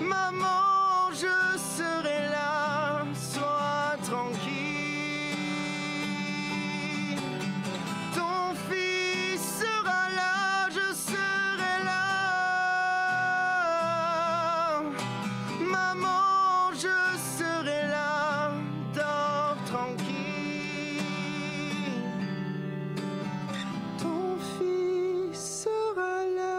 maman, je serai là, sois tranquille. Ton fils sera là, je serai là, maman, je serai là, dors tranquille. Ton fils sera là.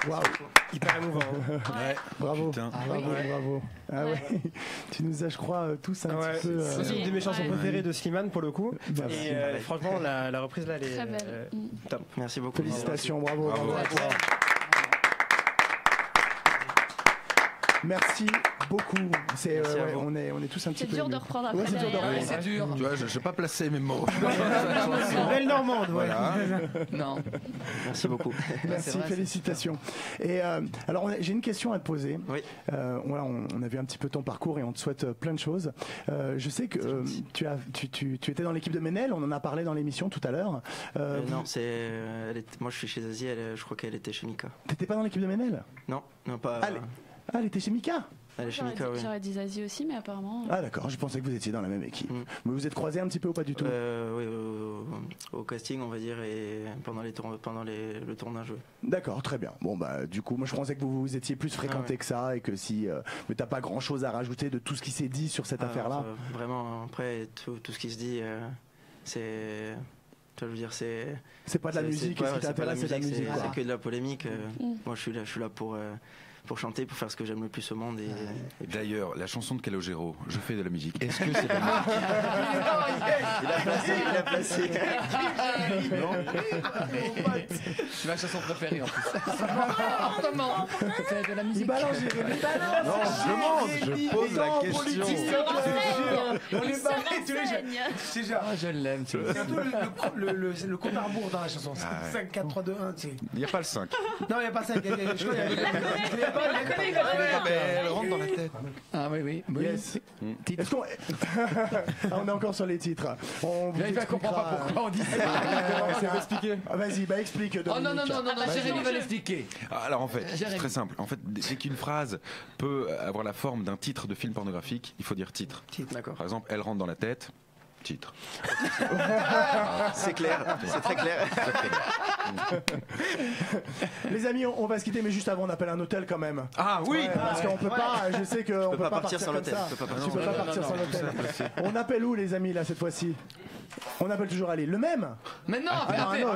Waouh, hyper émouvant. Ouais. Bravo, Putain. bravo, bravo. Ah ouais. Tu nous as, je crois, tous un petit peu. C'est une de mes chansons préférées de Slimane pour le coup. Merci. Et franchement, la reprise là, elle est Très belle. top. Merci beaucoup. Félicitations, bravo. Bravo. bravo à toi. Merci beaucoup. On est tous un petit peu. C'est dur de reprendre après. C'est dur de reprendre. C'est dur. Tu vois, je vais pas placer mes mots. Belle Normande, voilà. Non. Merci beaucoup. Merci, félicitations. Et alors, j'ai une question à te poser. Oui. Voilà, on a vu un petit peu ton parcours et on te souhaite plein de choses. Je sais que tu étais dans l'équipe de Ménel, on en a parlé dans l'émission tout à l'heure. Non, moi je suis chez Zazie, je crois qu'elle était chez Mika. T'étais pas dans l'équipe de Ménel? Non, pas. Elle était chez Mika? Elle est chez Mika, oui. J'aurais dit Zazie aussi, mais apparemment. Ah d'accord, je pensais que vous étiez dans la même équipe. Mais vous êtes croisés un petit peu ou pas du tout? Oui, au casting, on va dire, et pendant le tournage. Oui. D'accord, très bien. Bon bah du coup, moi je pensais que vous étiez plus fréquentés que ça et que si, mais t'as pas grand chose à rajouter de tout ce qui s'est dit sur cette affaire-là. Vraiment, après tout ce qui se dit, c'est. Je veux dire, c'est pas de la musique. C'est pas de la musique, c'est que de la polémique. Moi, je suis là pour chanter, pour faire ce que j'aime le plus au monde. Et d'ailleurs, la chanson de Calogero, je fais de la musique. Est-ce que c'est de la musique? Il a placé. C'est ma chanson préférée en plus. Comment? C'est de la musique. Il balance, Jérémy. Non, je pose la question. On est barré tous les jours. Je l'aime. C'est surtout le compte à rebours dans la chanson. 5, 4, 3, 2, 1. Il n'y a pas le 5. Non, il n'y a pas 5. Elle rentre dans la tête. Ah oui. Yes. Est-ce qu'on on est encore sur les titres. Il va comprendre pas pourquoi on dit ça. Expliquer. Vas-y, explique. Oh non, Jérémy va l'expliquer. Alors en fait, c'est très simple. En fait, dès qu'une phrase peut avoir la forme d'un titre de film pornographique, il faut dire titre. D'accord. Par exemple, elle rentre dans la tête. Titre. C'est clair, c'est très clair. Les amis, on va se quitter, mais juste avant, on appelle un hôtel quand même. Ah oui, parce qu'on peut pas. Je sais qu'on peut pas partir sans l'hôtel. Tu peux pas partir sans l'hôtel. On appelle où, les amis, là, cette fois-ci? On appelle toujours Ali. Le même? Mais non, appelle la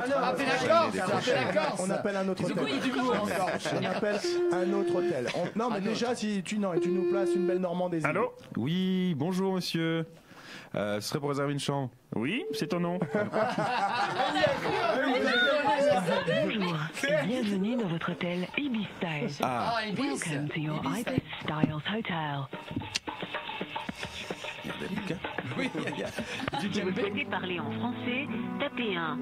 Corse. On appelle un autre hôtel. On appelle un autre hôtel. Non, mais déjà, si tu nous places une belle Normandie. Allô? Oui, bonjour monsieur. Ce serait pour réserver une chambre. Oui, c'est ton nom. Bonjour, bienvenue dans votre hôtel Ibis Style. Welcome to your Ibis Styles Hotel. Oui, Si vous souhaitez parler en français, tapez 1.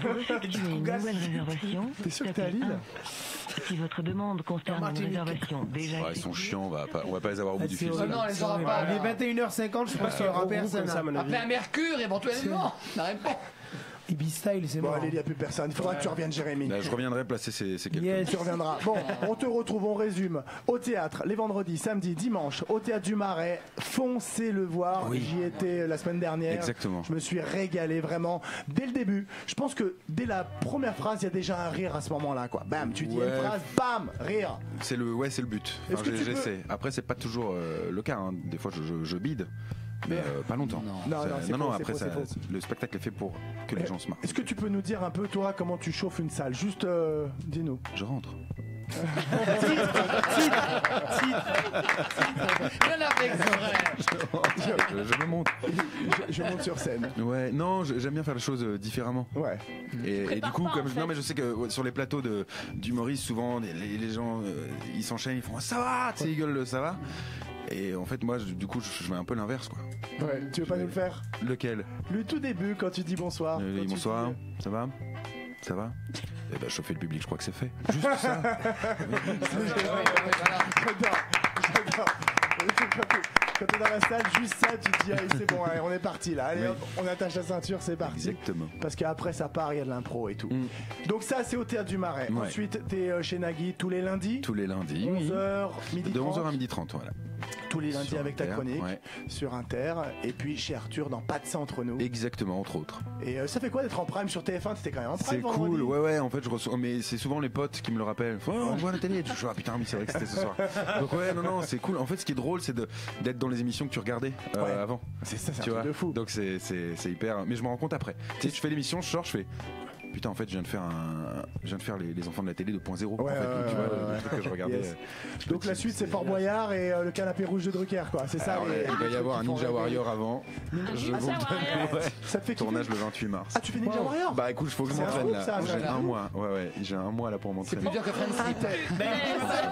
Pour effectuer une nouvelle réservation, t'es sûr que t'es à Lille? Si votre demande concerne une réservation déjà ils sont chiants, on va pas les avoir au bout du fil. Non, on les aura pas. Il est 21h50, je pense qu'il y aura personne. Appelez un Mercure éventuellement. N'arrête pas. Ibis Style, c'est bon. Allez, il n'y a plus personne. Il faudra que tu reviennes, Jérémy. Je reviendrai placer ces quelques. Yes, tu reviendras. Bon, on te retrouve, on résume. Au théâtre, les vendredis, samedis, dimanches, au théâtre du Marais. Foncez le voir. Oui. J'y étais la semaine dernière. Exactement. Je me suis régalé vraiment dès le début. Je pense que dès la première phrase, il y a déjà un rire à ce moment-là, quoi. Bam, tu dis une phrase, bam, rire. C'est le but. Enfin, j'essaie. Après, c'est pas toujours le cas. Hein. Des fois, je bide. Mais pas longtemps. Non, après, le spectacle est fait pour que les gens se marrent. Est-ce que tu peux nous dire un peu, toi, comment tu chauffes une salle? Juste, dis-nous. Je rentre. Je me monte. Je monte sur scène. Ouais, non, j'aime bien faire les choses différemment. Ouais. Et du coup, non, mais je sais que sur les plateaux d'humoristes, souvent, les gens, ils s'enchaînent, ils font ça va, tu sais, ils gueulent ça va. Et en fait, moi, du coup, je fais un peu l'inverse, quoi. Ouais, tu veux pas nous le faire? Lequel? Le tout début, quand tu dis bonsoir. Bonsoir, ça va? Ça va? Eh ben, chauffer le public, je crois que c'est fait. Juste ça. J'adore. Quand t'es dans la salle, juste ça, tu te dis, allez, c'est bon, allez, on est parti là. Allez, hop, on attache la ceinture, c'est parti. Exactement. Parce qu'après, ça part, il y a de l'impro et tout. Donc, ça, c'est au théâtre du Marais. Ouais. Ensuite, t'es chez Nagui tous les lundis. Tous les lundis. 11h, midi 30. De 11h à midi 30, voilà. Tous les lundis Sur avec Inter, ta chronique sur Inter. Et puis chez Arthur dans Pas de ça entre nous. Exactement, entre autres. Et ça fait quoi d'être en prime sur TF1? T'étais quand même en prime. C'est cool, ouais, en fait, je reçois. Mais c'est souvent les potes qui me le rappellent. On voit la télé et tout. Je dis, putain, mais c'est vrai que c'était ce soir. Donc, ouais, non, c'est cool. En fait, ce qui est drôle, c'est d'être dans les émissions que tu regardais avant. C'est ça, c'est un truc de fou. Donc, c'est hyper. Mais je me rends compte après. Tu sais, je fais l'émission, je sors, je fais. putain, en fait, je viens de faire les enfants de la télé 2.0. Ouais, en fait, tu vois, le truc que je regardais. Yes. Donc la suite, c'est Fort Boyard et le canapé rouge de Drucker, quoi. C'est ça. Alors, il va y avoir un Ninja Warrior avant. Je vous donne ça te fait tournage le 28 mars. Ah, tu fais Ninja Warrior? Bah écoute, il faut que je m'entraîne là. J'ai un mois. Ouais, j'ai un mois là pour m'entraîner. C'est plus dur que Friends.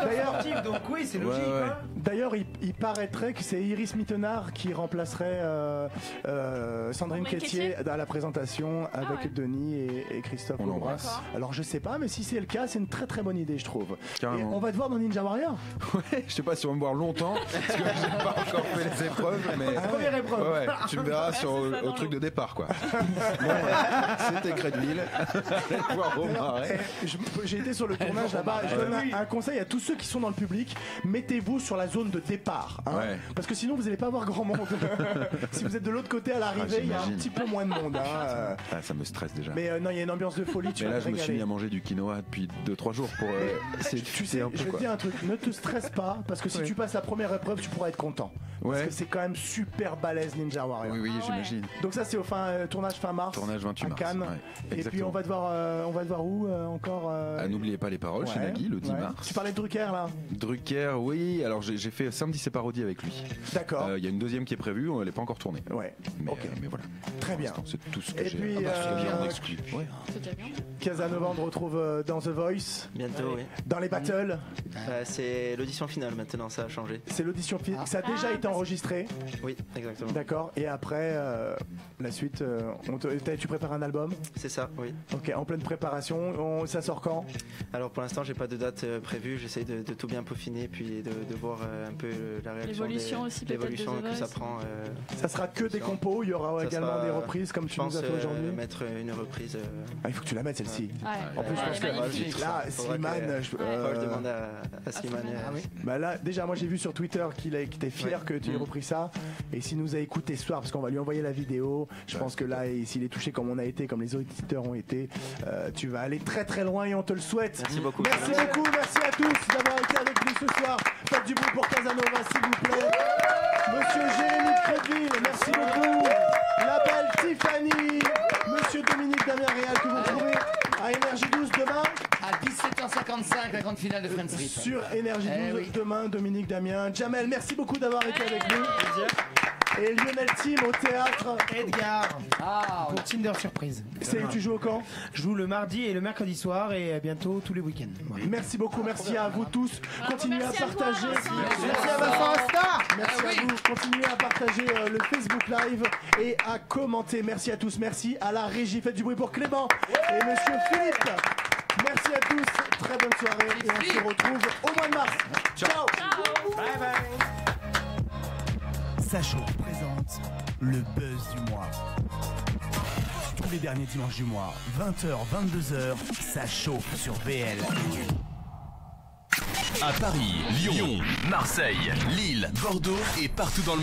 D'ailleurs, donc oui, c'est logique. Hein. D'ailleurs, il paraîtrait que c'est Iris Mittenard qui remplacerait Sandrine Quétier à la présentation avec Denis et Christophe. On l'embrasse. Alors je sais pas, mais si c'est le cas, c'est une très très bonne idée, je trouve. Carrément. Et on va te voir dans Ninja Warrior. Ouais, je sais pas si on va me voir longtemps, parce que j'ai pas encore fait les épreuves, mais première épreuve. Ouais, tu me verras au truc de départ, quoi. Bon, c'était Crédville. J'ai été sur le tournage là-bas. Je donne un conseil à tous ceux qui sont dans le public, mettez-vous sur la zone de départ, hein, parce que sinon vous n'allez pas voir grand monde. Si vous êtes de l'autre côté à l'arrivée, il y a un petit peu moins de monde. Hein. Ça me stresse déjà. Mais non, il y a une ambiance de folie. Mais là, je me suis mis à manger du quinoa depuis 2-3 jours pour. Tu sais, je vais te dire un truc, ne te stresse pas, parce que si tu passes la première épreuve, tu pourras être content. Parce que c'est quand même super balèze Ninja Warrior. Oui, j'imagine. Donc ça, c'est au tournage fin mars. Tournage 28 mars. À Cannes. Et puis on va te voir où encore N'oubliez pas les paroles chez Nagui le 10 mars. Tu parlais de Drucker là. Drucker, oui. Alors j'ai fait Samedi c'est parodie avec lui. D'accord. Il y a une deuxième qui est prévue, elle n'est pas encore tournée. Ouais. Mais voilà. Très bien. C'est tout ce que j'ai. Et puis en exclu. Casanova, on te retrouve dans The Voice. Bientôt, oui. Dans les battles. C'est l'audition finale maintenant, ça a changé. C'est l'audition finale. Ça a déjà été enregistré. Oui, exactement. D'accord. Et après, la suite, tu prépares un album? C'est ça, oui. Ok, en pleine préparation. Ça sort quand? Alors pour l'instant, j'ai pas de date prévue. J'essaye de tout bien peaufiner, puis de voir un peu la réaction, l'évolution que ça prend. Ça sera que des compos. Il y aura également des reprises comme tu nous as fait aujourd'hui. Mettre une reprise. Il faut que tu la mettes celle-ci. Ouais. En plus, je pense que là, Slimane. Je demande à Slimane. Bah là, déjà, moi j'ai vu sur Twitter qu'il était fier que tu aies repris ça. Et s'il nous a écouté ce soir, parce qu'on va lui envoyer la vidéo, je pense que là, s'il est touché comme on a été, comme les auditeurs ont été, tu vas aller très très loin et on te le souhaite. Merci beaucoup. Merci beaucoup, merci à tous d'avoir été avec nous ce soir. Faites du bruit pour Casanova, s'il vous plaît. Monsieur Jérémy Crédville, merci beaucoup. La belle Tiffany, Monsieur Dominique Damien-Réal que vous trouvez à Énergie 12 demain. À 17h55, la grande finale de Friends Street. Sur Énergie 12 demain, Dominique Damien. Jamel, merci beaucoup d'avoir été avec nous. Et Lionel Team au théâtre. Edgar. Pour Tinder Surprise. Tu joues au camp? Je joue le mardi et le mercredi soir et bientôt tous les week-ends. Voilà. Merci beaucoup, merci à vous tous. Continuez à partager. Merci à Vincent Asta. Merci à vous. Continuez à partager le Facebook Live et à commenter. Merci à tous. Merci à la régie. Faites du bruit pour Clément et Monsieur Philippe. Merci à tous. Très bonne soirée et on se retrouve au mois de mars. Ciao. Bye bye. Ça chauffe présente le buzz du mois. Tous les derniers dimanches du mois, 20h, 22h, ça chauffe sur VL. À Paris, Lyon, Marseille, Lille, Bordeaux et partout dans le monde.